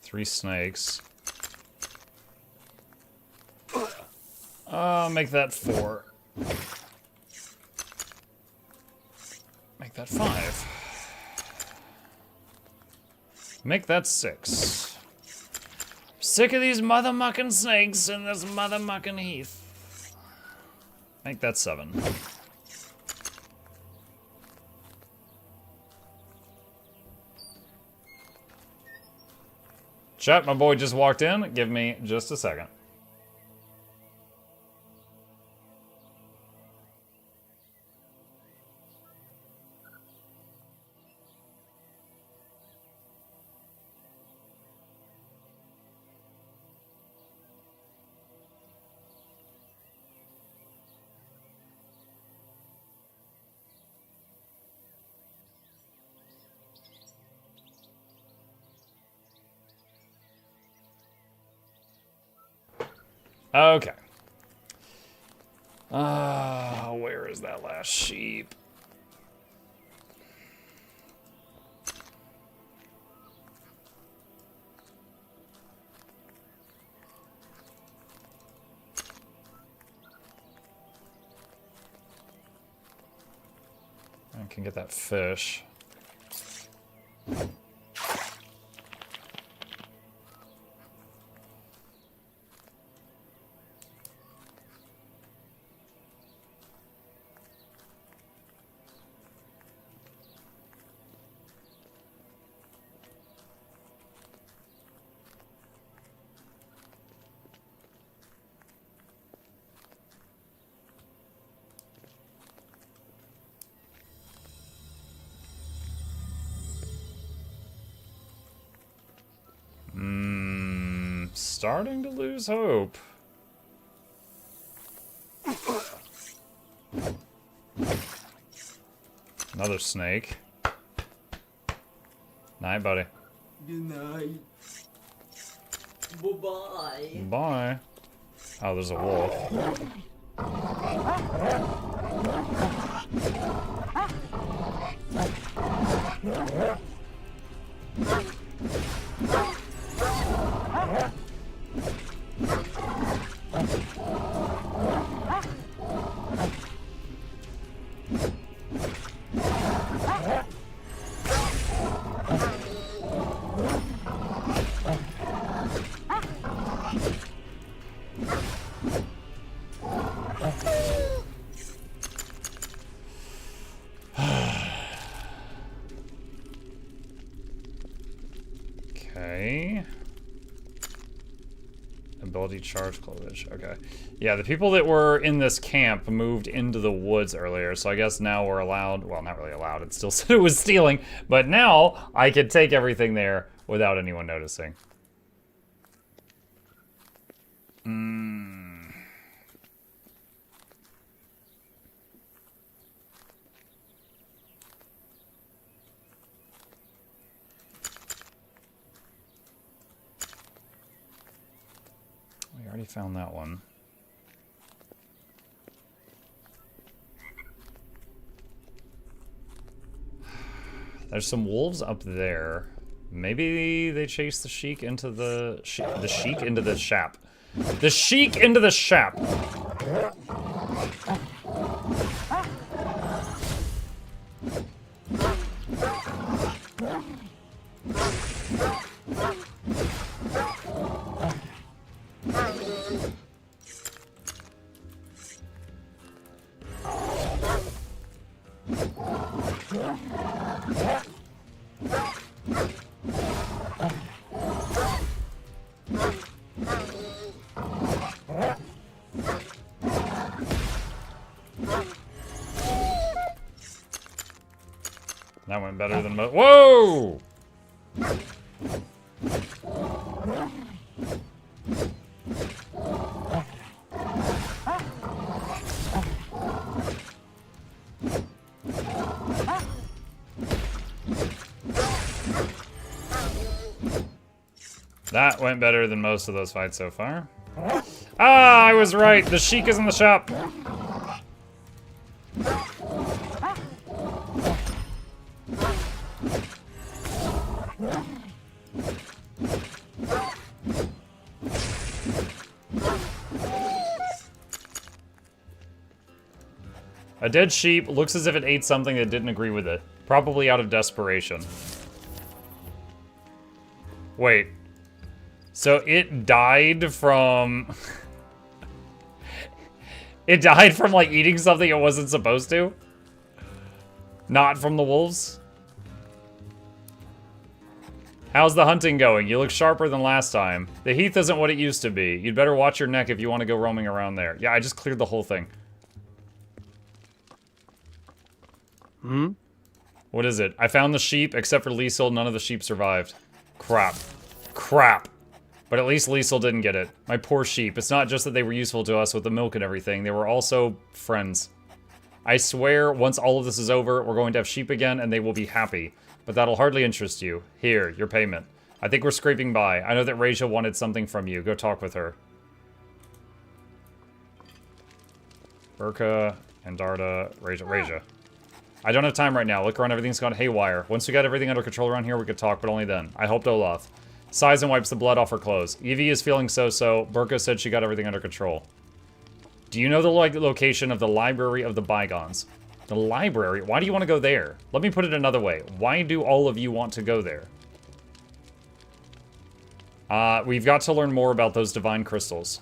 Three snakes. Make that 4. Make that 5. Make that 6. Sick of these mothermucking snakes in this mothermucking heath. Make that 7. Chat, my boy just walked in. Give me just a second. Okay. Where is that last sheep? I can get that fish. Starting to lose hope. Another snake. Night, buddy. Good night. Bye-bye. Bye. Oh, there's a wolf. Okay. Ability charge clothage. Okay. Yeah, the people that were in this camp moved into the woods earlier, so I guess now we're allowed, well, not really allowed, it still said it was stealing, but now I can take everything there without anyone noticing. We already found that one. There's some wolves up there. Maybe they chase the sheik into the sheik into the shap. The sheik into the shap. That went better than most. Whoa! That went better than most of those fights so far. Ah, I was right. The sheik is in the shop. A dead sheep looks as if it ate something that didn't agree with it. Probably out of desperation. Wait. So it died from... It died from, like, eating something it wasn't supposed to? Not from the wolves? How's the hunting going? You look sharper than last time. The heath isn't what it used to be. You'd better watch your neck if you want to go roaming around there. Yeah, I just cleared the whole thing. Hmm? What is it? I found the sheep, except for Liesel, none of the sheep survived. Crap. Crap. But at least Liesel didn't get it. My poor sheep. It's not just that they were useful to us with the milk and everything. They were also friends. I swear, once all of this is over, we're going to have sheep again, and they will be happy. But that'll hardly interest you. Here, your payment. I think we're scraping by. I know that Raja wanted something from you. Go talk with her. Burka, Andarta, Raja. I don't have time right now. Look around, everything's gone haywire. Once we got everything under control around here, we could talk, but only then. I helped Olaf. Sighs and wipes the blood off her clothes. Evie is feeling so-so. Burka said she got everything under control. Do you know the location of the Library of the Bygones? The library? Why do you want to go there? Let me put it another way. Why do all of you want to go there? We've got to learn more about those divine crystals.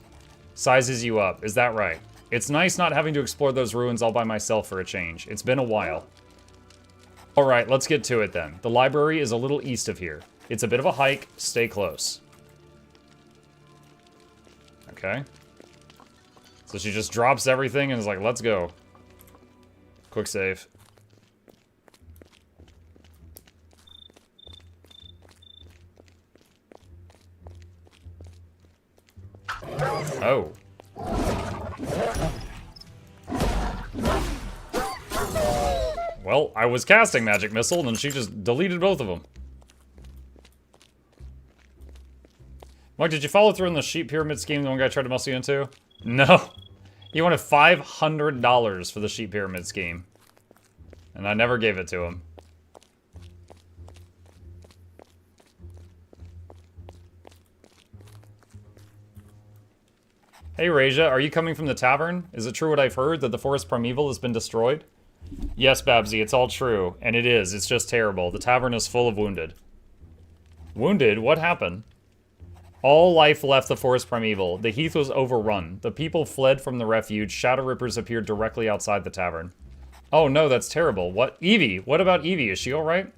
Sizes you up. Is that right? It's nice not having to explore those ruins all by myself for a change. It's been a while. Alright, let's get to it then. The library is a little east of here. It's a bit of a hike. Stay close. Okay. So she just drops everything and is like, let's go. Quick save. Oh. Well, I was casting Magic Missile, and then she just deleted both of them. Mike, did you follow through on the sheep pyramid scheme the one guy tried to muscle you into? No. He wanted $500 for the sheep pyramid scheme. And I never gave it to him. Hey Raja, are you coming from the tavern? Is it true what I've heard, that the forest primeval has been destroyed? Yes, Babsy, it's all true. And it is. It's just terrible. The tavern is full of wounded. Wounded? What happened? All life left the forest primeval. The heath was overrun. The people fled from the refuge. Shadow Rippers appeared directly outside the tavern. Oh no, that's terrible. What? Evie? What about Evie? Is she alright?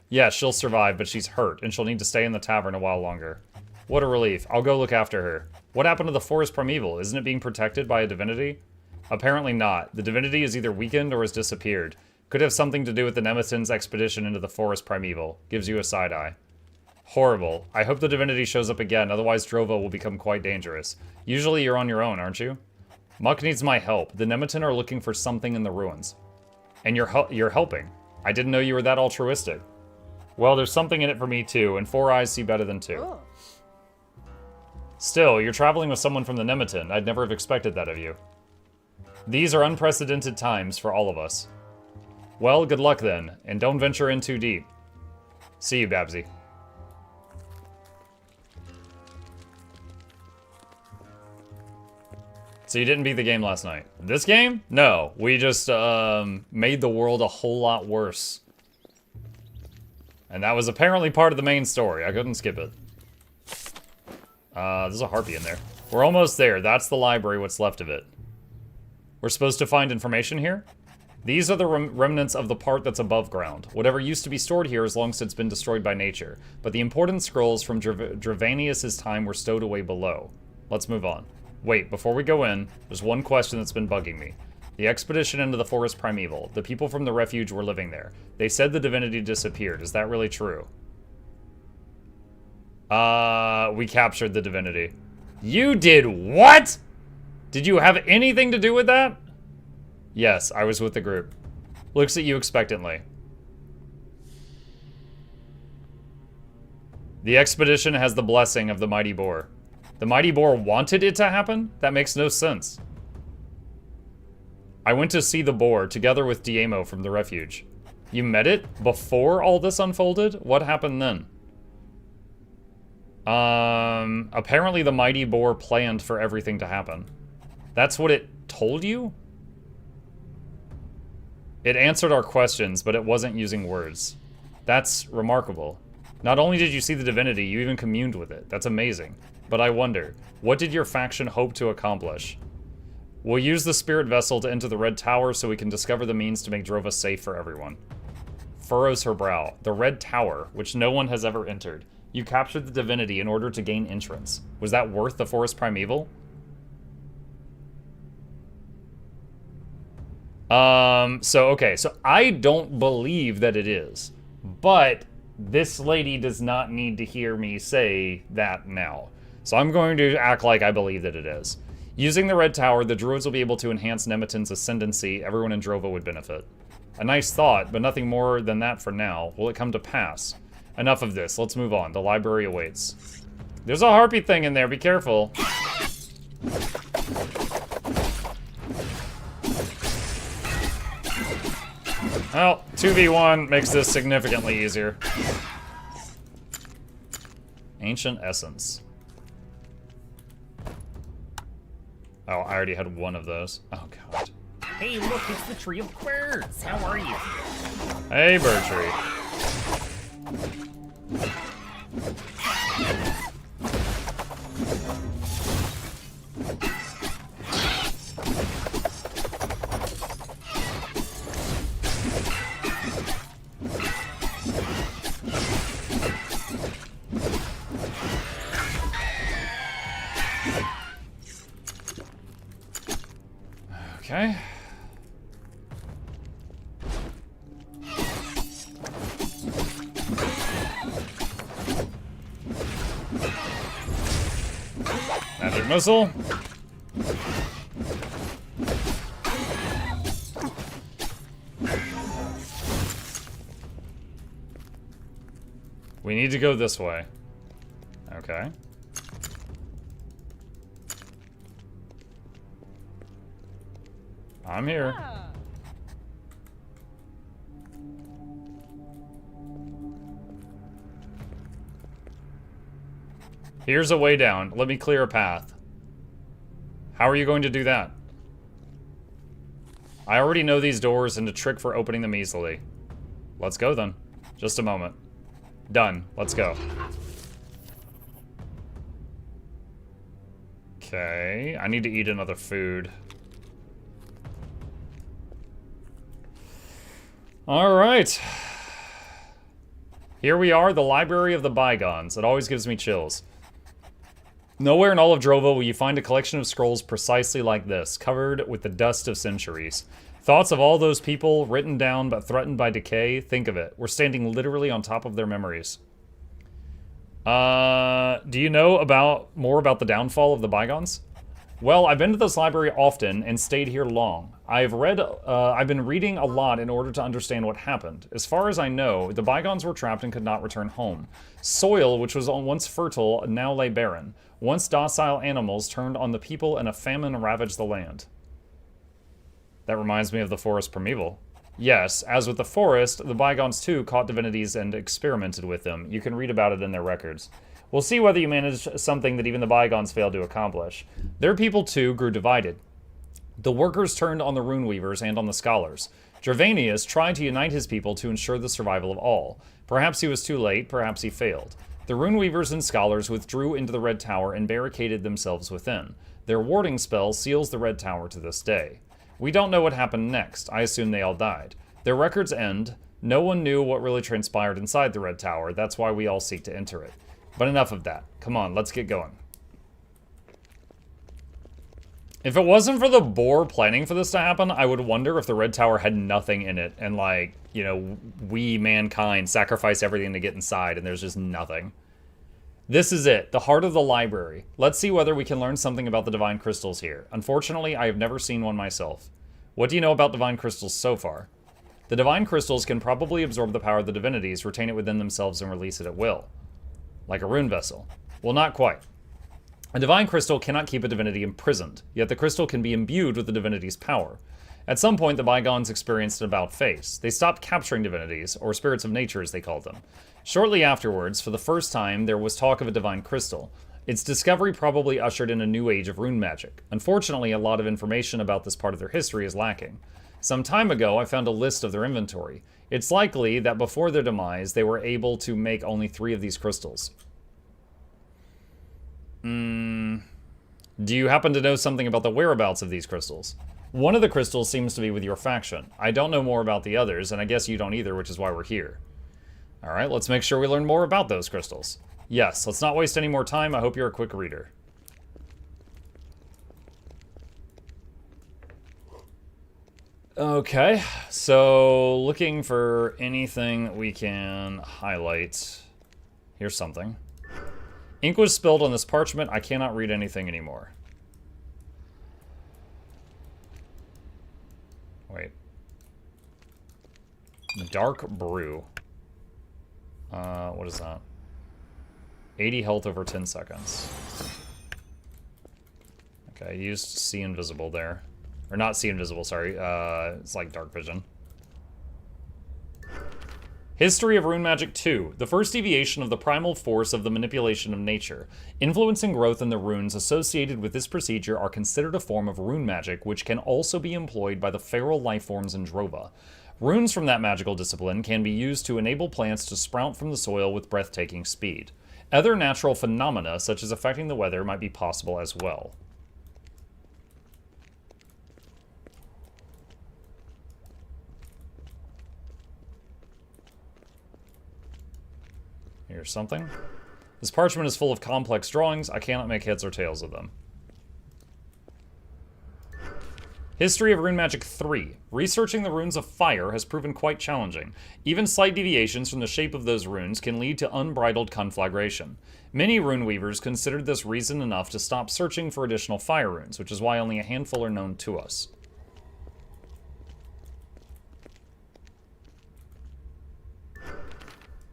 Yeah, she'll survive, but she's hurt, and she'll need to stay in the tavern a while longer. What a relief. I'll go look after her. What happened to the forest primeval? Isn't it being protected by a divinity? Apparently not. The divinity is either weakened or has disappeared. Could have something to do with the Nemeton's expedition into the forest primeval. Gives you a side-eye. Horrible. I hope the divinity shows up again, otherwise Drova will become quite dangerous. Usually you're on your own, aren't you? Muck needs my help. The Nemeton are looking for something in the ruins. And you're helping. I didn't know you were that altruistic. Well, there's something in it for me too, and 4 eyes see better than 2. Oh. Still, you're traveling with someone from the Nemeton. I'd never have expected that of you. These are unprecedented times for all of us. Well, good luck then, and don't venture in too deep. See you, Babsy. So you didn't beat the game last night. This game? No. We just made the world a whole lot worse. And that was apparently part of the main story. I couldn't skip it. There's a harpy in there. We're almost there. That's the library, what's left of it. We're supposed to find information here? These are the remnants of the part that's above ground. Whatever used to be stored here has long since been destroyed by nature. But the important scrolls from Dravanius' time were stowed away below. Let's move on. Wait, before we go in, there's one question that's been bugging me. The expedition into the Forest Primeval. The people from the refuge were living there. They said the divinity disappeared. Is that really true? We captured the divinity. You did what? Did you have anything to do with that? Yes, I was with the group. Looks at you expectantly. The expedition has the blessing of the Mighty Boar. The Mighty Boar wanted it to happen? That makes no sense. I went to see the boar together with Diemo from the refuge. You met it before all this unfolded? What happened then? Apparently the Mighty Boar planned for everything to happen. That's what it told you? It answered our questions, but it wasn't using words. That's remarkable. Not only did you see the divinity, you even communed with it. That's amazing. But I wonder, what did your faction hope to accomplish? We'll use the spirit vessel to enter the Red Tower so we can discover the means to make Drova safe for everyone. Furrows her brow. The Red Tower, which no one has ever entered. You captured the divinity in order to gain entrance. Was that worth the Forest Primeval? Okay, so I don't believe that it is. But this lady does not need to hear me say that now. So I'm going to act like I believe that it is. Using the Red Tower, the druids will be able to enhance Nemeton's ascendancy. Everyone in Drova would benefit. A nice thought, but nothing more than that for now. Will it come to pass? Enough of this. Let's move on. The library awaits. There's a harpy thing in there. Be careful. Well, 2v1 makes this significantly easier. Ancient Essence. Oh, I already had one of those. Oh, God. Hey, look, it's the Tree of Birds. How are you? Hey, Bird Tree. Okay. Magic missile. We need to go this way. Okay. I'm here. Here's a way down. Let me clear a path. How are you going to do that? I already know these doors and a trick for opening them easily. Let's go then. Just a moment. Done. Let's go. Okay. I need to eat another food. Alright. Here we are, the Library of the Bygones. It always gives me chills. Nowhere in all of Drova will you find a collection of scrolls precisely like this, covered with the dust of centuries. Thoughts of all those people, written down but threatened by decay, think of it. We're standing literally on top of their memories. Do you know more about the downfall of the Bygones? Well, I've been to this library often and stayed here long. I've been reading a lot in order to understand what happened. As far as I know, the Bygones were trapped and could not return home. Soil, which was once fertile, now lay barren. Once docile animals turned on the people and a famine ravaged the land. That reminds me of the Forest Primeval. Yes, as with the forest, the bygones too caught divinities and experimented with them. You can read about it in their records. We'll see whether you manage something that even the bygones failed to accomplish. Their people too grew divided. The workers turned on the rune weavers and on the scholars. Dravanius tried to unite his people to ensure the survival of all. Perhaps he was too late, perhaps he failed. The rune weavers and scholars withdrew into the Red Tower and barricaded themselves within. Their warding spell seals the Red Tower to this day. We don't know what happened next. I assume they all died. Their records end. No one knew what really transpired inside the Red Tower. That's why we all seek to enter it. But enough of that. Come on, let's get going. If it wasn't for the boar planning for this to happen, I would wonder if the Red Tower had nothing in it and, like, you know, we, mankind, sacrifice everything to get inside and there's just nothing. This is it, the heart of the library. Let's see whether we can learn something about the divine crystals here. Unfortunately, I have never seen one myself. What do you know about divine crystals so far? The divine crystals can probably absorb the power of the divinities, retain it within themselves, and release it at will. Like a rune vessel. Well, not quite. A divine crystal cannot keep a divinity imprisoned, yet the crystal can be imbued with the divinity's power. At some point, the bygones experienced an about-face. They stopped capturing divinities, or spirits of nature as they called them. Shortly afterwards, for the first time, there was talk of a divine crystal. Its discovery probably ushered in a new age of rune magic. Unfortunately, a lot of information about this part of their history is lacking. Some time ago, I found a list of their inventory. It's likely that before their demise, they were able to make only 3 of these crystals. Do you happen to know something about the whereabouts of these crystals? One of the crystals seems to be with your faction. I don't know more about the others, and I guess you don't either, which is why we're here. Alright, let's make sure we learn more about those crystals. Yes, let's not waste any more time. I hope you're a quick reader. Okay, so looking for anything we can highlight. Here's something. Ink was spilled on this parchment. I cannot read anything anymore. Wait. The Dark Brew. What is that? 80 health over 10 seconds. Okay, used See Invisible there. Or not See Invisible, sorry. It's like Dark Vision. History of Rune Magic 2, the first deviation of the primal force of the manipulation of nature. Influencing growth in the runes associated with this procedure are considered a form of rune magic, which can also be employed by the feral lifeforms in Drova. Runes from that magical discipline can be used to enable plants to sprout from the soil with breathtaking speed. Other natural phenomena, such as affecting the weather, might be possible as well. Here's something. This parchment is full of complex drawings. I cannot make heads or tails of them. History of Rune Magic 3. Researching the runes of fire has proven quite challenging. Even slight deviations from the shape of those runes can lead to unbridled conflagration. Many rune weavers considered this reason enough to stop searching for additional fire runes, which is why only a handful are known to us.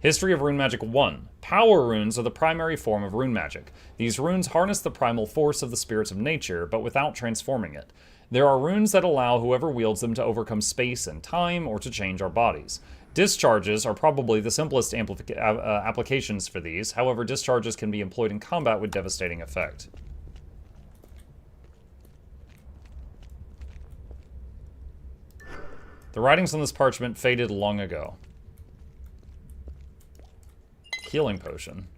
History of Rune Magic 1. Power runes are the primary form of rune magic. These runes harness the primal force of the spirits of nature, but without transforming it. There are runes that allow whoever wields them to overcome space and time, or to change our bodies. Discharges are probably the simplest applications for these. However, discharges can be employed in combat with devastating effect. The writings on this parchment faded long ago. Healing potion.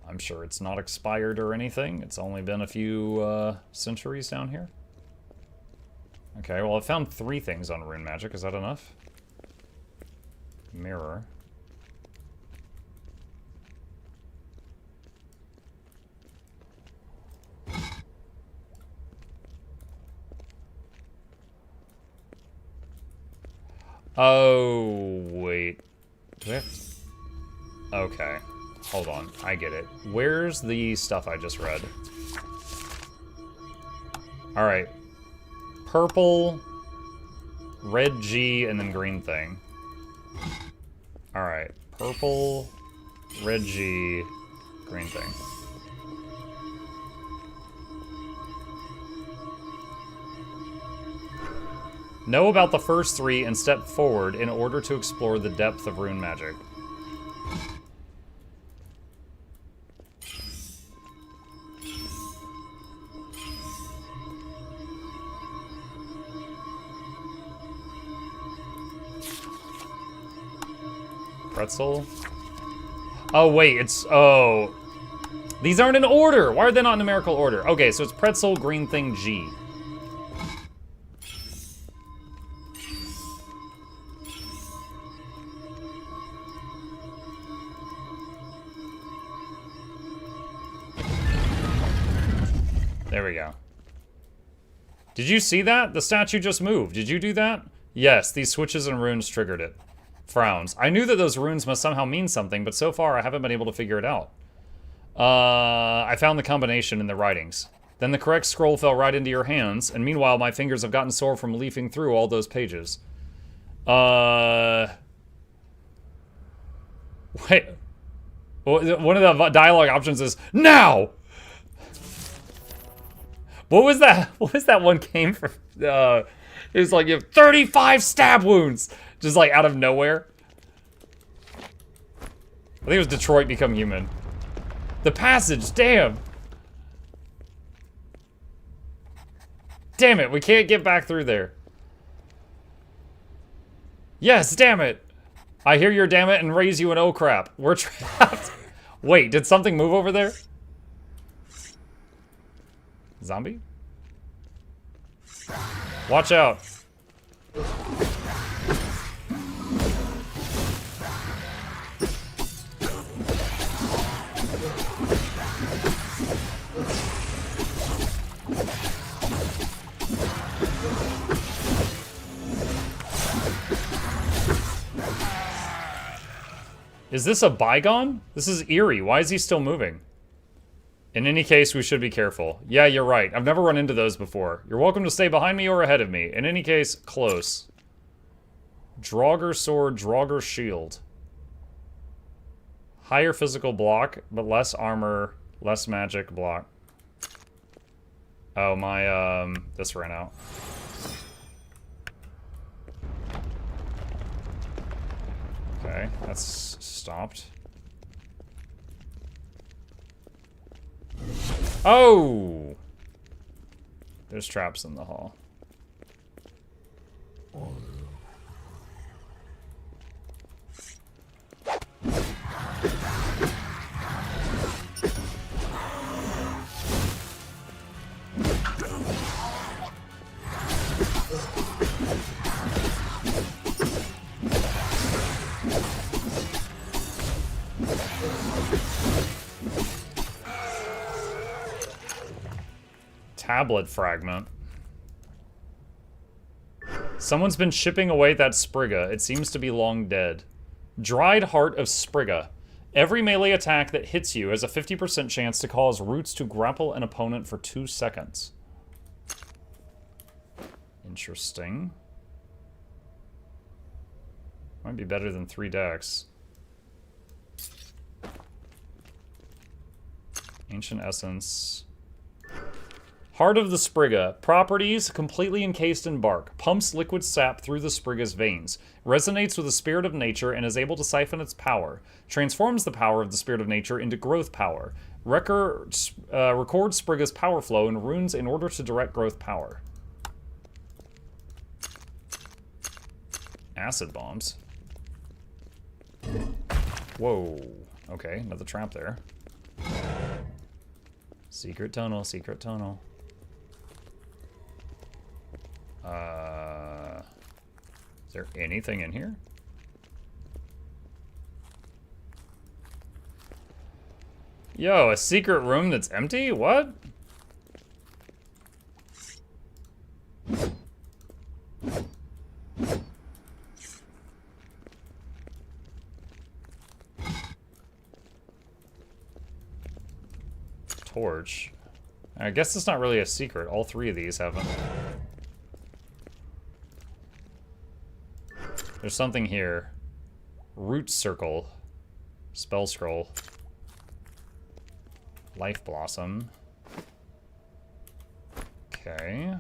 I'm sure it's not expired or anything. It's only been a few centuries down here. Okay, well I found 3 things on rune magic. Is that enough? Mirror. Oh, wait. Do we have to... Okay, hold on, I get it. Where's the stuff I just read? Alright. Purple, red G, and then green thing. Alright, purple, red G, green thing. Know about the first 3 and step forward in order to explore the depth of rune magic. Pretzel. Oh, wait, it's... Oh. These aren't in order! Why are they not in numerical order? Okay, so it's pretzel, green thing, G. There we go. Did you see that? The statue just moved. Did you do that? Yes, these switches and runes triggered it. Frowns. I knew that those runes must somehow mean something, but so far I haven't been able to figure it out. I found the combination in the writings. Then the correct scroll fell right into your hands, and meanwhile my fingers have gotten sore from leafing through all those pages. Wait. One of the dialogue options is, now! What was that? What was that one came from? It was like, you have 35 stab wounds! Just like out of nowhere. I think it was Detroit Become Human. The passage, damn! Damn it, we can't get back through there. Yes, damn it! I hear your damn it and raise you an oh crap. We're trapped. Wait, did something move over there? Zombie? Watch out. Is this a bygone? This is eerie. Why is he still moving? In any case, we should be careful. Yeah, you're right. I've never run into those before. You're welcome to stay behind me or ahead of me. In any case, close. Draugr sword, Draugr shield. Higher physical block, but less armor, less magic block. Oh, my, this ran out. Okay, that's stopped. Oh! There's traps in the hall. Tablet fragment. Someone's been chipping away that Sprigga. It seems to be long dead. Dried Heart of Sprigga. Every melee attack that hits you has a 50% chance to cause roots to grapple an opponent for 2 seconds. Interesting. Might be better than 3 decks. Ancient Essence. Heart of the Sprigga. Properties, completely encased in bark. Pumps liquid sap through the Sprigga's veins. Resonates with the spirit of nature and is able to siphon its power. Transforms the power of the spirit of nature into growth power. Records Sprigga's power flow and runes in order to direct growth power. Acid bombs. Whoa. Okay, another trap there. Secret tunnel, secret tunnel. Is there anything in here? Yo, a secret room that's empty? What? Torch. I guess it's not really a secret. All 3 of these have them. There's something here. Root Circle. Spell Scroll. Life Blossom. Okay.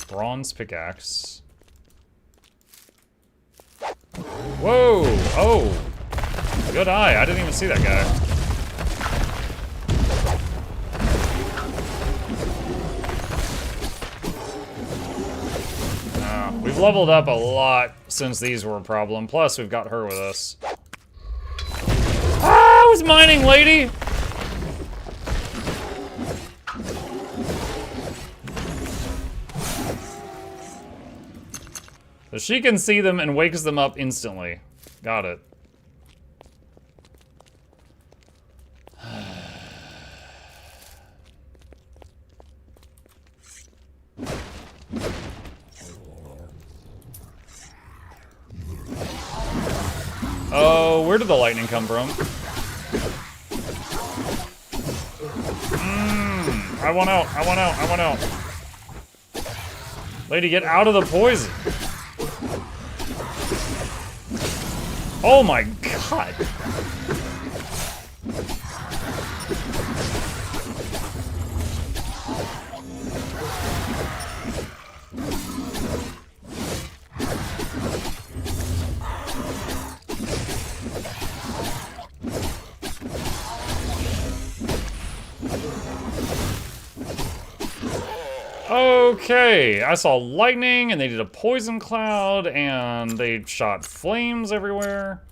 Bronze pickaxe. Whoa! Oh! Good eye. I didn't even see that guy. We've leveled up a lot since these were a problem. Plus, we've got her with us. Ah! I was mining, lady! So she can see them and wakes them up instantly. Got it. Oh, where did the lightning come from? I want out, I want out, I want out. Lady, get out of the poison. Oh my god. Okay, I saw lightning, and they did a poison cloud, and they shot flames everywhere.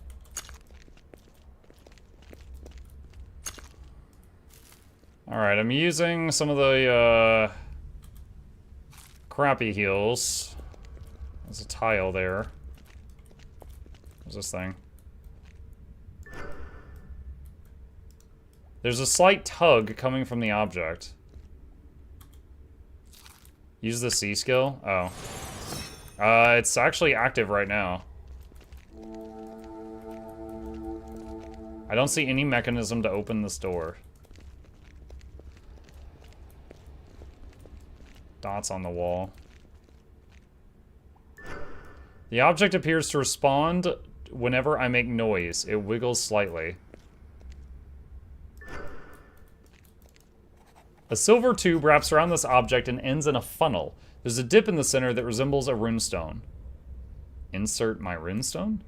Alright, I'm using some of the, crappy heals. There's a tile there. What's this thing? There's a slight tug coming from the object. Use the C skill? Oh. It's actually active right now. I don't see any mechanism to open this door. Dots on the wall. The object appears to respond whenever I make noise. It wiggles slightly. A silver tube wraps around this object and ends in a funnel. There's a dip in the center that resembles a runestone. Insert my runestone?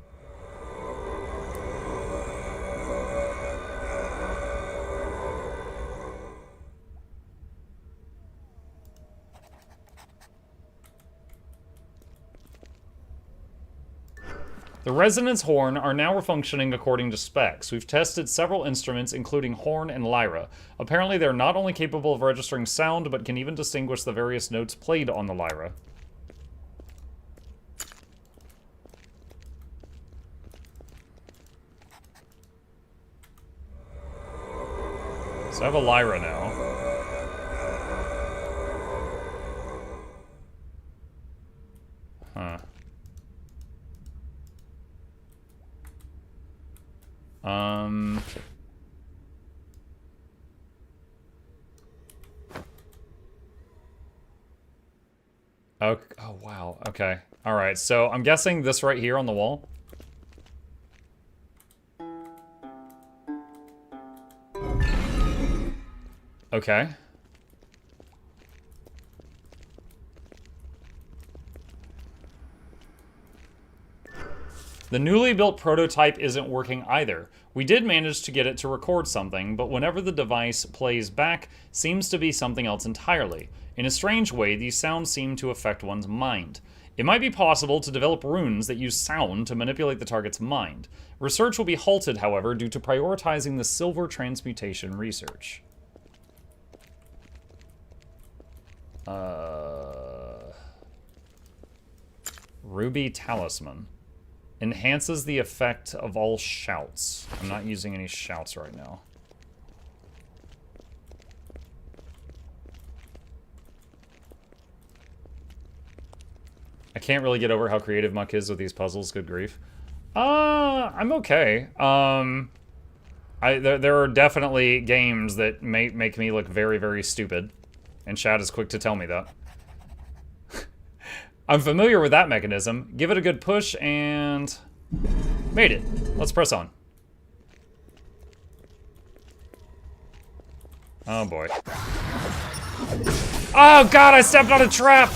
The resonance horn are now functioning according to specs. We've tested several instruments, including horn and lyra. Apparently, they're not only capable of registering sound, but can even distinguish the various notes played on the lyra. So I have a lyra now. Huh. Oh, wow. Okay. All right. So I'm guessing this right here on the wall. Okay. The newly built prototype isn't working either. We did manage to get it to record something, but whenever the device plays back, seems to be something else entirely. In a strange way, these sounds seem to affect one's mind. It might be possible to develop runes that use sound to manipulate the target's mind. Research will be halted, however, due to prioritizing the silver transmutation research. Ruby Talisman. Enhances the effect of all shouts. I'm not using any shouts right now. I can't really get over how creative Muck is with these puzzles, good grief. I'm okay. There are definitely games that make me look very, very stupid. And Shad is quick to tell me that. I'm familiar with that mechanism. Give it a good push and... made it. Let's press on. Oh boy. Oh god, I stepped on a trap!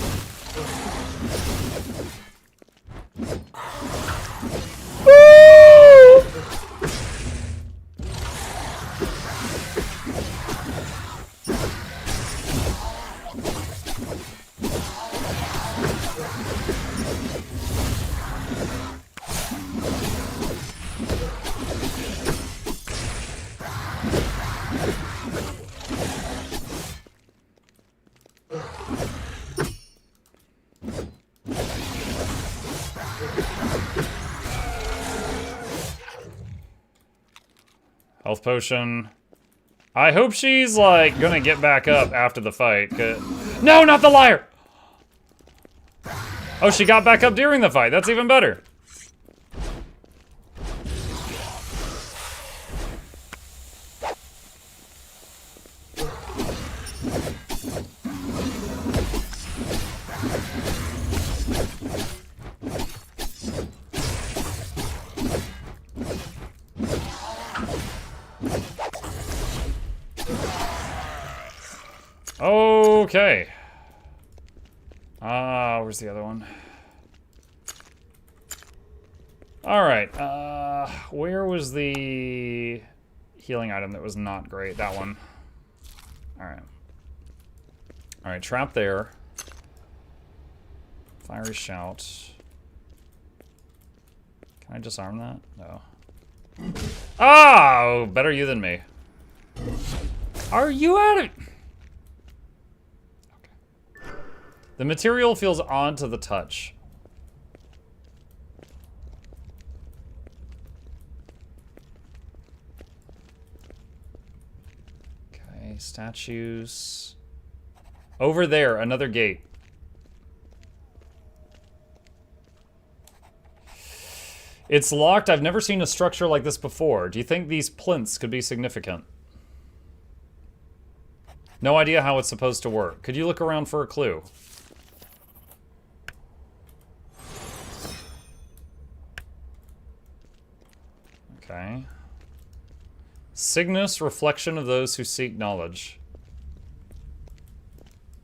Health potion. I hope she's, like, gonna get back up after the fight. No, not the liar! Oh, she got back up during the fight. That's even better. Okay. Where's the other one? Alright, where was the healing item that was not great? That one. Alright. Alright, trap there. Fiery shout. Can I disarm that? No. Oh! Better you than me. Are you at it? The material feels odd to the touch. Okay, statues. Over there, another gate. It's locked. I've never seen a structure like this before. Do you think these plinths could be significant? No idea how it's supposed to work. Could you look around for a clue? Okay. Cygnus, reflection of those who seek knowledge.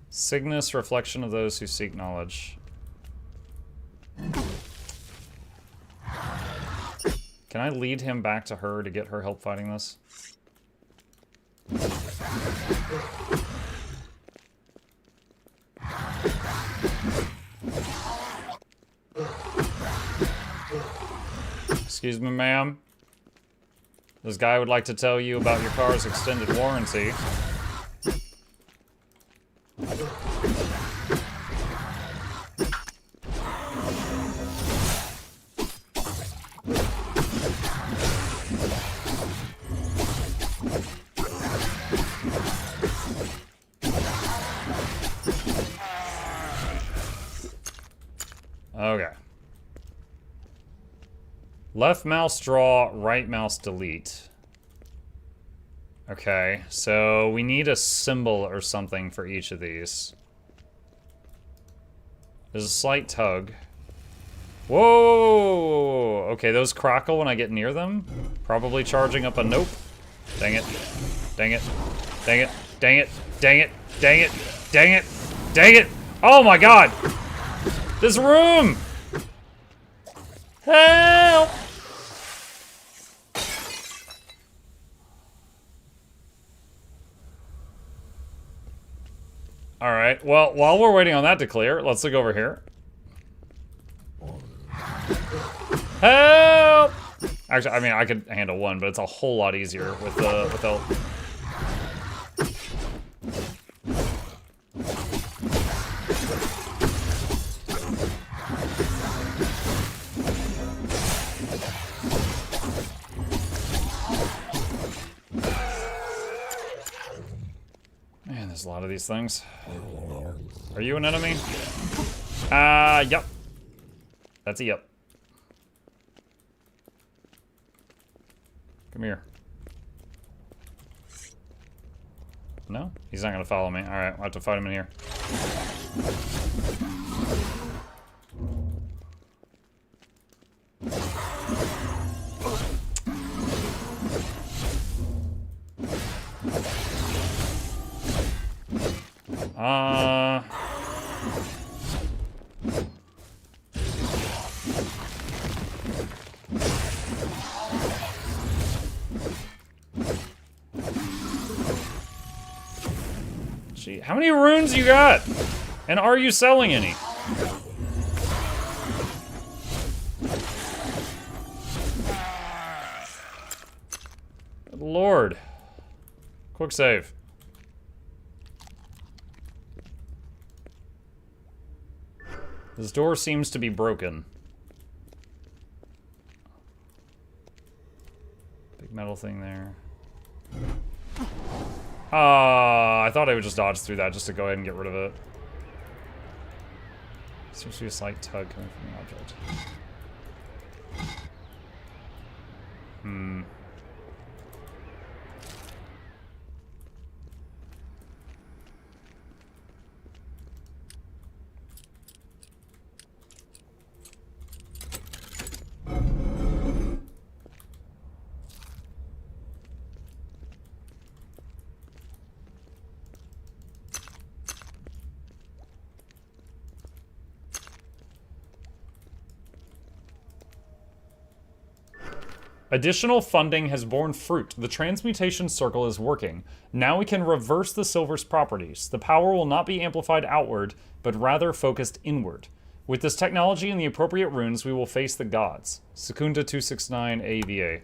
Cygnus, reflection of those who seek knowledge. Can I lead him back to her to get her help fighting this? Excuse me, ma'am. This guy would like to tell you about your car's extended warranty. Okay. Left mouse draw, right mouse delete. Okay, so we need a symbol or something for each of these. There's a slight tug. Whoa! Okay, those crackle when I get near them. Probably charging up a nope. Dang it. Dang it. Dang it. Dang it. Dang it. Dang it. Dang it. Dang it. Oh my god! This room! Help! Alright, well, while we're waiting on that to clear, let's look over here. Help! Actually, I mean, I could handle one, but it's a whole lot easier with the... Man, there's a lot of these things. Are you an enemy? Yep. That's a yep. Come here. No? He's not gonna follow me. Alright, I'll have to fight him in here. Gee, how many runes you got? And are you selling any? Good Lord. Quick save. This door seems to be broken. Big metal thing there. I thought I would just dodge through that just to go ahead and get rid of it. Seems to be a slight tug coming from the object. Additional funding has borne fruit. The transmutation circle is working. Now we can reverse the silver's properties. The power will not be amplified outward, but rather focused inward. With this technology and the appropriate runes, we will face the gods. Secunda 269 AVA.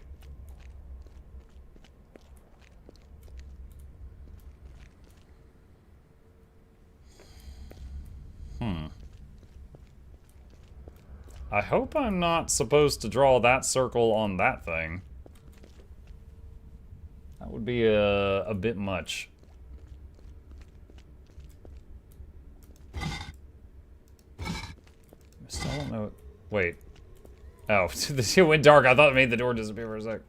I hope I'm not supposed to draw that circle on that thing. That would be a bit much. I still don't know. Wait. Oh, it went dark. I thought it made the door disappear for a sec.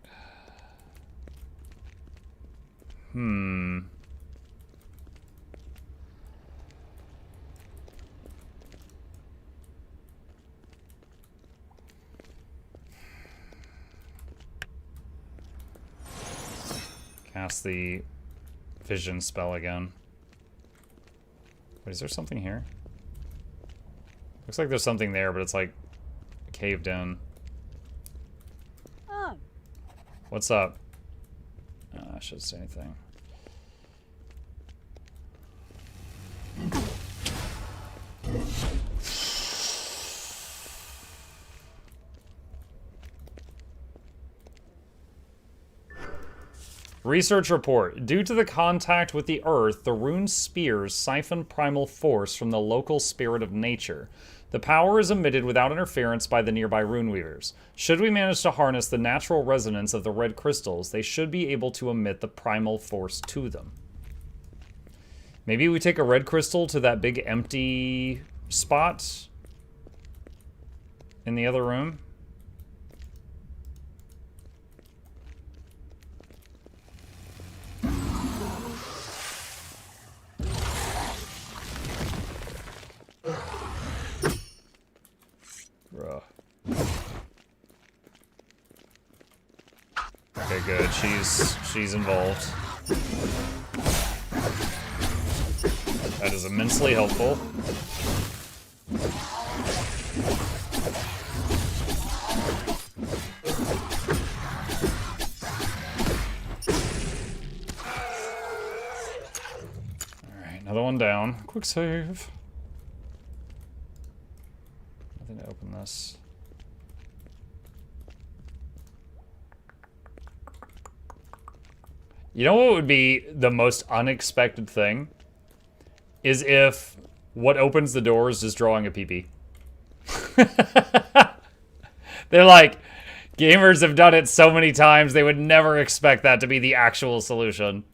Cast the vision spell again. Wait, is there something here? Looks like there's something there, but it's like caved in. Oh. What's up? I shouldn't say anything. Research report. Due to the contact with the earth, the rune spears siphon primal force from the local spirit of nature. The power is emitted without interference by the nearby rune weavers. Should we manage to harness the natural resonance of the red crystals, they should be able to emit the primal force to them. Maybe we take a red crystal to that big empty spot in the other room. Okay, good. She's involved. That is immensely helpful. Alright, another one down. Quick save. Nothing to open this. You know what would be the most unexpected thing? Is if what opens the door is just drawing a PP. They're like, gamers have done it so many times, they would never expect that to be the actual solution.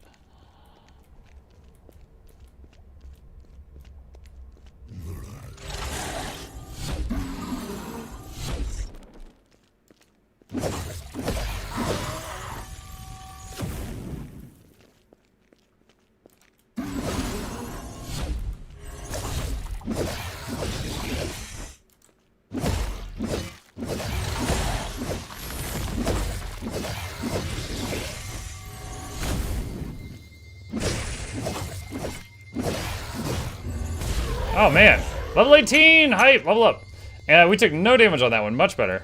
Oh man, level 18, hype, level up. And we took no damage on that one, much better.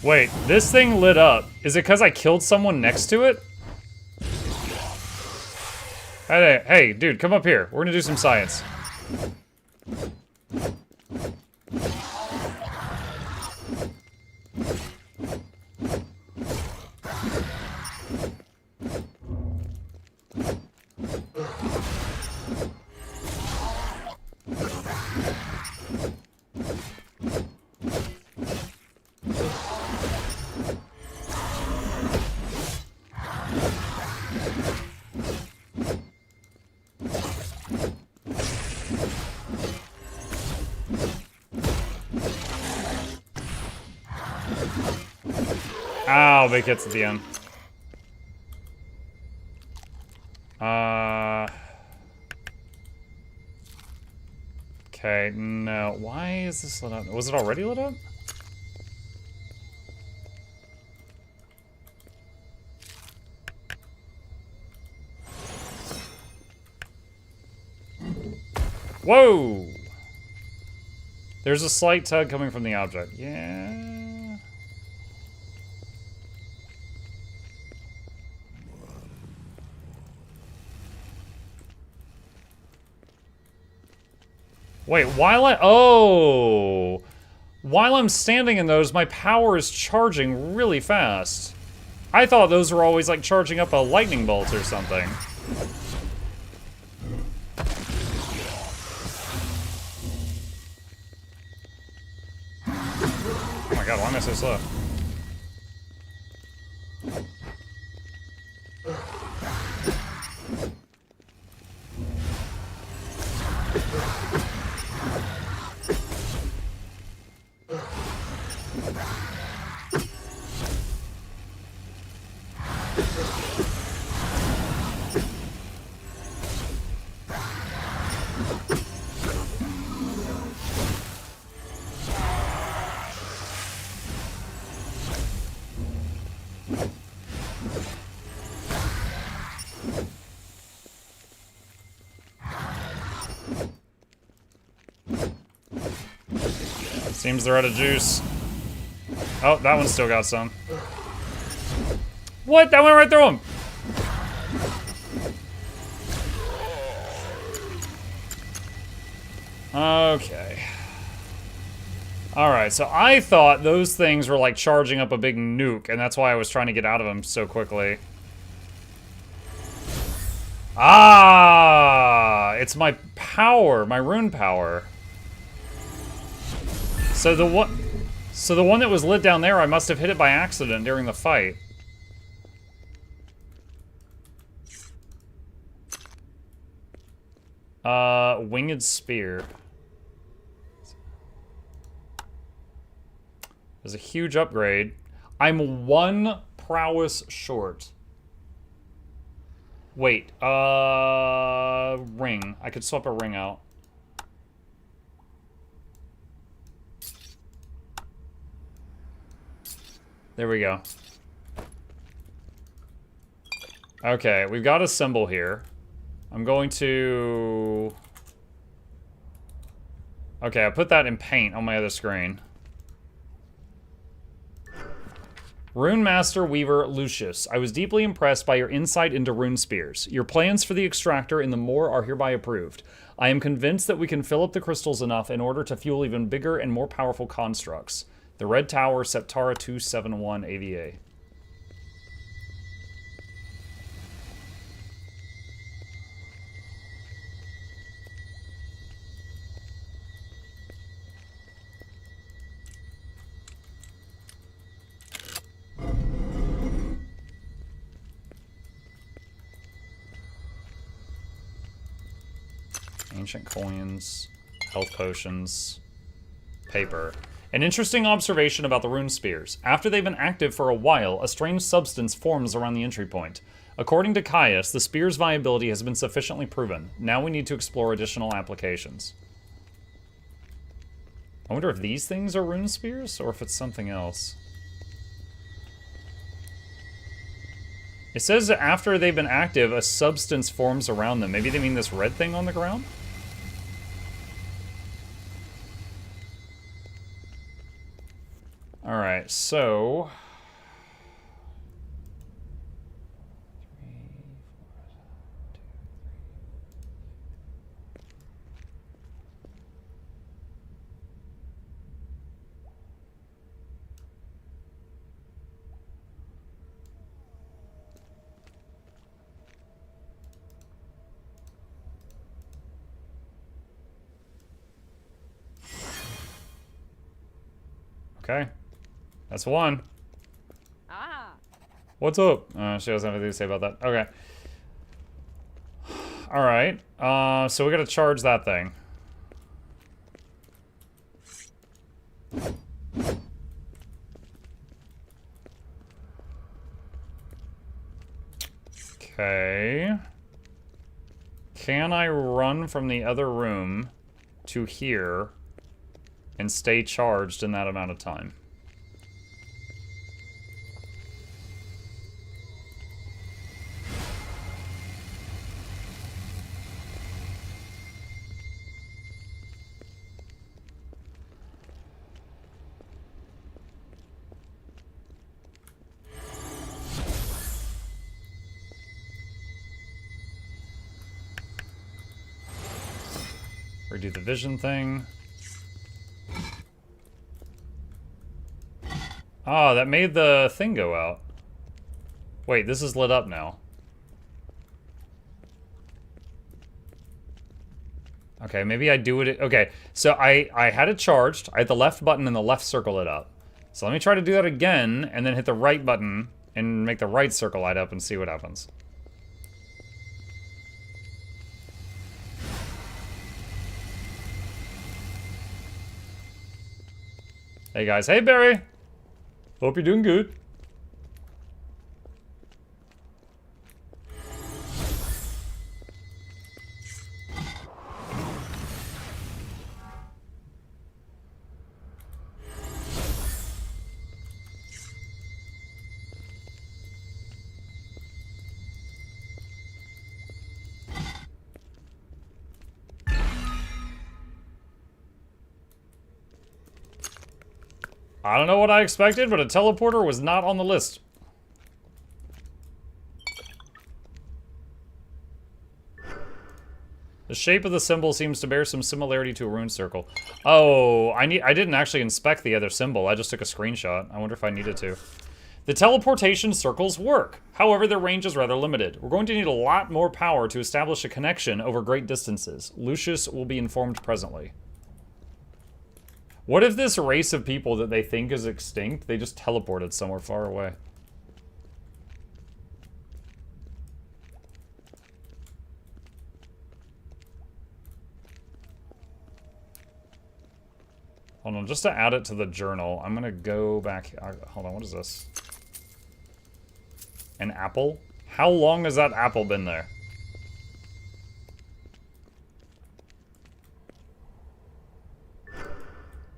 Wait, this thing lit up. Is it because I killed someone next to it? Hey, dude, come up here. We're gonna do some science. Ow, big hits at the end. Okay, no. Why is this lit up? Was it already lit up? Whoa! There's a slight tug coming from the object. Yeah. Wait, while I'm standing in those, my power is charging really fast. I thought those were always like charging up a lightning bolt or something. Oh my god, why am I so slow? Seems they're out of juice. Oh, that one still got some. What? That went right through him! Okay. Alright, so I thought those things were like charging up a big nuke, and that's why I was trying to get out of them so quickly. Ah! It's my power, my rune power. So the one that was lit down there, I must have hit it by accident during the fight. Winged spear. There's a huge upgrade. I'm 1 prowess short. Wait, ring. I could swap a ring out. There we go. Okay, we've got a symbol here. I'm going to... Okay, I put that in paint on my other screen. Rune Master Weaver Lucius, I was deeply impressed by your insight into rune spears. Your plans for the extractor in the moor are hereby approved. I am convinced that we can fill up the crystals enough in order to fuel even bigger and more powerful constructs. The Red Tower, Septara 271 AVA. Ancient coins, health potions, paper. An interesting observation about the rune spears. After they've been active for a while, a strange substance forms around the entry point. According to Caius, the spear's viability has been sufficiently proven. Now we need to explore additional applications. I wonder if these things are rune spears, or if it's something else. It says that after they've been active, a substance forms around them. Maybe they mean this red thing on the ground? Alright, Alright, so... Okay. That's one. Ah. What's up? She doesn't have anything to say about that. Okay. Alright. So we gotta charge that thing. Okay. Can I run from the other room to here and stay charged in that amount of time? Redo the vision thing. Oh, that made the thing go out. Wait, this is lit up now. Okay, maybe I do it. Okay, so I had it charged. I hit the left button and the left circle lit up. So let me try to do that again and then hit the right button and make the right circle light up and see what happens. Hey guys, hey Barry! Hope you're doing good. I don't know what I expected, but a teleporter was not on the list. The shape of the symbol seems to bear some similarity to a rune circle. Oh, I didn't actually inspect the other symbol. I just took a screenshot. I wonder if I needed to. The teleportation circles work. However, their range is rather limited. We're going to need a lot more power to establish a connection over great distances. Lucius will be informed presently. What if this race of people that they think is extinct, they just teleported somewhere far away? Hold on, just to add it to the journal, I'm gonna go back. Hold on, what is this? An apple? How long has that apple been there?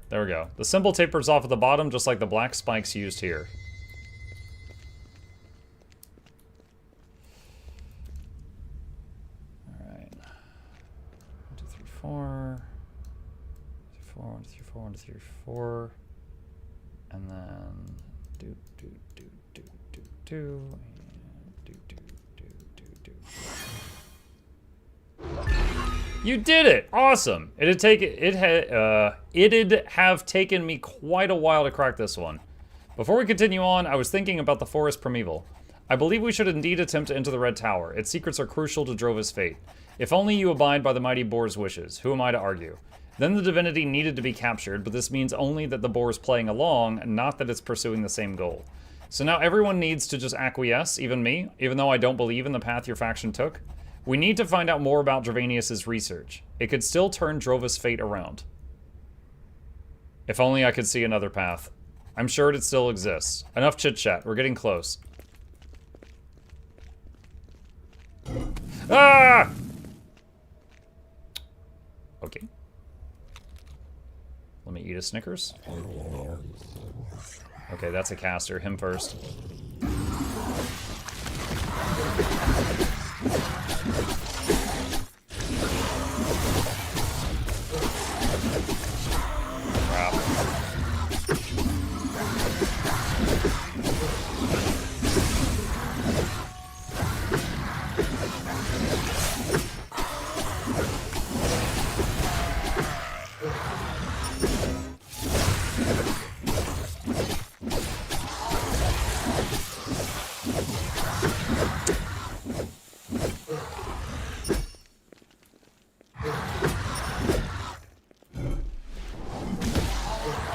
There we go. The symbol tapers off at the bottom, just like the black spikes used here. Alright. 1, 2, 3, 4. 1, 2, 3, 4, 1, 2, 3, 4. And then do. You did it! Awesome! It'd have taken me quite a while to crack this one. Before we continue on, I was thinking about the forest primeval. I believe we should indeed attempt to enter the Red Tower. Its secrets are crucial to Drova's fate. If only you abide by the mighty boar's wishes. Who am I to argue? Then the divinity needed to be captured, but this means only that the boar is playing along, not that it's pursuing the same goal. So now everyone needs to just acquiesce, even me, even though I don't believe in the path your faction took. We need to find out more about Dravanius's research. It could still turn Drova's fate around. If only I could see another path. I'm sure it still exists. Enough chit-chat. We're getting close. Ah! Okay. Let me eat a Snickers. Okay, that's a caster. Him first. Crap.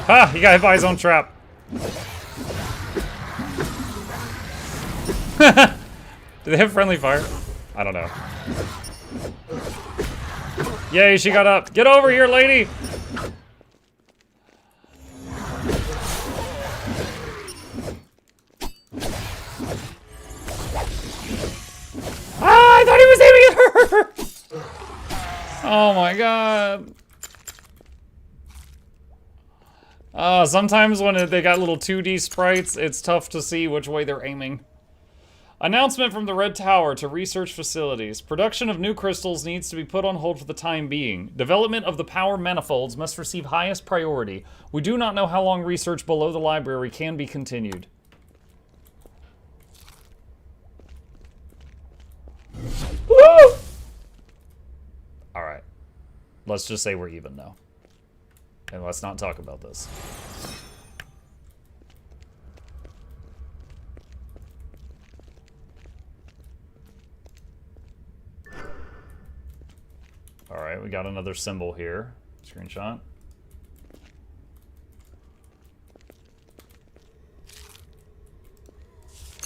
Ha! He got hit by his own trap. Do they have friendly fire? I don't know. Yay, she got up. Get over here, lady! Ah, I thought he was aiming at her! Oh my god. Sometimes when they got little 2D sprites, it's tough to see which way they're aiming. Announcement from the Red Tower to research facilities. Production of new crystals needs to be put on hold for the time being. Development of the power manifolds must receive highest priority. We do not know how long research below the library can be continued. Woo! Alright. Let's just say we're even now. And let's not talk about this. Alright, we got another symbol here. Screenshot.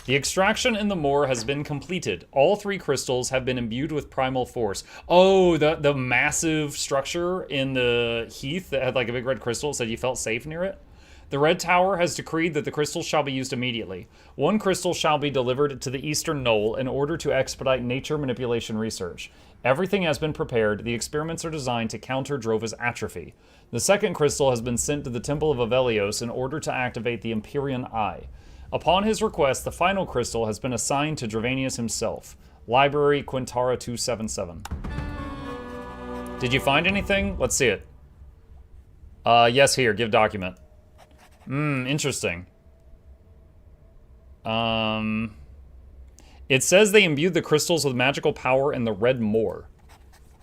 The extraction in the moor has been completed. All 3 crystals have been imbued with primal force. Oh, the massive structure in the heath that had like a big red crystal said you felt safe near it? The Red Tower has decreed that the crystals shall be used immediately. 1 crystal shall be delivered to the Eastern Knoll in order to expedite nature manipulation research. Everything has been prepared. The experiments are designed to counter Drova's atrophy. The 2nd crystal has been sent to the Temple of Avelios in order to activate the Empyrean Eye. Upon his request, the final crystal has been assigned to Dravanius himself. Library Quintara 277. Did you find anything? Let's see it. Yes, here. Give document. Interesting. It says they imbued the crystals with magical power in the Red Moor.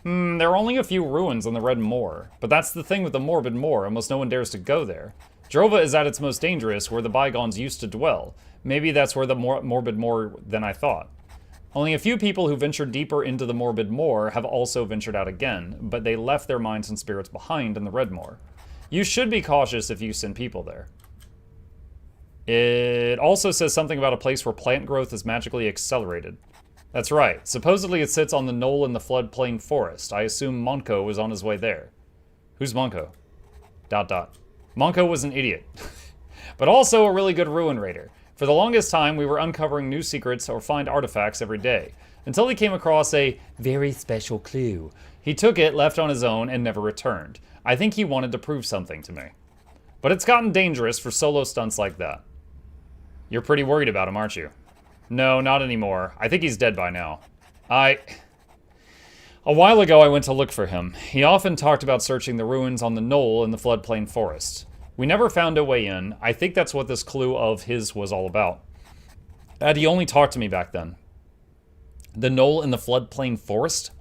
There are only a few ruins in the Red Moor, but that's the thing with the Morbid Moor. Almost no one dares to go there. Drova is at its most dangerous, where the bygones used to dwell. Maybe that's where the Morbid Moor than I thought. Only a few people who ventured deeper into the Morbid Moor have also ventured out again, but they left their minds and spirits behind in the Red Moor. You should be cautious if you send people there. It also says something about a place where plant growth is magically accelerated. That's right. Supposedly it sits on the knoll in the floodplain forest. I assume Monko was on his way there. Who's Monko? ... Monko was an idiot. But also a really good ruin raider. For the longest time, we were uncovering new secrets or find artifacts every day. Until he came across a very special clue. He took it, left on his own, and never returned. I think he wanted to prove something to me. But it's gotten dangerous for solo stunts like that. You're pretty worried about him, aren't you? No, not anymore. I think he's dead by now. A while ago, I went to look for him. He often talked about searching the ruins on the knoll in the floodplain forest. We never found a way in. I think that's what this clue of his was all about. He only talked to me back then. The knoll in the floodplain forest?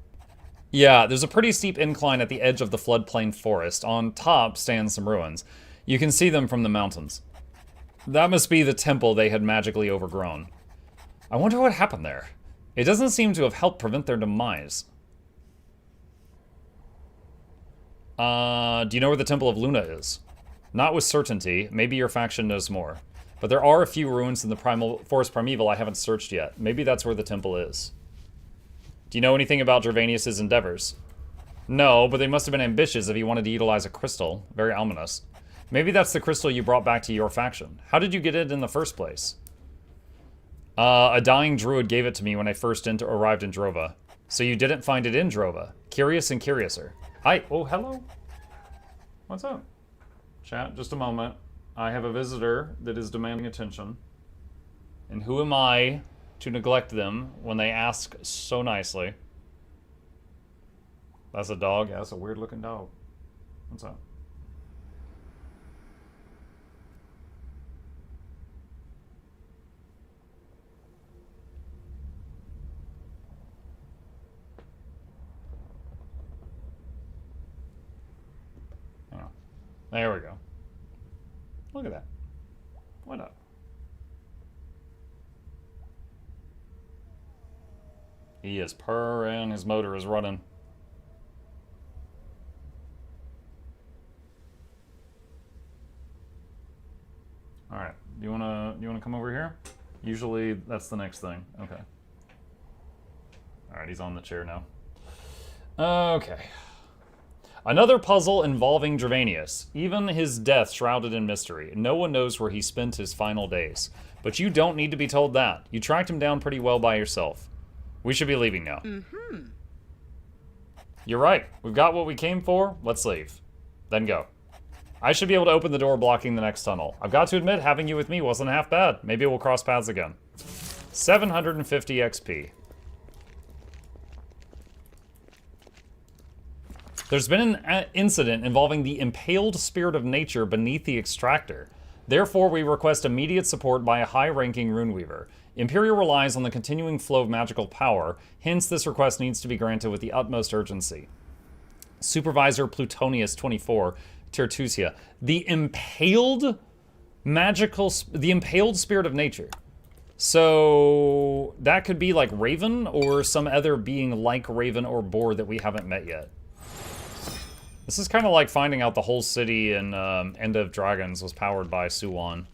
Yeah, there's a pretty steep incline at the edge of the floodplain forest. On top stand some ruins. You can see them from the mountains. That must be the temple they had magically overgrown. I wonder what happened there. It doesn't seem to have helped prevent their demise. Do you know where the Temple of Luna is? Not with certainty. Maybe your faction knows more. But there are a few ruins in the Forest Primeval I haven't searched yet. Maybe that's where the temple is. Do you know anything about Dravanius' endeavors? No, but they must have been ambitious if he wanted to utilize a crystal. Very ominous. Maybe that's the crystal you brought back to your faction. How did you get it in the first place? A dying druid gave it to me when I first arrived in Drova. So you didn't find it in Drova. Curious and curiouser. Hi. Oh, hello. What's up? Chat, just a moment. I have a visitor that is demanding attention. And who am I to neglect them when they ask so nicely? That's a dog? Yeah, that's a weird looking dog. What's up? There we go. Look at that. What up? He is purring, his motor is running. Alright. Do you wanna come over here? Usually that's the next thing. Okay. Alright, he's on the chair now. Okay. Another puzzle involving Dravanius. Even his death shrouded in mystery. No one knows where he spent his final days. But you don't need to be told that. You tracked him down pretty well by yourself. We should be leaving now. Mm-hmm. You're right. We've got what we came for. Let's leave. Then go. I should be able to open the door blocking the next tunnel. I've got to admit, having you with me wasn't half bad. Maybe we'll cross paths again. 750 XP. There's been an incident involving the impaled spirit of nature beneath the extractor. Therefore, we request immediate support by a high-ranking runeweaver. Imperial relies on the continuing flow of magical power, hence this request needs to be granted with the utmost urgency. Supervisor Plutonius 24, Tertusia. The impaled spirit of nature. So that could be like Raven or some other being like Raven or Boar that we haven't met yet. This is kind of like finding out the whole city in End of Dragons was powered by Suwon.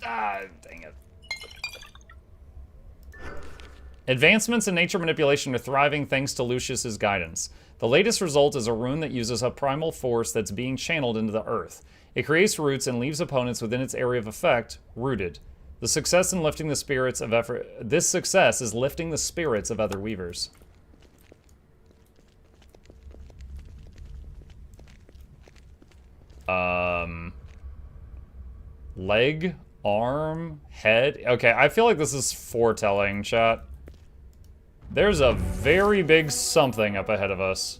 Ah, dang it. Advancements in nature manipulation are thriving thanks to Lucius's guidance. The latest result is a rune that uses a primal force that's being channeled into the earth. It creates roots and leaves opponents within its area of effect rooted. This success is lifting the spirits of other weavers. Leg, arm, head. Okay, I feel like this is foretelling, chat. There's a very big something up ahead of us.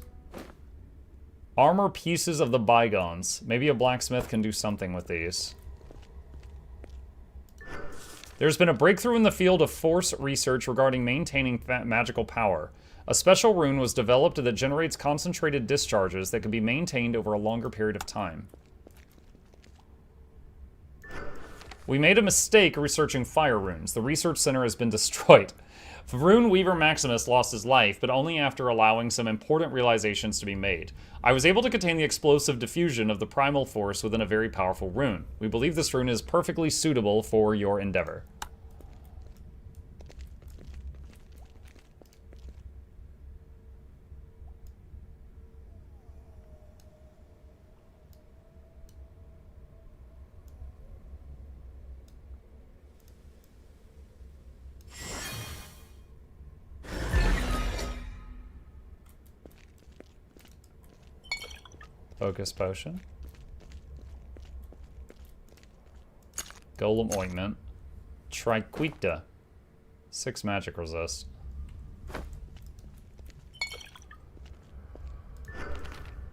Armor pieces of the bygones. Maybe a blacksmith can do something with these. There's been a breakthrough in the field of force research regarding maintaining magical power. A special rune was developed that generates concentrated discharges that can be maintained over a longer period of time. We made a mistake researching fire runes. The research center has been destroyed. Rune Weaver Maximus lost his life, but only after allowing some important realizations to be made. I was able to contain the explosive diffusion of the primal force within a very powerful rune. We believe this rune is perfectly suitable for your endeavor. Focus potion. Golem ointment. Triquita. 6 magic resist.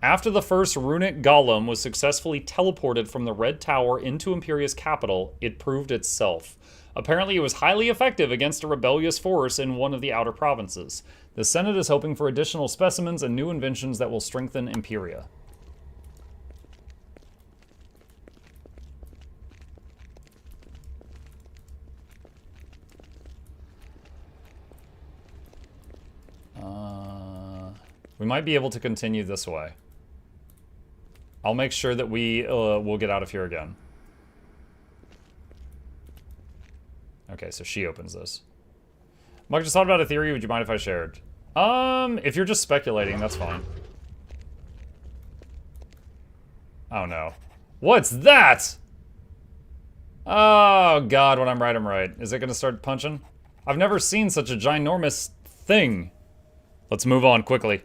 After the first runic golem was successfully teleported from the Red Tower into Imperia's capital, it proved itself. Apparently it was highly effective against a rebellious force in one of the outer provinces. The Senate is hoping for additional specimens and new inventions that will strengthen Imperia. We might be able to continue this way. I'll make sure that we will get out of here again. Okay, so she opens this. Mike, just thought about a theory. Would you mind if I shared? If you're just speculating, that's fine. Oh no. What's that? Oh god, when I'm right, I'm right. Is it gonna start punching? I've never seen such a ginormous thing. Let's move on quickly.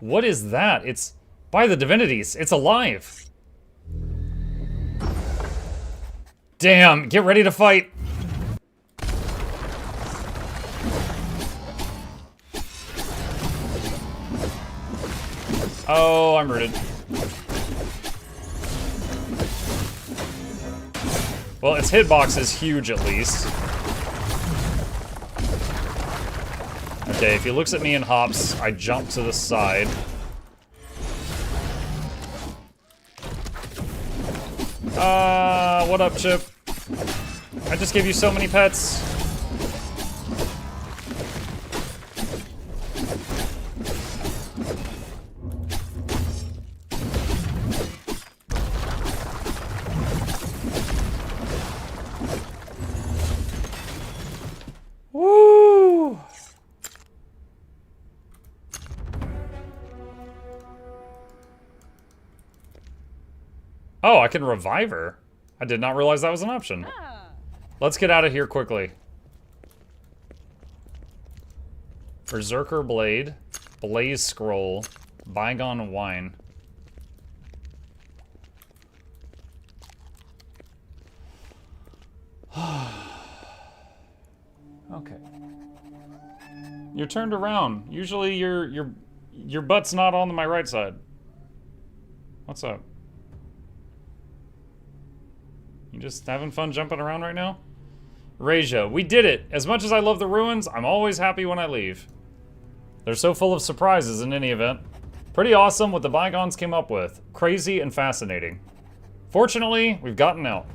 What is that? It's... By the divinities, it's alive! Damn, get ready to fight! Oh, I'm rooted. Well, its hitbox is huge at least. Okay, if he looks at me and hops, I jump to the side. What up, Chip? I just gave you so many pets. Oh, I can revive her. I did not realize that was an option. Let's get out of here quickly. Berserker Blade, Blaze Scroll, Bygone Wine. Okay. You're turned around. Usually your butt's not on my right side. What's up? You just having fun jumping around right now? Reija, we did it! As much as I love the ruins, I'm always happy when I leave. They're so full of surprises in any event. Pretty awesome what the Bygones came up with. Crazy and fascinating. Fortunately, we've gotten out.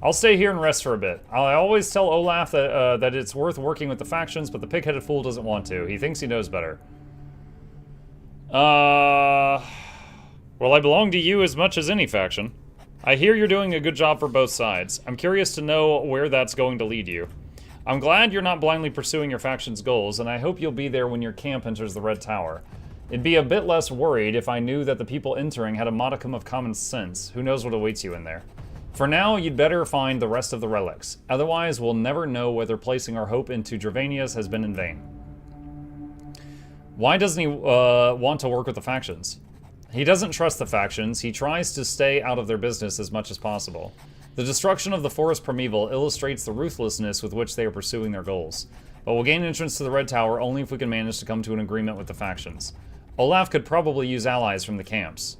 I'll stay here and rest for a bit. I always tell Olaf that it's worth working with the factions, but the pig-headed fool doesn't want to. He thinks he knows better. Well, I belong to you as much as any faction. I hear you're doing a good job for both sides. I'm curious to know where that's going to lead you. I'm glad you're not blindly pursuing your faction's goals, and I hope you'll be there when your camp enters the Red Tower. It'd be a bit less worried if I knew that the people entering had a modicum of common sense. Who knows what awaits you in there? For now, you'd better find the rest of the relics. Otherwise, we'll never know whether placing our hope into Dravania's has been in vain. Why doesn't he want to work with the factions? He doesn't trust the factions. He tries to stay out of their business as much as possible. The destruction of the Forest Primeval illustrates the ruthlessness with which they are pursuing their goals. But we'll gain entrance to the Red Tower only if we can manage to come to an agreement with the factions. Olaf could probably use allies from the camps.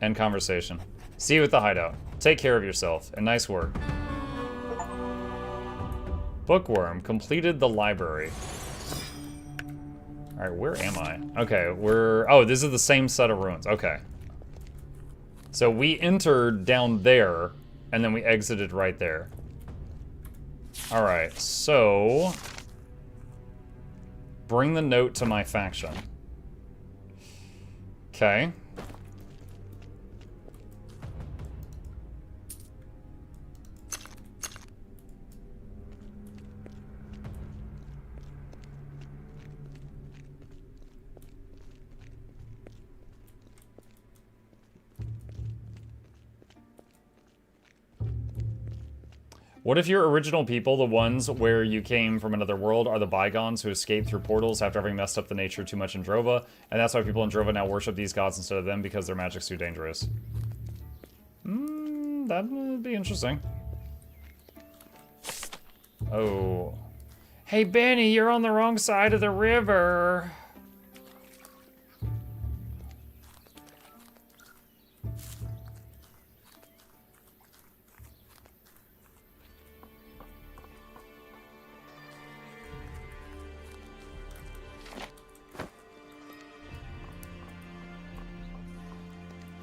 End conversation. See you at the hideout. Take care of yourself, and nice work. Bookworm completed the library. Alright, where am I? Okay, oh, this is the same set of ruins. Okay. So we entered down there, and then we exited right there. Alright, so... bring the note to my faction. Okay. What if your original people, the ones where you came from another world, are the Bygones who escaped through portals after having messed up the nature too much in Drova, and that's why people in Drova now worship these gods instead of them because their magic's too dangerous? That would be interesting. Oh. Hey, Benny, you're on the wrong side of the river.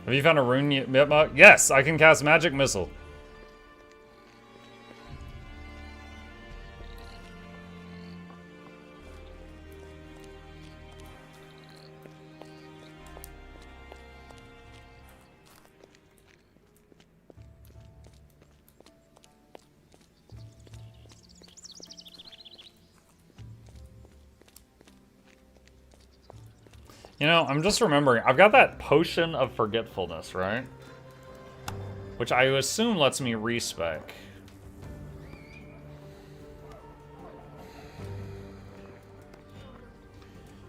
Have you found a rune yet? Yes, I can cast Magic Missile. You know, I'm just remembering, I've got that Potion of Forgetfulness, right? Which I assume lets me respec.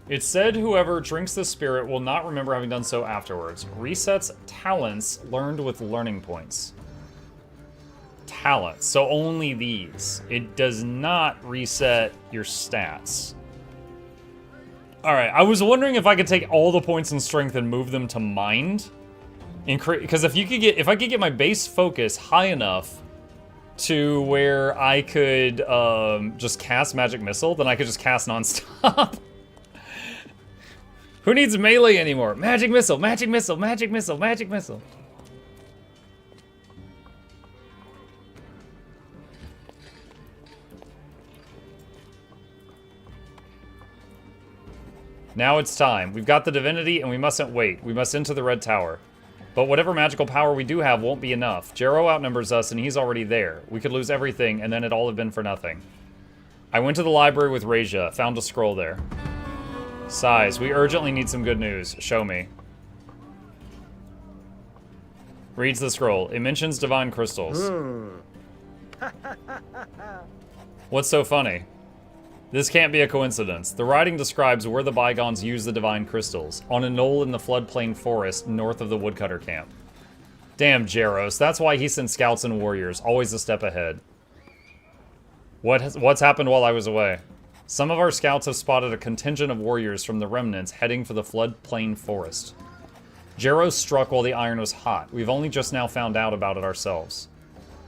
It said whoever drinks the spirit will not remember having done so afterwards. Resets talents learned with learning points. Talents, so only these. It does not reset your stats. Alright, I was wondering if I could take all the points in strength and move them to mind. Because if I could get my base focus high enough to where I could just cast Magic Missile, then I could just cast non-stop. Who needs melee anymore? Magic Missile, Magic Missile, Magic Missile, Magic Missile. Now it's time. We've got the divinity and we mustn't wait. We must enter the Red Tower. But whatever magical power we do have won't be enough. Jero outnumbers us and he's already there. We could lose everything and then it'd all have been for nothing. I went to the library with Reija, found a scroll there. Sighs, we urgently need some good news. Show me. Reads the scroll. It mentions divine crystals. What's so funny? This can't be a coincidence. The writing describes where the bygones used the divine crystals, on a knoll in the floodplain forest north of the woodcutter camp. Damn, Jaros. That's why he sent scouts and warriors, always a step ahead. What's happened while I was away? Some of our scouts have spotted a contingent of warriors from the remnants heading for the floodplain forest. Jaros struck while the iron was hot. We've only just now found out about it ourselves.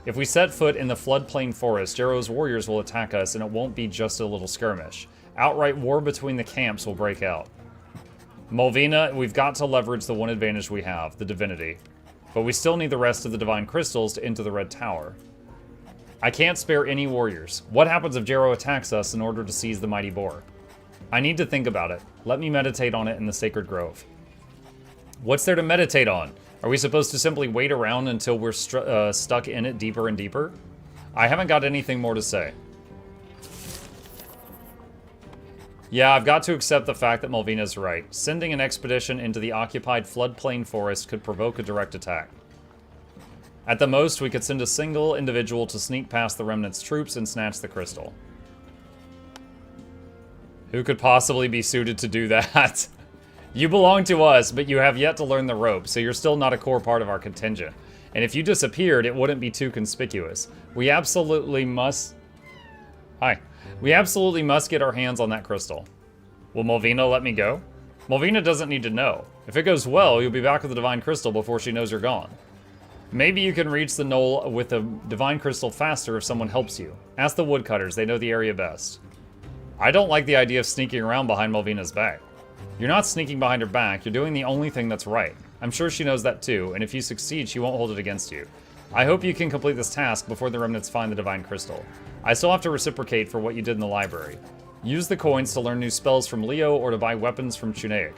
If we set foot in the floodplain forest, Jaros' warriors will attack us, and it won't be just a little skirmish. Outright war between the camps will break out. Mulvina, we've got to leverage the one advantage we have, the divinity. But we still need the rest of the divine crystals to enter the Red Tower. I can't spare any warriors. What happens if Jero attacks us in order to seize the mighty boar? I need to think about it. Let me meditate on it in the sacred grove. What's there to meditate on? Are we supposed to simply wait around until we're stuck in it deeper and deeper? I haven't got anything more to say. Yeah, I've got to accept the fact that Mulvina's right. Sending an expedition into the occupied floodplain forest could provoke a direct attack. At the most, we could send a single individual to sneak past the remnant's troops and snatch the crystal. Who could possibly be suited to do that? You belong to us, but you have yet to learn the ropes, so you're still not a core part of our contingent. And if you disappeared, it wouldn't be too conspicuous. We absolutely must... Hi. We absolutely must get our hands on that crystal. Will Mulvina let me go? Mulvina doesn't need to know. If it goes well, you'll be back with the divine crystal before she knows you're gone. Maybe you can reach the knoll with the divine crystal faster if someone helps you. Ask the woodcutters, they know the area best. I don't like the idea of sneaking around behind Mulvina's back. You're not sneaking behind her back, you're doing the only thing that's right. I'm sure she knows that too, and if you succeed, she won't hold it against you. I hope you can complete this task before the remnants find the divine crystal. I still have to reciprocate for what you did in the library. Use the coins to learn new spells from Leo or to buy weapons from Chunaic.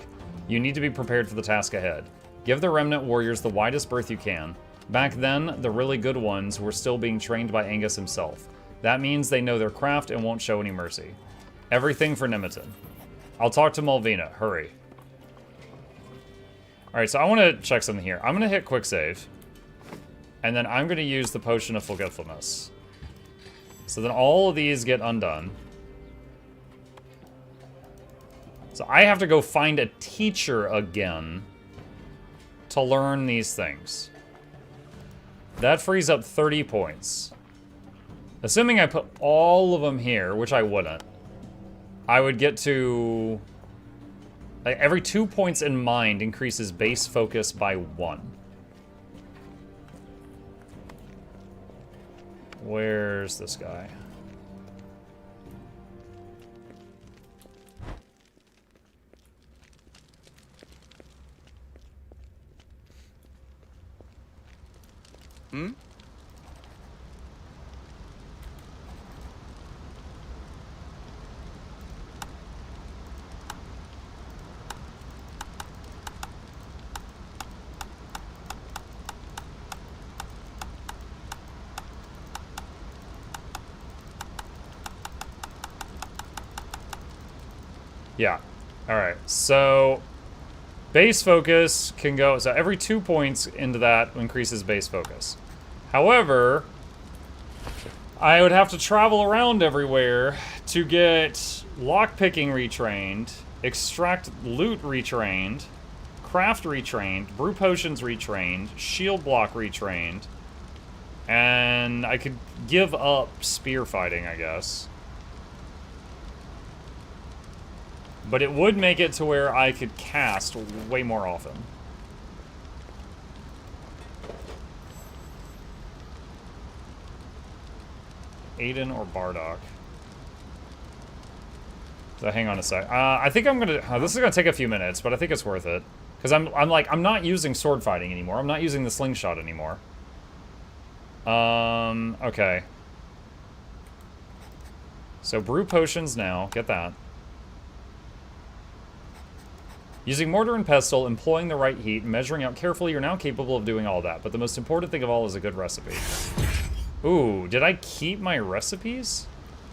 You need to be prepared for the task ahead. Give the remnant warriors the widest berth you can. Back then, the really good ones were still being trained by Angus himself. That means they know their craft and won't show any mercy. Everything for Nemeton. I'll talk to Mulvina. Hurry. Alright, so I want to check something here. I'm going to hit quick save. And then I'm going to use the Potion of Forgetfulness. So then all of these get undone. So I have to go find a teacher again to learn these things. That frees up 30 points. Assuming I put all of them here, which I wouldn't, I would get to... Like, every 2 points in mind increases base focus by 1. Where's this guy? Hmm? Yeah. Alright, so base focus can go... So every 2 points into that increases base focus. However, I would have to travel around everywhere to get lockpicking retrained, extract loot retrained, craft retrained, brew potions retrained, shield block retrained, and I could give up spear fighting, I guess. But it would make it to where I could cast way more often. Aiden or Bardock? So hang on a sec. I think I'm gonna... this is gonna take a few minutes, but I think it's worth it. Because I'm not using sword fighting anymore. I'm not using the slingshot anymore. Okay. So brew potions now. Get that. Using mortar and pestle, employing the right heat, measuring out carefully, you're now capable of doing all that. But the most important thing of all is a good recipe. Ooh, did I keep my recipes?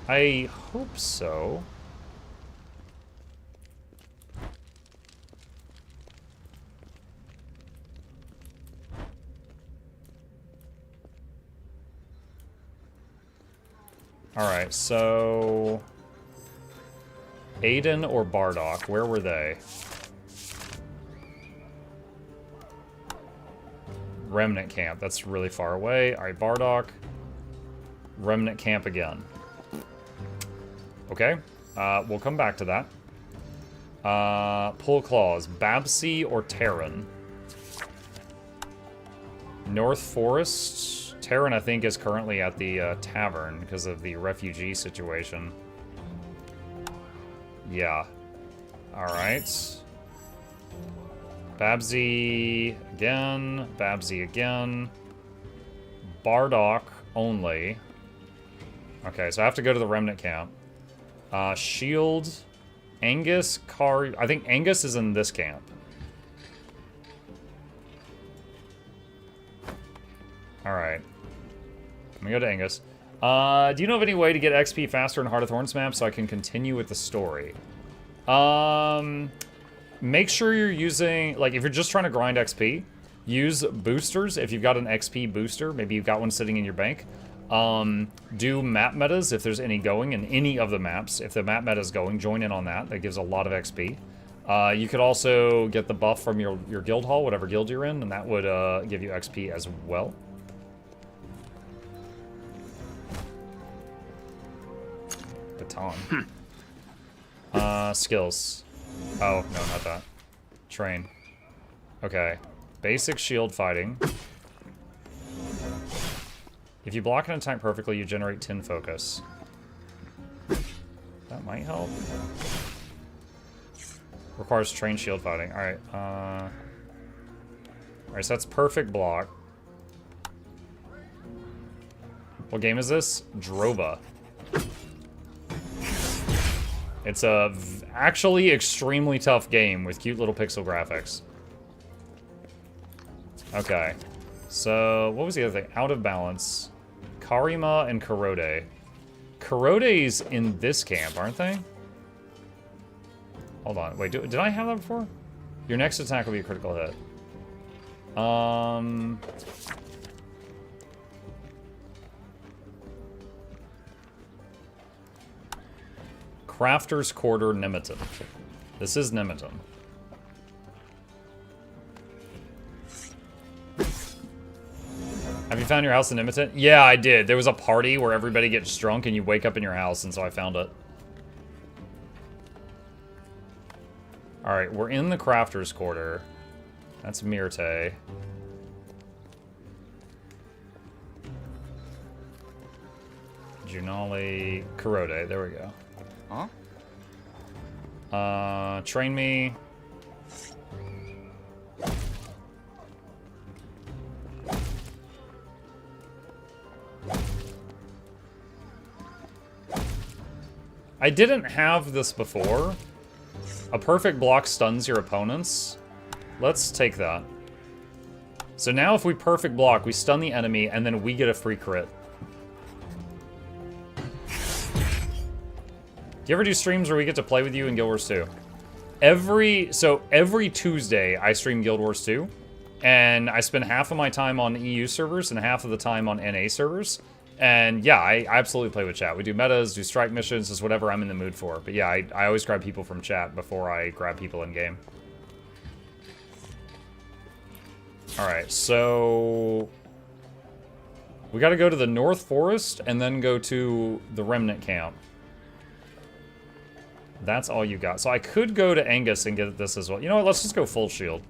I hope so. Alright, so... Aiden or Bardock, where were they? Remnant Camp, that's really far away. Alright, Bardock. Remnant Camp again. Okay, we'll come back to that. Pull Claws, Babsy or Terran? North Forest. Terran, I think, is currently at the tavern because of the refugee situation. Yeah. Alright. Babsy again. Babsy again. Bardock only. Okay, so I have to go to the Remnant Camp. Shield. Angus, I think Angus is in this camp. Alright. Let me go to Angus. Do you know of any way to get XP faster in Heart of Thorns map so I can continue with the story? Make sure you're using, like, if you're just trying to grind XP, use boosters. If you've got an XP booster, maybe you've got one sitting in your bank. Do map metas if there's any going in any of the maps. If the map meta is going, join in on that. That gives a lot of XP. You could also get the buff from your guild hall, whatever guild you're in, and that would give you XP as well. Baton. Skills. Oh, no, not that. Train. Okay. Basic shield fighting. If you block an attack perfectly, you generate 10 focus. That might help. Requires trained shield fighting. Alright, alright, so that's perfect block. What game is this? Drova. It's a actually extremely tough game with cute little pixel graphics. Okay. So, what was the other thing? Out of Balance. Karima and Korode. Korode's in this camp, aren't they? Hold on. Wait, did I have that before? Your next attack will be a critical hit. Crafter's Quarter, Nemeton. This is Nemeton. Have you found your house in Nemeton? Yeah, I did. There was a party where everybody gets drunk and you wake up in your house, and so I found it. Alright, we're in the Crafter's Quarter. That's Myrte. Junali... Korode, there we go. Huh? Train me. I didn't have this before. A perfect block stuns your opponents. Let's take that. So now if we perfect block, we stun the enemy, and then we get a free crit. Do you ever do streams where we get to play with you in Guild Wars 2? Every Tuesday, I stream Guild Wars 2. And I spend half of my time on EU servers and half of the time on NA servers. And yeah, I absolutely play with chat. We do metas, do strike missions, just whatever I'm in the mood for. But yeah, I always grab people from chat before I grab people in game. Alright, so... we gotta go to the North Forest and then go to the Remnant Camp. That's all you got. So I could go to Angus and get this as well. You know what, let's just go full shield.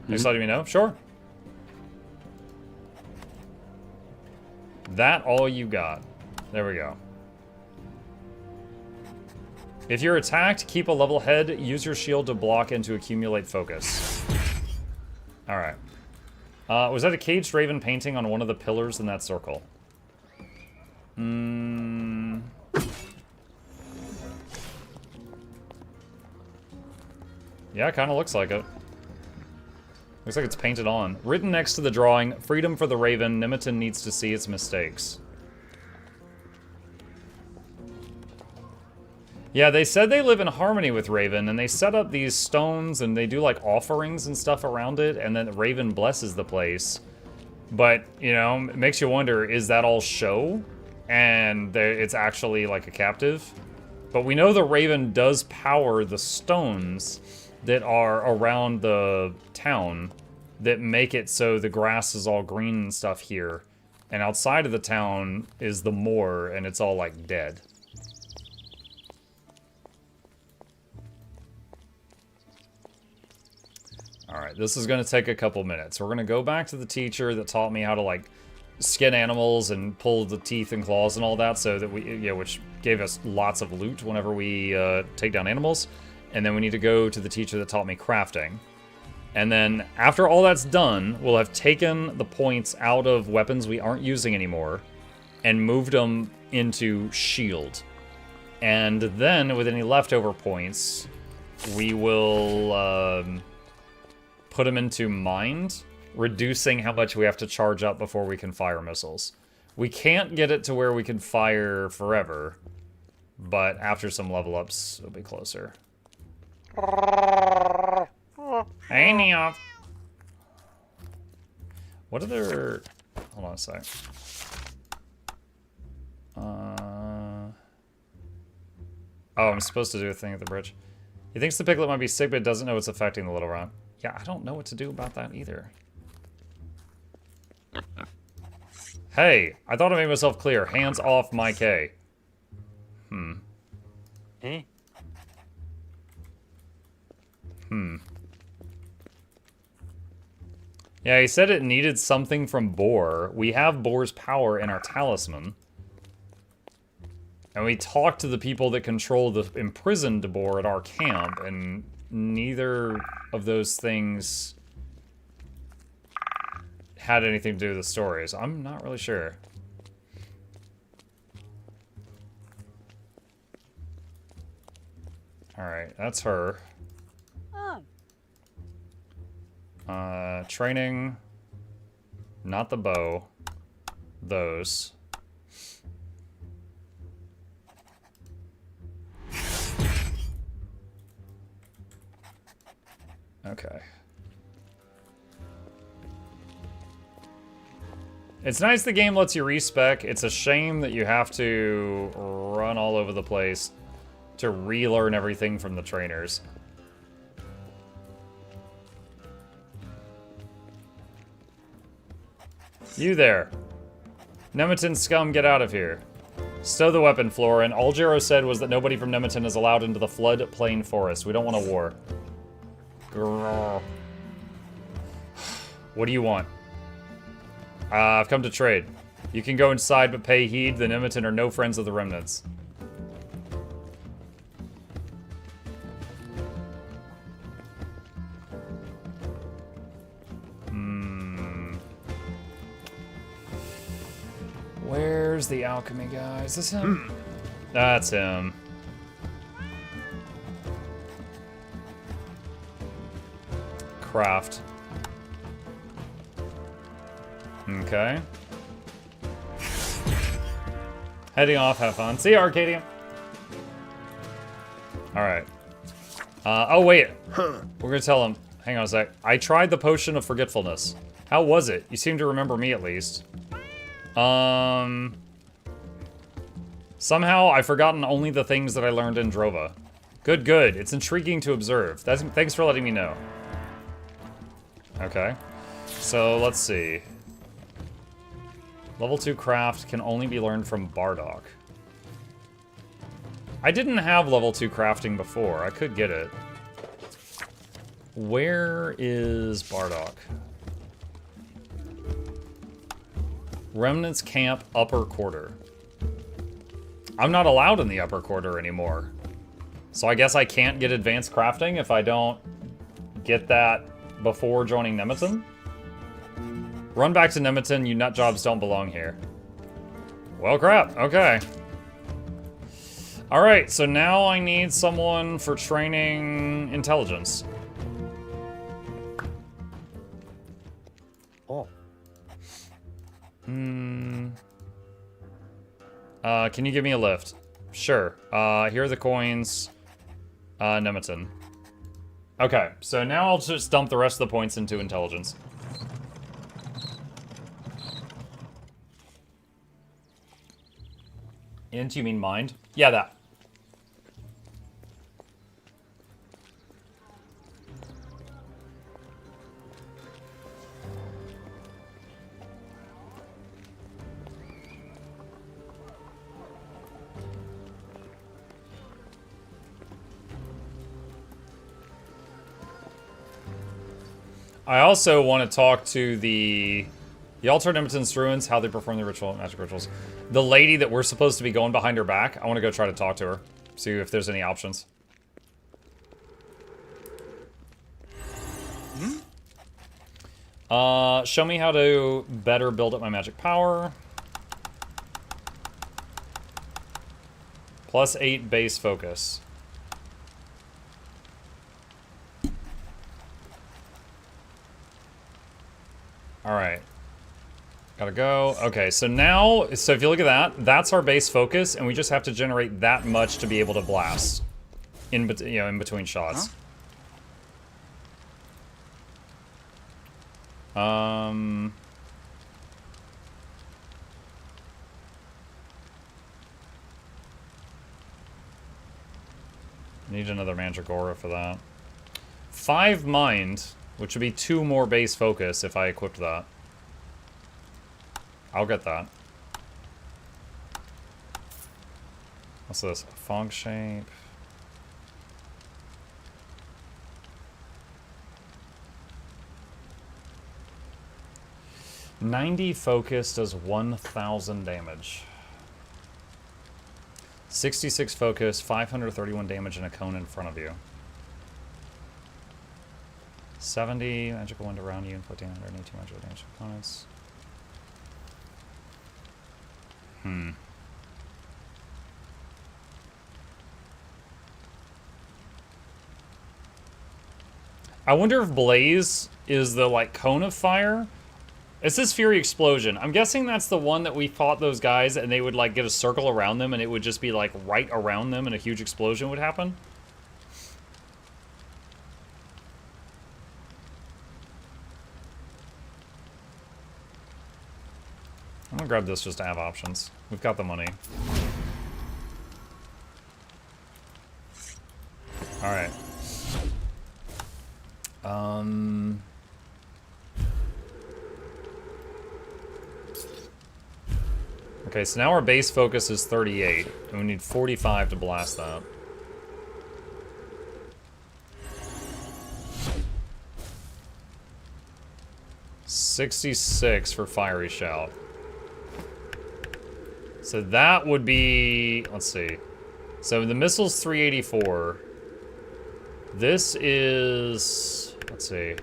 Just letting me know? Sure. That all you got. There we go. If you're attacked, keep a level head. Use your shield to block and to accumulate focus. Alright. Was that a caged raven painting on one of the pillars in that circle? Yeah, kind of looks like it. Looks like it's painted on. Written next to the drawing, freedom for the raven, Nemeton needs to see its mistakes. Yeah, they said they live in harmony with Raven, and they set up these stones, and they do, like, offerings and stuff around it, and then Raven blesses the place. But, you know, it makes you wonder, is that all show? And it's actually, like, a captive? But we know the Raven does power the stones that are around the town that make it so the grass is all green and stuff here. And outside of the town is the moor, and it's all, like, dead. Alright, this is going to take a couple minutes. We're going to go back to the teacher that taught me how to, like, skin animals and pull the teeth and claws and all that, so that we, yeah, which gave us lots of loot whenever we take down animals. And then we need to go to the teacher that taught me crafting. And then, after all that's done, we'll have taken the points out of weapons we aren't using anymore and moved them into shield. And then, with any leftover points, we will put them into mind, reducing how much we have to charge up before we can fire missiles. We can't get it to where we can fire forever, but after some level ups, it'll be closer. Hey, Neoth. What other... Hold on a sec. Oh, I'm supposed to do a thing at the bridge. He thinks the piglet might be sick, but doesn't know it's affecting the little round. Yeah, I don't know what to do about that either. Hey, I thought I made myself clear. Hands off my K. Yeah, he said it needed something from Boar. We have Boar's power in our talisman. And we talked to the people that control the imprisoned Boar at our camp, and neither of those things had anything to do with the stories. I'm not really sure. Alright, that's her. Training. Not the bow. Those. Okay. It's nice the game lets you respec. It's a shame that you have to run all over the place to relearn everything from the trainers. You there. Nemeton scum, get out of here. Stow the weapon, Florin. All Jero said was that nobody from Nemeton is allowed into the floodplain forest. We don't want a war. Grrr. What do you want? I've come to trade. You can go inside, but pay heed. The Nemeton are no friends of the remnants. Where's the alchemy guy? Is this him? That's him. Craft. Okay. Heading off, have fun. See you, Arcadium. Alright. Oh, wait. We're gonna tell him. Hang on a sec. I tried the potion of forgetfulness. How was it? You seem to remember me, at least. Somehow I've forgotten only the things that I learned in Drova. Good, good. It's intriguing to observe. Thanks for letting me know. Okay. So, let's see. Level 2 craft can only be learned from Bardock. I didn't have level 2 crafting before. I could get it. Where is Bardock? Remnants Camp, upper quarter. I'm not allowed in the upper quarter anymore. So I guess I can't get advanced crafting if I don't get that before joining Nemeton? Run back to Nemeton, you nutjobs don't belong here. Well, crap, okay. Alright, so now I need someone for training intelligence. Oh. Can you give me a lift? Sure. Here are the coins. Nemeton. Okay, so now I'll just dump the rest of the points into intelligence. Int, you mean mind? Yeah, that. I also want to talk to the altar Nemeton's ruins, how they perform the magic rituals. The lady that we're supposed to be going behind her back, I want to go try to talk to her. See if there's any options. Show me how to better build up my magic power. +8 base focus. Alright. Gotta go. Okay, so now, if you look at that, that's our base focus, and we just have to generate that much to be able to blast in between shots. Huh? Need another Mandragora for that. 5 mind, which would be 2 more base focus if I equipped that. I'll get that. What's this? Fog shape. $90 focus does 1,000 damage. 66 focus, 531 damage in a cone in front of you. 70 magical wind around you, inflicting 182 magical damage to opponents. I wonder if Blaze is the, like, cone of fire? It says Fury Explosion. I'm guessing that's the one that we fought those guys and they would, like, get a circle around them and it would just be, like, right around them and a huge explosion would happen. I'm gonna grab this just to have options. We've got the money. Alright. Okay, so now our base focus is 38, and we need 45 to blast that. $66 for Fiery Shout. So that would be, let's see. So the missile's 384. This is, let's see,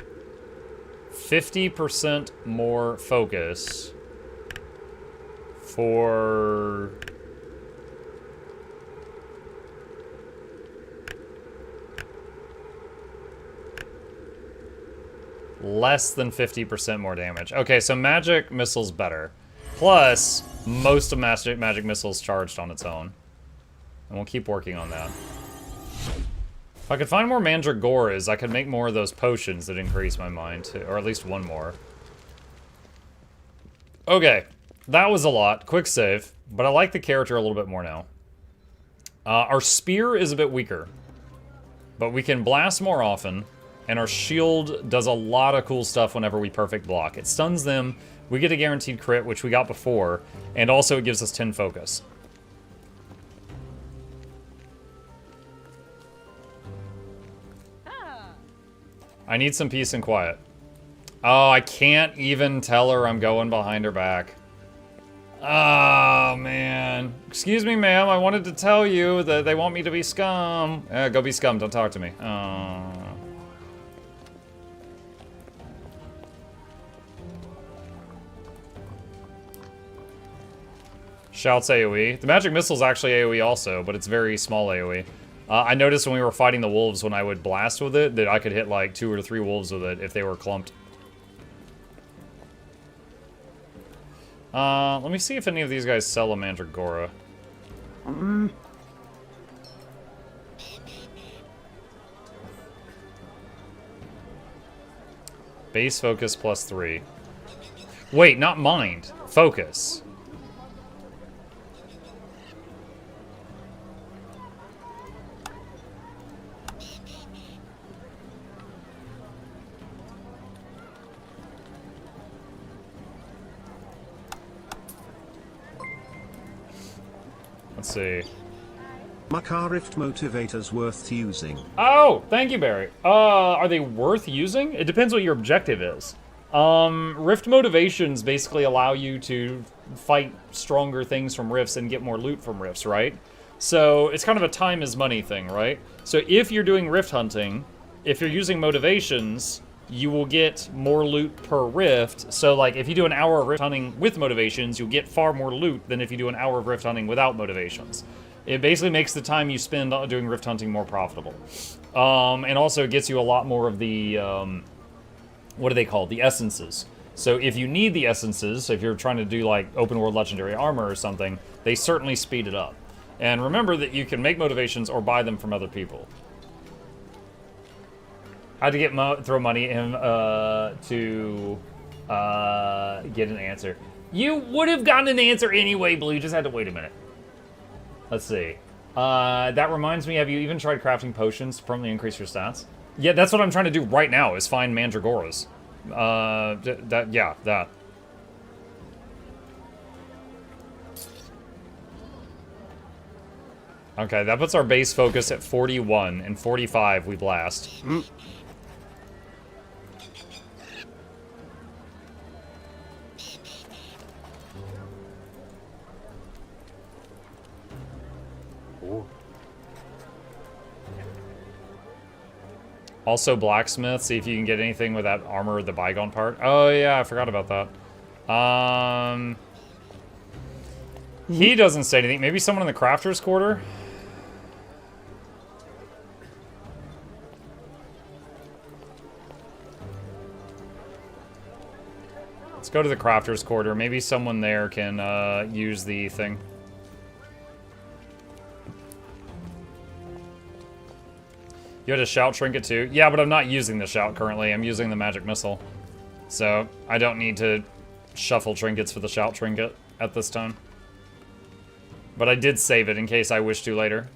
50% more focus for less than 50% more damage. Okay, so magic missile's better. Plus, most of magic missiles charged on its own. And we'll keep working on that. If I could find more Mandragoras, I could make more of those potions that increase my mind, too, or at least one more. Okay, that was a lot. Quick save, but I like the character a little bit more now. Our spear is a bit weaker, but we can blast more often, and our shield does a lot of cool stuff whenever we perfect block. It stuns them, we get a guaranteed crit, which we got before, and also it gives us 10 focus. I need some peace and quiet. Oh, I can't even tell her I'm going behind her back. Oh, man. Excuse me, ma'am. I wanted to tell you that they want me to be scum. Go be scum. Don't talk to me. Oh. Shouts AoE. The magic missile's actually AoE also, but it's very small AoE. I noticed when we were fighting the wolves, when I would blast with it, that I could hit like 2 or 3 wolves with it if they were clumped. Let me see if any of these guys sell a Mandragora. Base focus +3. Wait, not mind. Focus. Let's see. My car Rift motivators worth using. Oh, thank you, Barry. Are they worth using? It depends what your objective is. Rift motivations basically allow you to fight stronger things from rifts and get more loot from rifts, right? So it's kind of a time is money thing, right? So if you're doing rift hunting, if you're using motivations, you will get more loot per rift. So like if you do an hour of rift hunting with motivations, you'll get far more loot than if you do an hour of rift hunting without motivations. It basically makes the time you spend doing rift hunting more profitable. And also it gets you a lot more of the, what are they called? The essences. So if you need the essences, if you're trying to do like open world legendary armor or something, they certainly speed it up. And remember that you can make motivations or buy them from other people. I had to get throw money at him to get an answer. You would have gotten an answer anyway, Blue. You just had to wait a minute. Let's see. That reminds me, have you even tried crafting potions to permanently increase your stats? Yeah, that's what I'm trying to do right now, is find mandragoras. Yeah, that. Okay, that puts our base focus at 41, and 45 we blast. Also blacksmith, see if you can get anything with that armor, the bygone part. Oh yeah, I forgot about that. He doesn't say anything. Maybe someone in the crafter's quarter? Let's go to the crafter's quarter. Maybe someone there can use the thing. You had a shout trinket too? Yeah, but I'm not using the shout currently. I'm using the magic missile. So I don't need to shuffle trinkets for the shout trinket at this time. But I did save it in case I wish to later.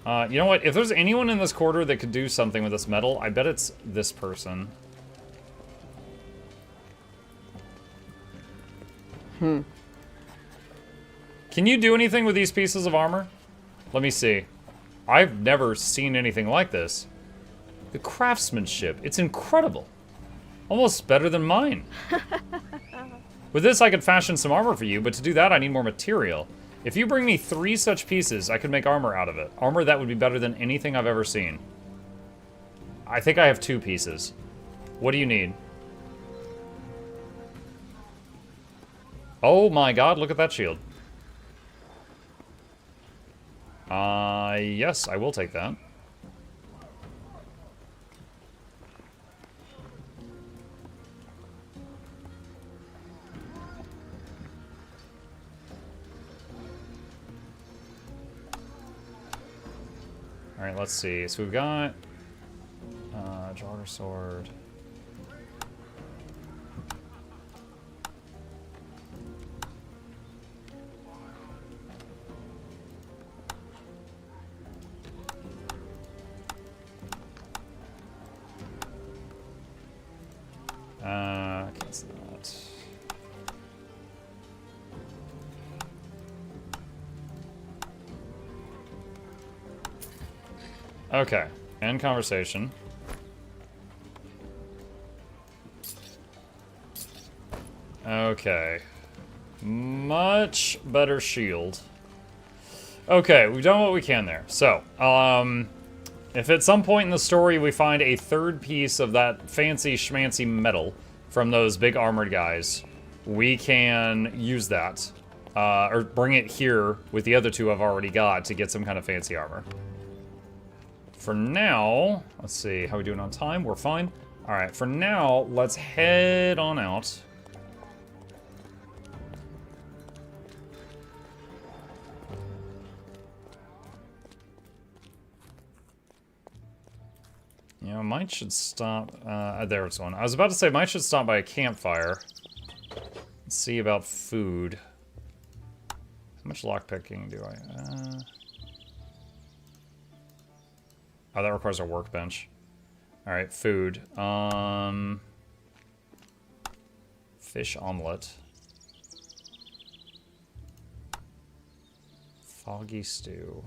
You know what? If there's anyone in this quarter that could do something with this metal, I bet it's this person. Can you do anything with these pieces of armor? Let me see. I've never seen anything like this. The craftsmanship, it's incredible. Almost better than mine. With this, I could fashion some armor for you, but to do that, I need more material. If you bring me 3 such pieces, I could make armor out of it. Armor that would be better than anything I've ever seen. I think I have 2 pieces. What do you need? Oh my god, look at that shield. Yes, I will take that. Alright, let's see. So we've got jogger sword. Cancel that. Okay, end conversation. Okay. Much better shield. Okay, we've done what we can there. So, if at some point in the story we find a 3rd piece of that fancy schmancy metal from those big armored guys, we can use that. Or bring it here with the other 2 I've already got to get some kind of fancy armor. For now, let's see, how are we doing on time? We're fine. Alright, for now, let's head on out. Yeah, mine should stop. There's one. I was about to say mine should stop by a campfire. Let's see about food. How much lockpicking do I? Oh, that requires a workbench. All right, food. Fish omelet. Foggy stew.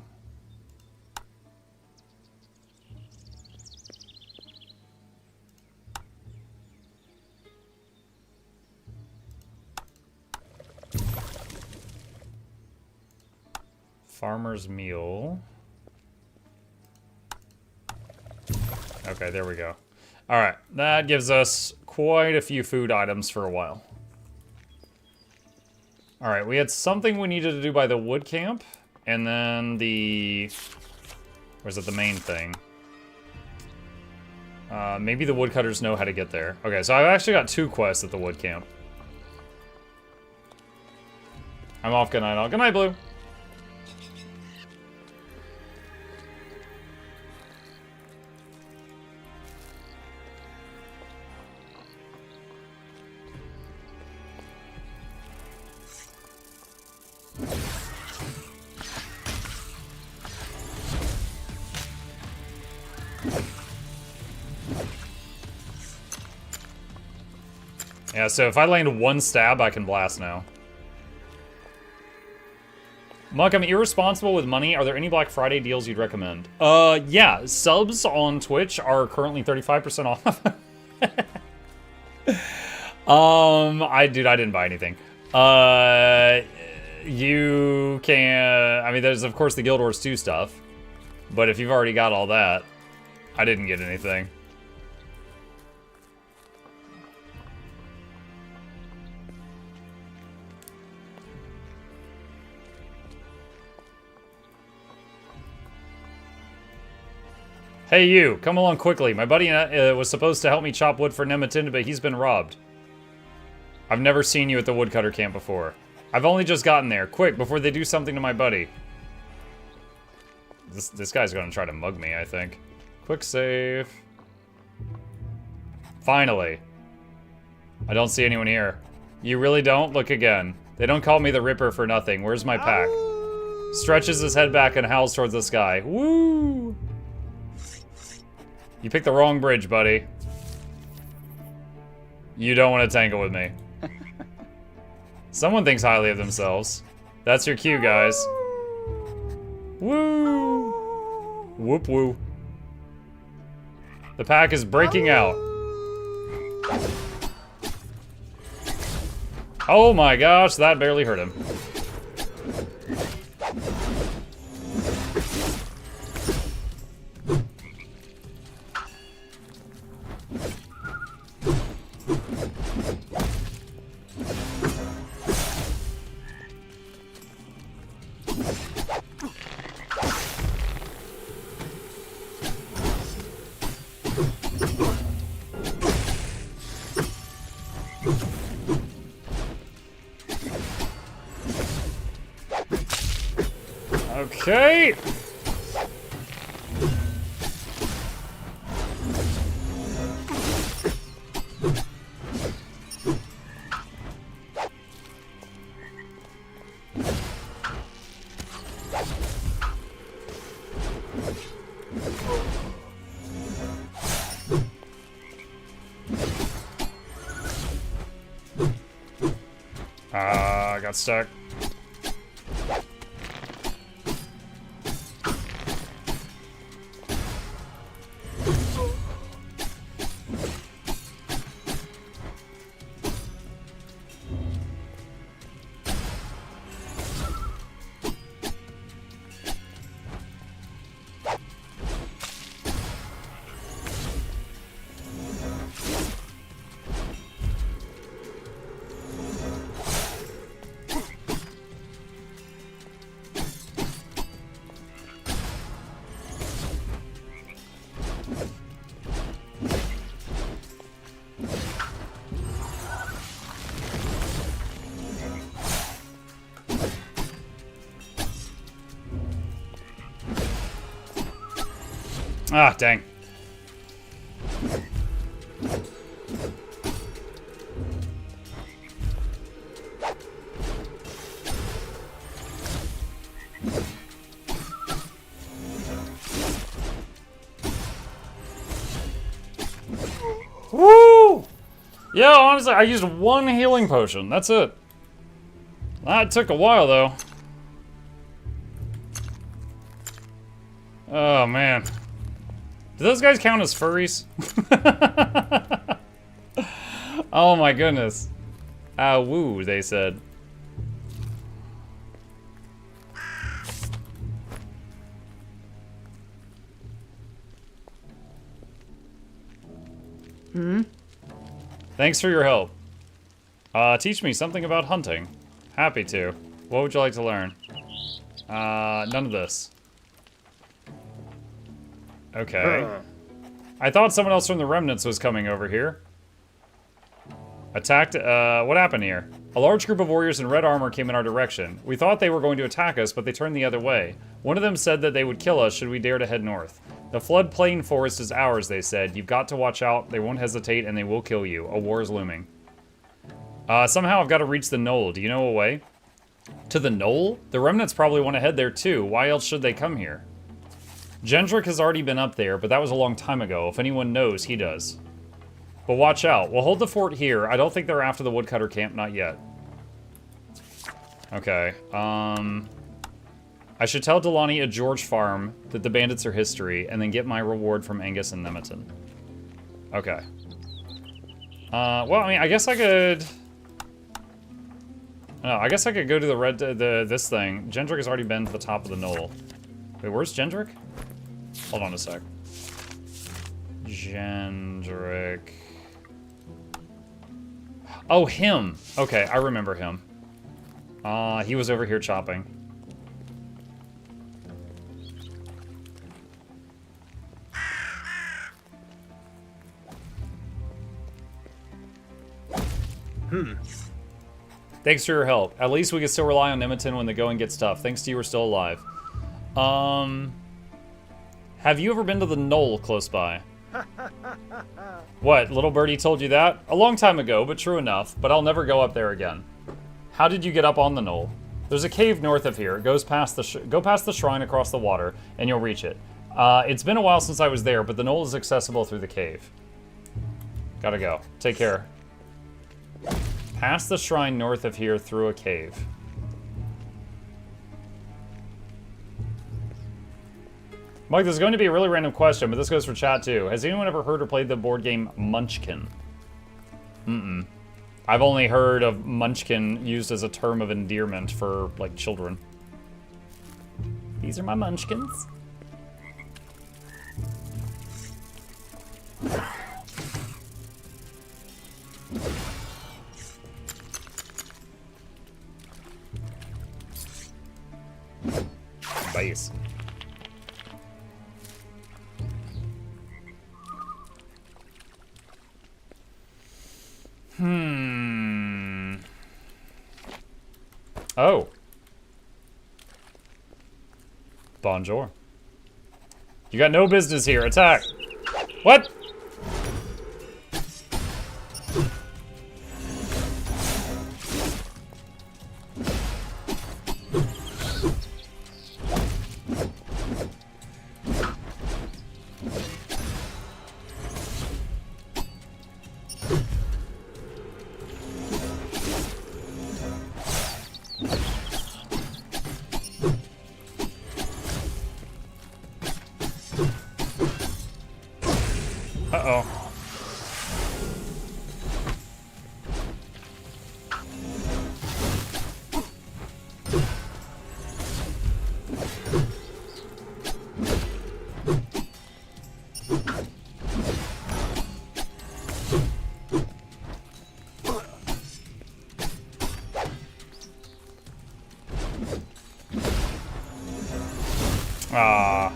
Farmer's meal. Okay, there we go. All right, that gives us quite a few food items for a while. All right, we had something we needed to do by the wood camp, and then the... Where's it, the main thing? Maybe the woodcutters know how to get there. Okay, so I've actually got 2 quests at the wood camp. I'm off. Good night, all. Good night, Blue. Yeah, so if I land 1 stab, I can blast now. Muck, I'm irresponsible with money. Are there any Black Friday deals you'd recommend? Yeah, subs on Twitch are currently 35% off. I didn't buy anything. You can, I mean, there's of course the Guild Wars 2 stuff, but if you've already got all that, I didn't get anything. Hey you, come along quickly. My buddy was supposed to help me chop wood for Nematinda, but he's been robbed. I've never seen you at the woodcutter camp before. I've only just gotten there. Quick, before they do something to my buddy. This guy's gonna try to mug me, I think. Quick save. Finally. I don't see anyone here. You really don't? Look again. They don't call me the Ripper for nothing. Where's my pack? Stretches his head back and howls towards the sky. Woo! You picked the wrong bridge, buddy. You don't want to tangle with me. Someone thinks highly of themselves. That's your cue, guys. Woo! Whoop woo. The pack is breaking out. Oh my gosh, that barely hurt him. Okay. I got stuck. Ah, dang. Yeah, honestly, I used one healing potion. That's it. That took a while, though. Oh, man. Do those guys count as furries? Oh, my goodness. Ah, woo, they said. Thanks for your help. Teach me something about hunting. Happy to. What would you like to learn? None of this. Okay. I thought someone else from the remnants was coming over here. Attacked, what happened here? A large group of warriors in red armor came in our direction. We thought they were going to attack us, but they turned the other way. One of them said that they would kill us should we dare to head north. The floodplain forest is ours, they said. You've got to watch out. They won't hesitate, and they will kill you. A war is looming. Somehow I've got to reach the knoll. Do you know a way? To the knoll? The remnants probably want to head there, too. Why else should they come here? Gendrick has already been up there, but that was a long time ago. If anyone knows, he does. But watch out. We'll hold the fort here. I don't think they're after the woodcutter camp. Not yet. Okay. I should tell Delaney at George Farm that the bandits are history, and then get my reward from Angus and Nemeton. Okay. Well, I mean, I guess I could... No, I guess I could go to this thing. Gendrick has already been to the top of the knoll. Wait, where's Gendrick? Hold on a sec. Gendrick... Oh, him! Okay, I remember him. He was over here chopping. Thanks for your help. At least we can still rely on Nemeton when the going gets tough. Thanks to you, we're still alive. Have you ever been to the knoll close by? What, little birdie told you that? A long time ago, but true enough. But I'll never go up there again. How did you get up on the knoll? There's a cave north of here. It goes past the go past the shrine across the water, and you'll reach it. It's been a while since I was there, but the knoll is accessible through the cave. Gotta go. Take care. Past the shrine north of here through a cave. Mike, this is going to be a really random question, but this goes for chat too. Has anyone ever heard or played the board game Munchkin? I've only heard of Munchkin used as a term of endearment for, like, children. These are my Munchkins. Base. Oh. Bonjour. You got no business here. Attack. What? Uh-oh. Ah.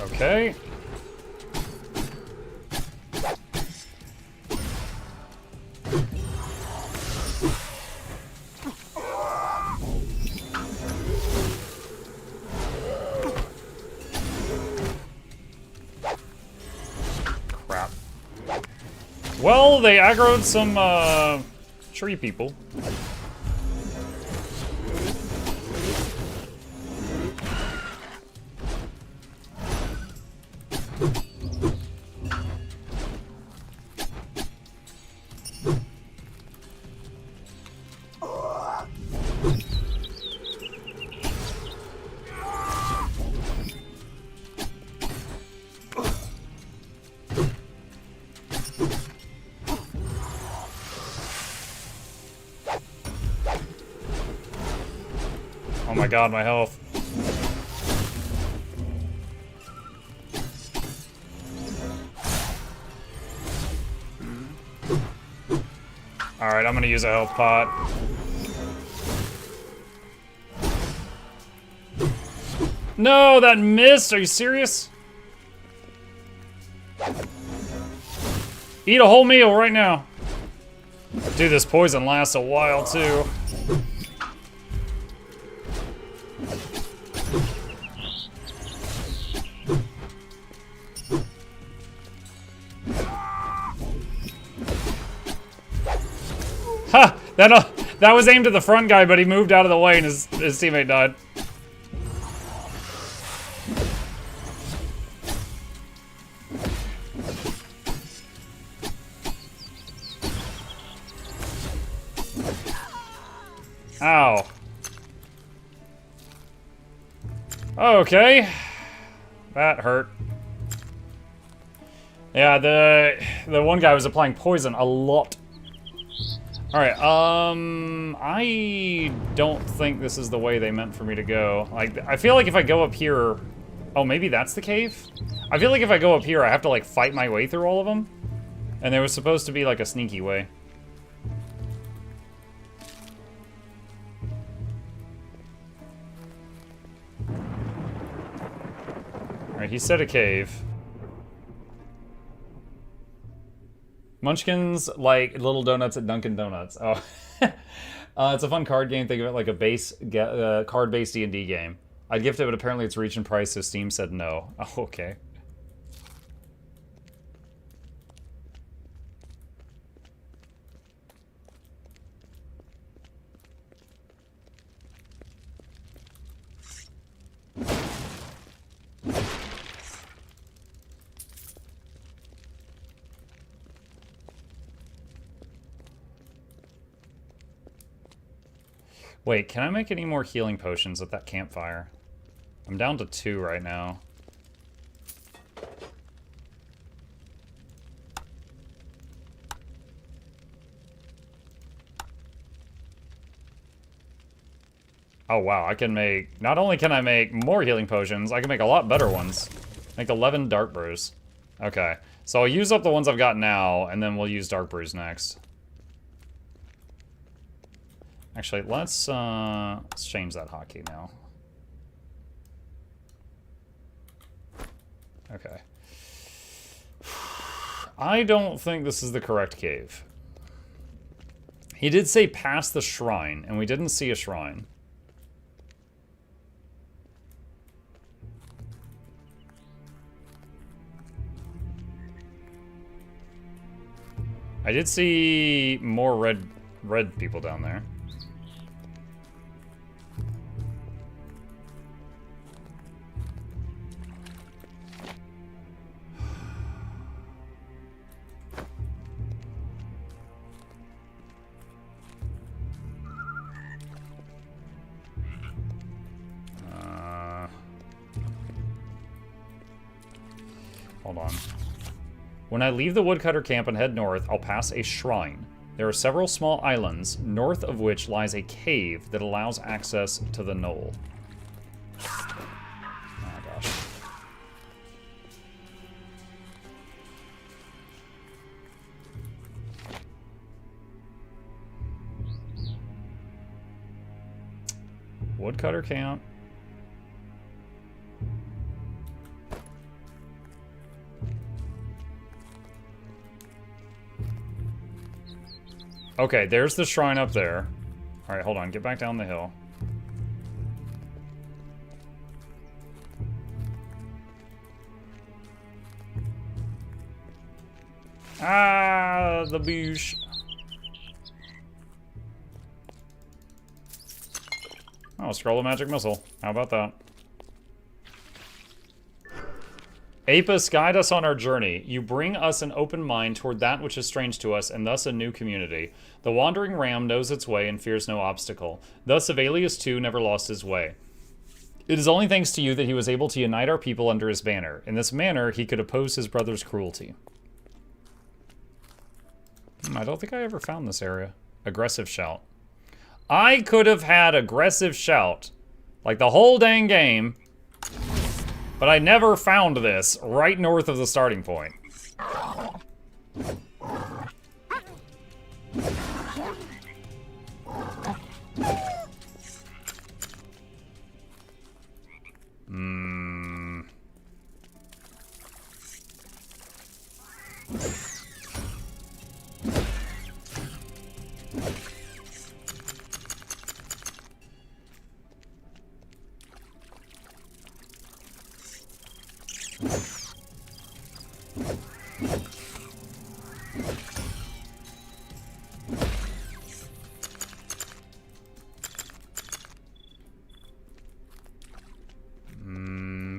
Okay. Crap. Well, they aggroed some, tree people. my god, my health. Alright, I'm gonna use a health pot. No, that missed! Are you serious? Eat a whole meal right now. Dude, this poison lasts a while, too. Ha! That was aimed at the front guy, but he moved out of the way and his teammate died. Ow. Okay. That hurt. Yeah, the one guy was applying poison a lot. Alright, I don't think this is the way they meant for me to go. Like, I feel like if I go up here... Oh, maybe that's the cave? I feel like if I go up here, I have to, like, fight my way through all of them. And there was supposed to be, like, a sneaky way. Alright, he said a cave. Munchkins like little donuts at Dunkin' Donuts. Oh, it's a fun card game. Think of it like a base card-based D&D game. I'd gift it, but apparently it's reaching price, so Steam said no. Oh, okay. Wait, can I make any more healing potions at that campfire? I'm down to 2 right now. Oh wow, I can make... Not only can I make more healing potions, I can make a lot better ones. Make 11 dark brews. Okay, so I'll use up the ones I've got now, and then we'll use dark brews next. Actually, let's change that hotkey now. Okay. I don't think this is the correct cave. He did say past the shrine, and we didn't see a shrine. I did see more red people down there. Hold on. When I leave the woodcutter camp and head north, I'll pass a shrine. There are several small islands, north of which lies a cave that allows access to the knoll. Oh gosh. Woodcutter camp. Okay, there's the shrine up there. Alright, hold on. Get back down the hill. Ah, the bush. Oh, scroll of magic missile. How about that? Apis, guide us on our journey. You bring us an open mind toward that which is strange to us, and thus a new community. The wandering ram knows its way and fears no obstacle. Thus Avelius too never lost his way. It is only thanks to you that he was able to unite our people under his banner. In this manner, he could oppose his brother's cruelty. I don't think I ever found this area. Aggressive shout. I could have had aggressive shout Like the whole dang game. But I never found this right north of the starting point.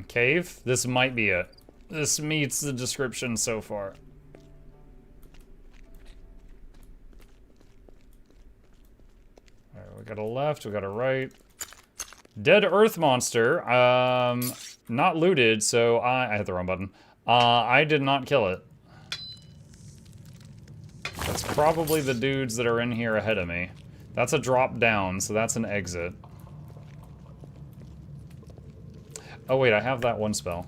Cave? This might be it. This meets the description so far. Alright, we got a left, we got a right. Dead earth monster. Not looted, so I hit the wrong button. I did not kill it. That's probably the dudes that are in here ahead of me. That's a drop down, so that's an exit. Oh wait, I have that one spell.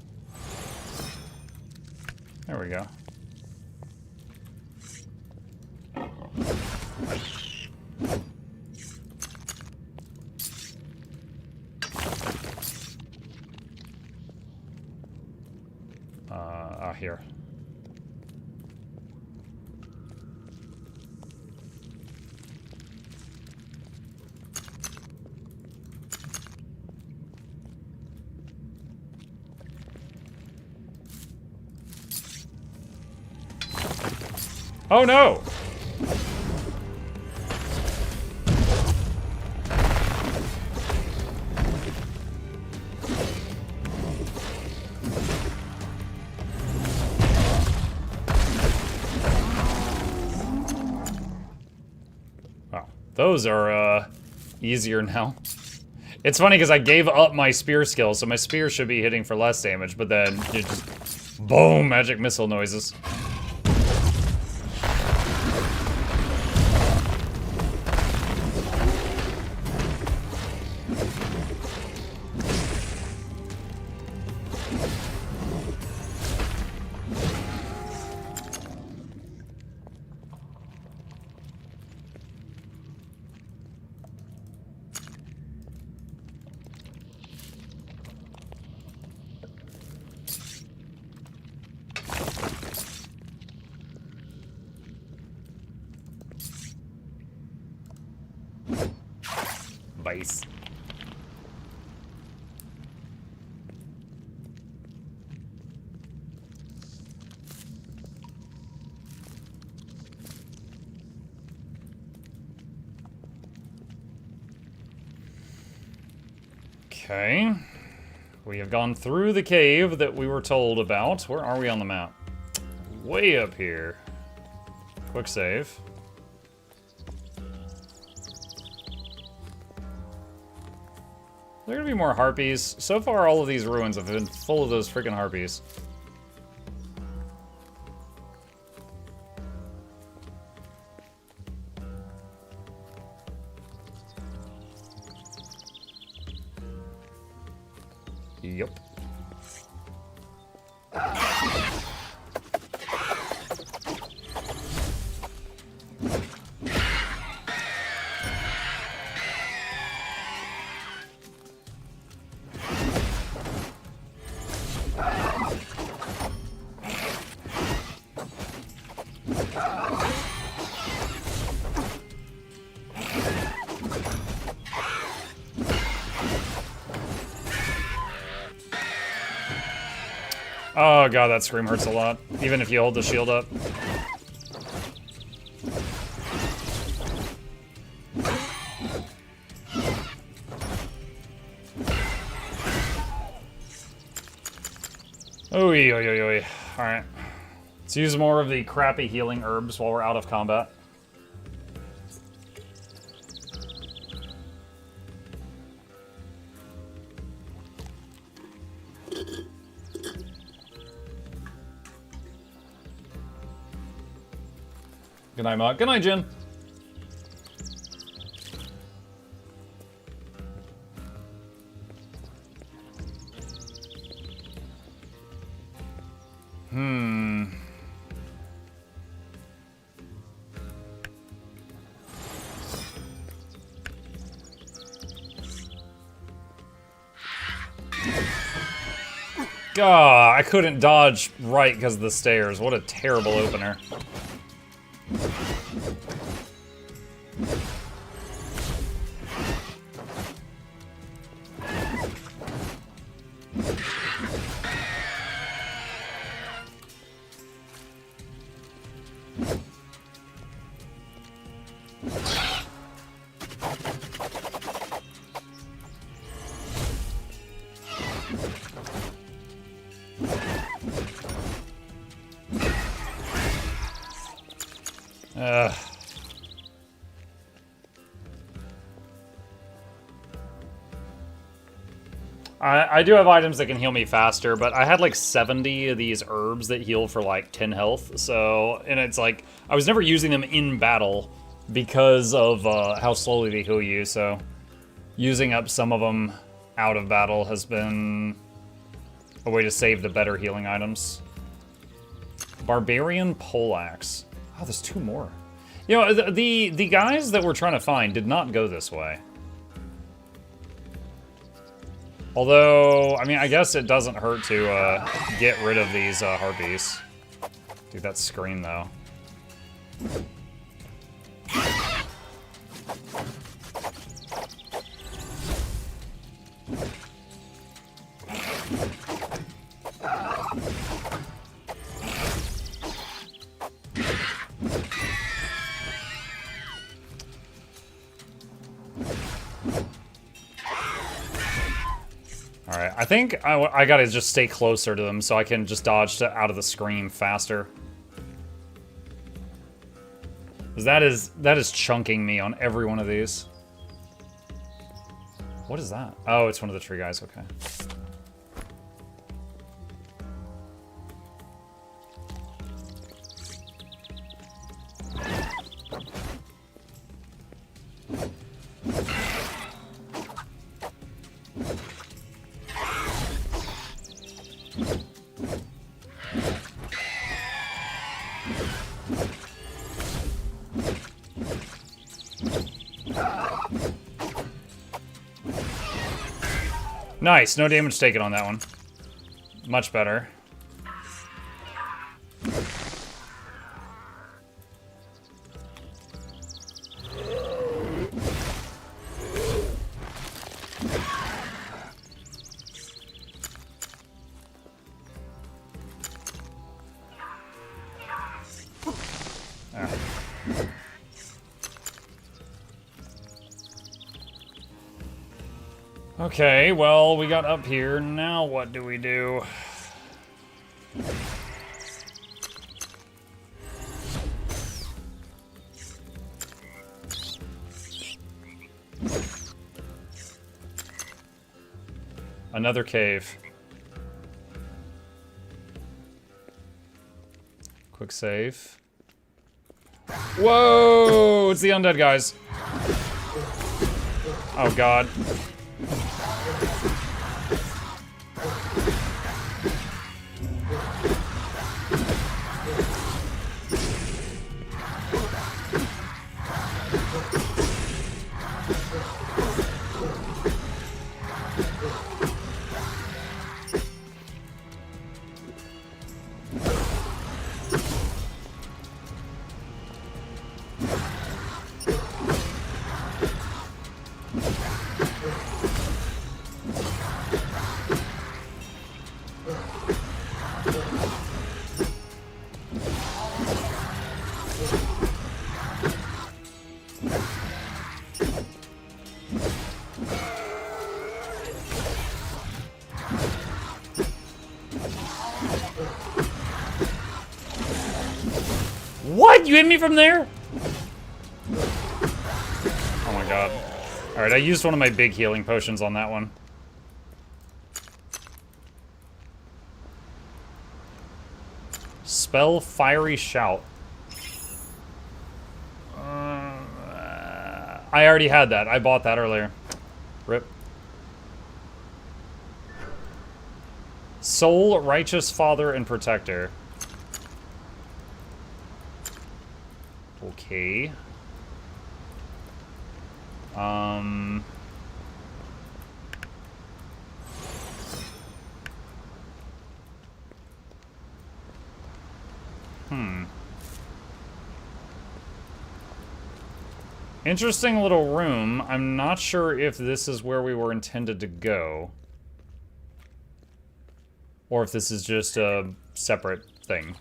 There we go. Here. Oh no! Wow, those are easier now. It's funny because I gave up my spear skill, so my spear should be hitting for less damage, but then it just boom, magic missile noises. Vice. Okay. We have gone through the cave that we were told about. Where are we on the map? Way up here. Quick save. Are there gonna be more harpies? So far, all of these ruins have been full of those freaking harpies. Yup. Oh god, that scream hurts a lot, even if you hold the shield up. Oy, oy, oy, oy. Alright. Let's use more of the crappy healing herbs while we're out of combat. Good night, Mug. Good night, Jin. God, I couldn't dodge right because of the stairs. What a terrible opener. I do have items that can heal me faster, but I had like 70 of these herbs that heal for like 10 health, so, and it's like, I was never using them in battle because of how slowly they heal you, so using up some of them out of battle has been a way to save the better healing items. Barbarian Poleaxe. Oh, there's 2 more. You know, the guys that we're trying to find did not go this way. Although, I mean, I guess it doesn't hurt to get rid of these harpies. Dude, that scream, though. Alright, I think I gotta just stay closer to them so I can just dodge out of the scream faster. 'Cause that is chunking me on every one of these. What is that? Oh, it's one of the tree guys, okay. Nice, no damage taken on that one. Much better. Okay, well, we got up here. Now what do we do? Another cave. Quick save. Whoa! It's the undead guys. Oh, God. What? You hit me from there? Oh my god. Alright, I used one of my big healing potions on that one. Spell Fiery Shout. I already had that. I bought that earlier. Rip. Soul, Righteous Father, and Protector. Okay. Interesting little room. I'm not sure if this is where we were intended to go. Or if this is just a separate thing.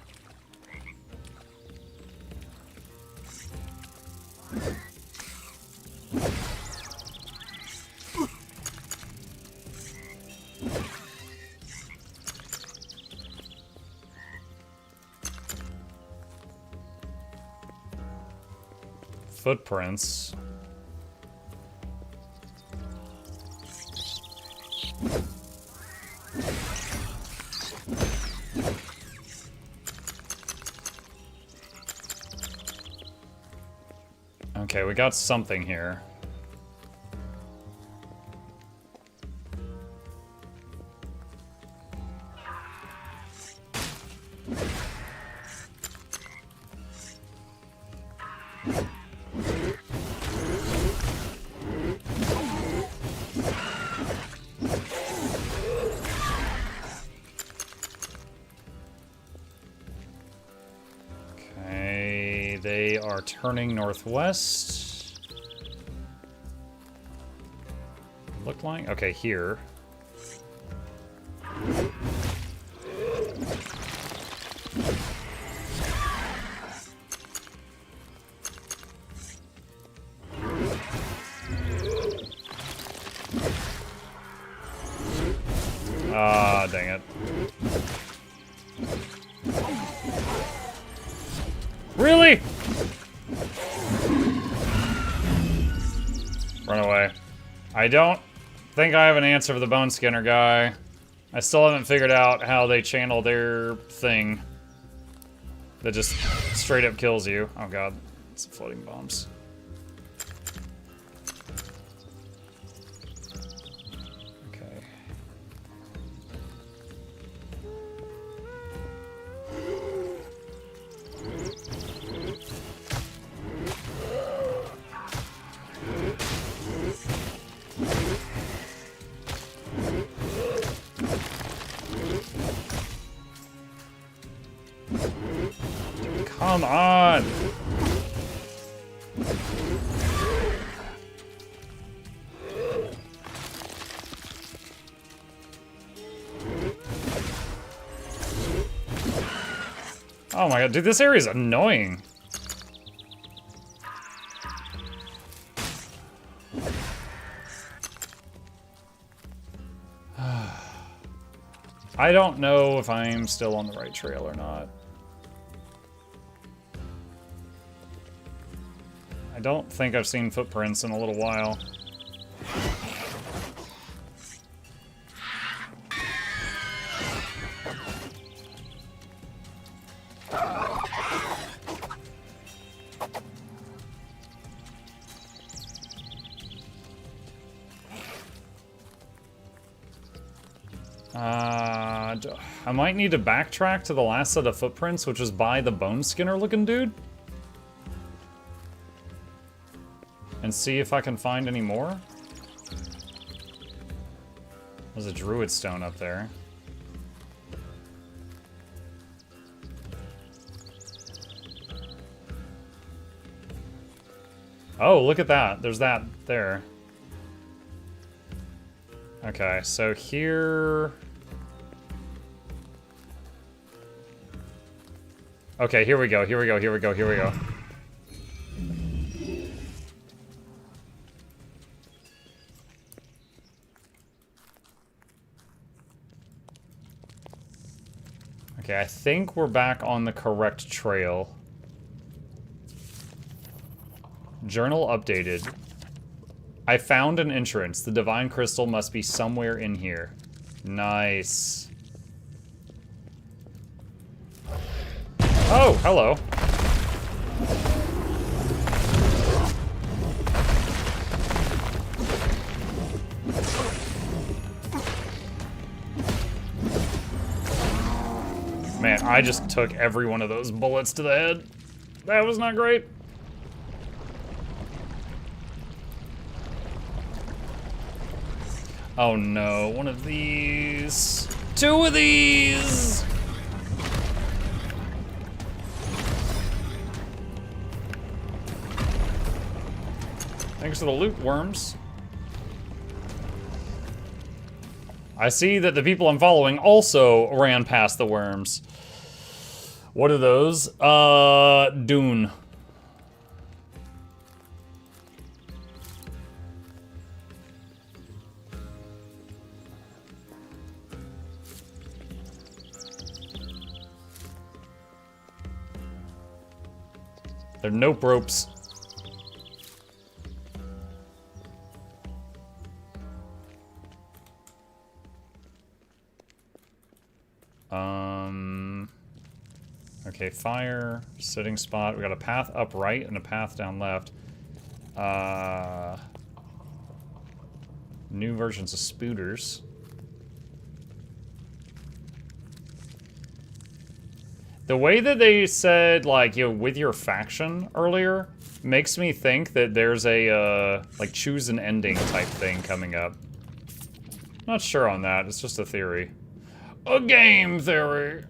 Footprints. Okay, we got something here. Okay, they are turning northwest. Look like, okay, here. Ah, dang it. Really? Run away. I don't think I have an answer for the Bone Skinner guy. I still haven't figured out how they channel their thing that just straight up kills you. Oh god, it's floating bombs. Okay. Come on! Oh my god, dude, this area is annoying. I don't know if I'm still on the right trail or not. I don't think I've seen footprints in a little while. I might need to backtrack to the last set of footprints, which is by the Bone Skinner looking dude. And see if I can find any more. There's a druid stone up there. Oh, look at that. There's that there. Okay, so here... Okay, here we go, here we go, here we go, here we go. Okay, I think we're back on the correct trail. Journal updated. I found an entrance. The divine crystal must be somewhere in here. Nice. Oh, hello. Man, I just took every one of those bullets to the head. That was not great. Oh no, one of these. Two of these! Thanks for the loot, worms. I see that the people I'm following also ran past the worms. What are those? Dune. They're nope ropes. Okay, fire, sitting spot. We got a path up right and a path down left. New versions of spooters. The way that they said, like, you know, with your faction earlier, makes me think that there's a, like, choose an ending type thing coming up. Not sure on that, it's just a theory. A game theory!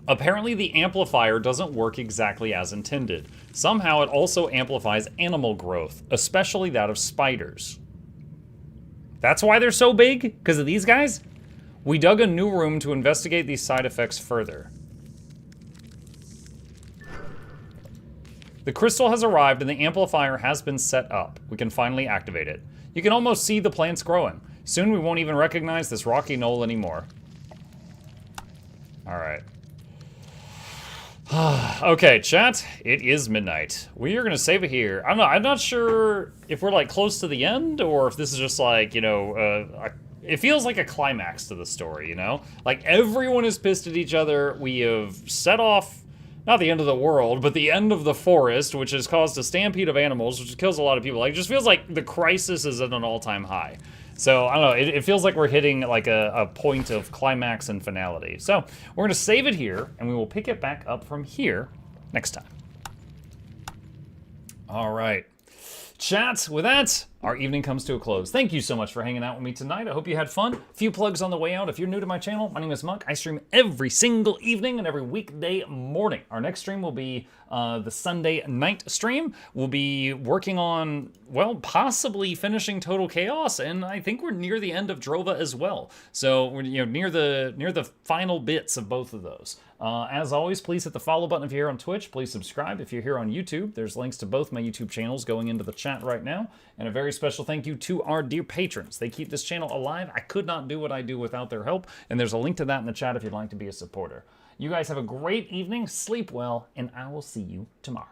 Apparently the amplifier doesn't work exactly as intended. Somehow it also amplifies animal growth, especially that of spiders. That's why they're so big? Because of these guys? We dug a new room to investigate these side effects further. The crystal has arrived and the amplifier has been set up. We can finally activate it. You can almost see the plants growing. Soon we won't even recognize this rocky knoll anymore. Alright. Okay, chat, it is midnight. We are gonna save it here. I don't know, I'm not sure if we're like close to the end or if this is just like, you know, it feels like a climax to the story, you know? Like everyone is pissed at each other. We have set off, not the end of the world, but the end of the forest, which has caused a stampede of animals, which kills a lot of people. Like, it just feels like the crisis is at an all-time high. So, I don't know, it feels like we're hitting like a point of climax and finality. So, we're gonna save it here, and we will pick it back up from here next time. All right. Chat, with that, our evening comes to a close. Thank you so much for hanging out with me tonight. I hope you had fun. A few plugs on the way out. If you're new to my channel, my name is Muk. I stream every single evening and every weekday morning. Our next stream will be the Sunday night stream. We'll be working on, well, possibly finishing Total Chaos, and I think we're near the end of Drova as well. So we're near the final bits of both of those. As always, please hit the follow button if you're here on Twitch. Please subscribe if you're here on YouTube. There's links to both my YouTube channels going into the chat right now. And a very special thank you to our dear patrons. They keep this channel alive. I could not do what I do without their help. And there's a link to that in the chat if you'd like to be a supporter. You guys have a great evening, sleep well, and I will see you tomorrow.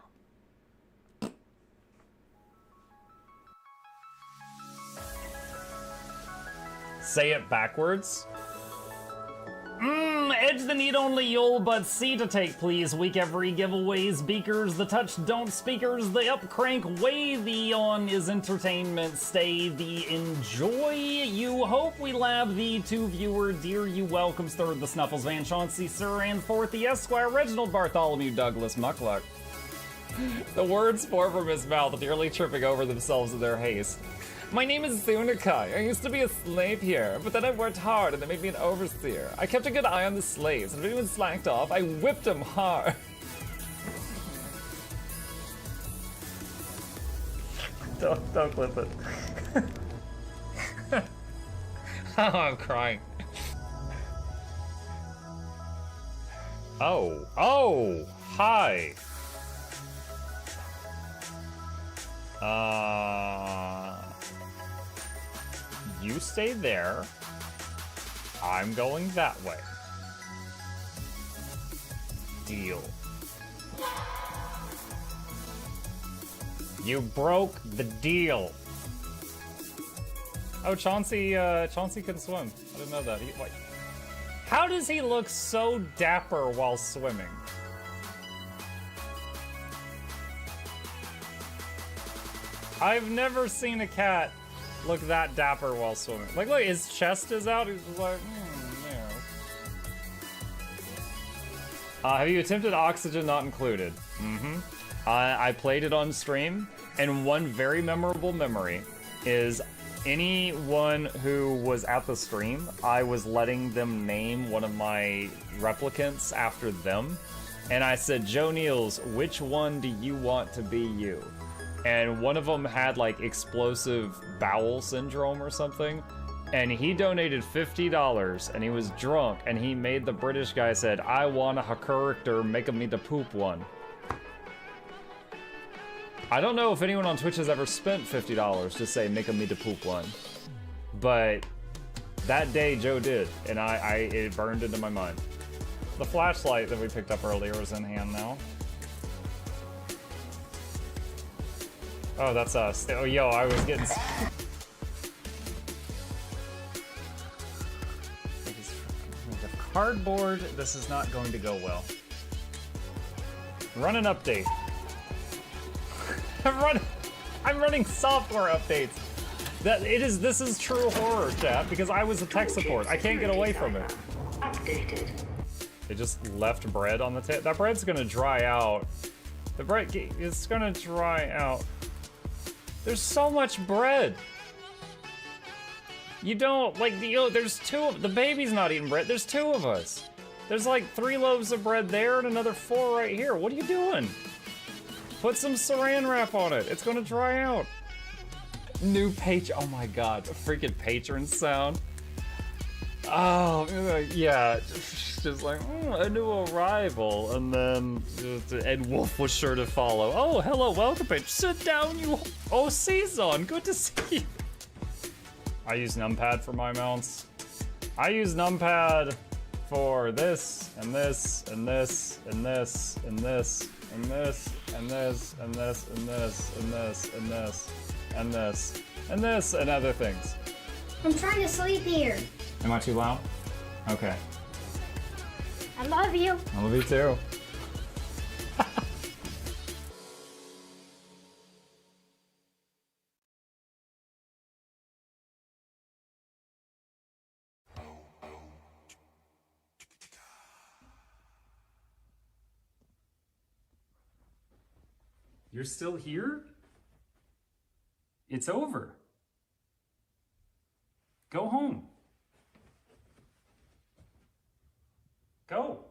Say it backwards. Edge the need only you'll but see to take, please. Week every giveaways, beakers, the touch don't speakers, the up crank, way the on is entertainment, stay the enjoy. You hope we lab the two viewer, dear you welcomes, third the Snuffles, Van Chauncey, Sir, and fourth the Esquire, Reginald Bartholomew, Douglas, Mukluk. The words pour from his mouth, nearly tripping over themselves in their haste. My name is Zunikai. I used to be a slave here, but then I worked hard and they made me an overseer. I kept a good eye on the slaves, and if anyone slacked off, I whipped them hard. Don't clip it. Oh, I'm crying. Oh, hi. You stay there. I'm going that way. Deal. You broke the deal. Oh, Chauncey can swim. I didn't know that. Wait. How does he look so dapper while swimming? I've never seen a cat look that dapper while swimming. Like, look, his chest is out. He's just like, yeah. Have you attempted Oxygen Not Included? Mm-hmm. I played it on stream, and one very memorable memory is anyone who was at the stream, I was letting them name one of my replicants after them, and I said, Joe Niels, which one do you want to be you? and one of them had like explosive bowel syndrome or something, and he donated $50, and he was drunk, and he made the British guy said, "I want a character, make me the poop one." I don't know if anyone on Twitch has ever spent $50 to say, "Make me the poop one," but that day Joe did, and it burned into my mind. The flashlight that we picked up earlier is in hand now. Oh, that's us. Oh, yo, I was getting... Cardboard, this is not going to go well. Run an update. I'm running software updates. This is true horror, chat, because I was a tech support. I can't get away from it. Updated. They just left bread on the table. That bread's gonna dry out. The bread is gonna dry out. There's so much bread. You don't, like, there's the baby's not eating bread. There's 2 of us. There's like 3 loaves of bread there and another 4 right here. What are you doing? Put some saran wrap on it. It's gonna dry out. New page, oh my god, a freaking patron sound. Oh, yeah, just like, a new arrival, and then Ed Wolf was sure to follow. Oh, hello, welcome, page. Sit down, you. Oh, Season, good to see you. I use numpad for my mounts. I use numpad for this, and this, and this, and this, and this, and this, and this, and this, and this, and this, and this, and this, and this, and other things. I'm trying to sleep here. Am I too loud? Okay. I love you. I love you too. You're still here? It's over. Go home. Go.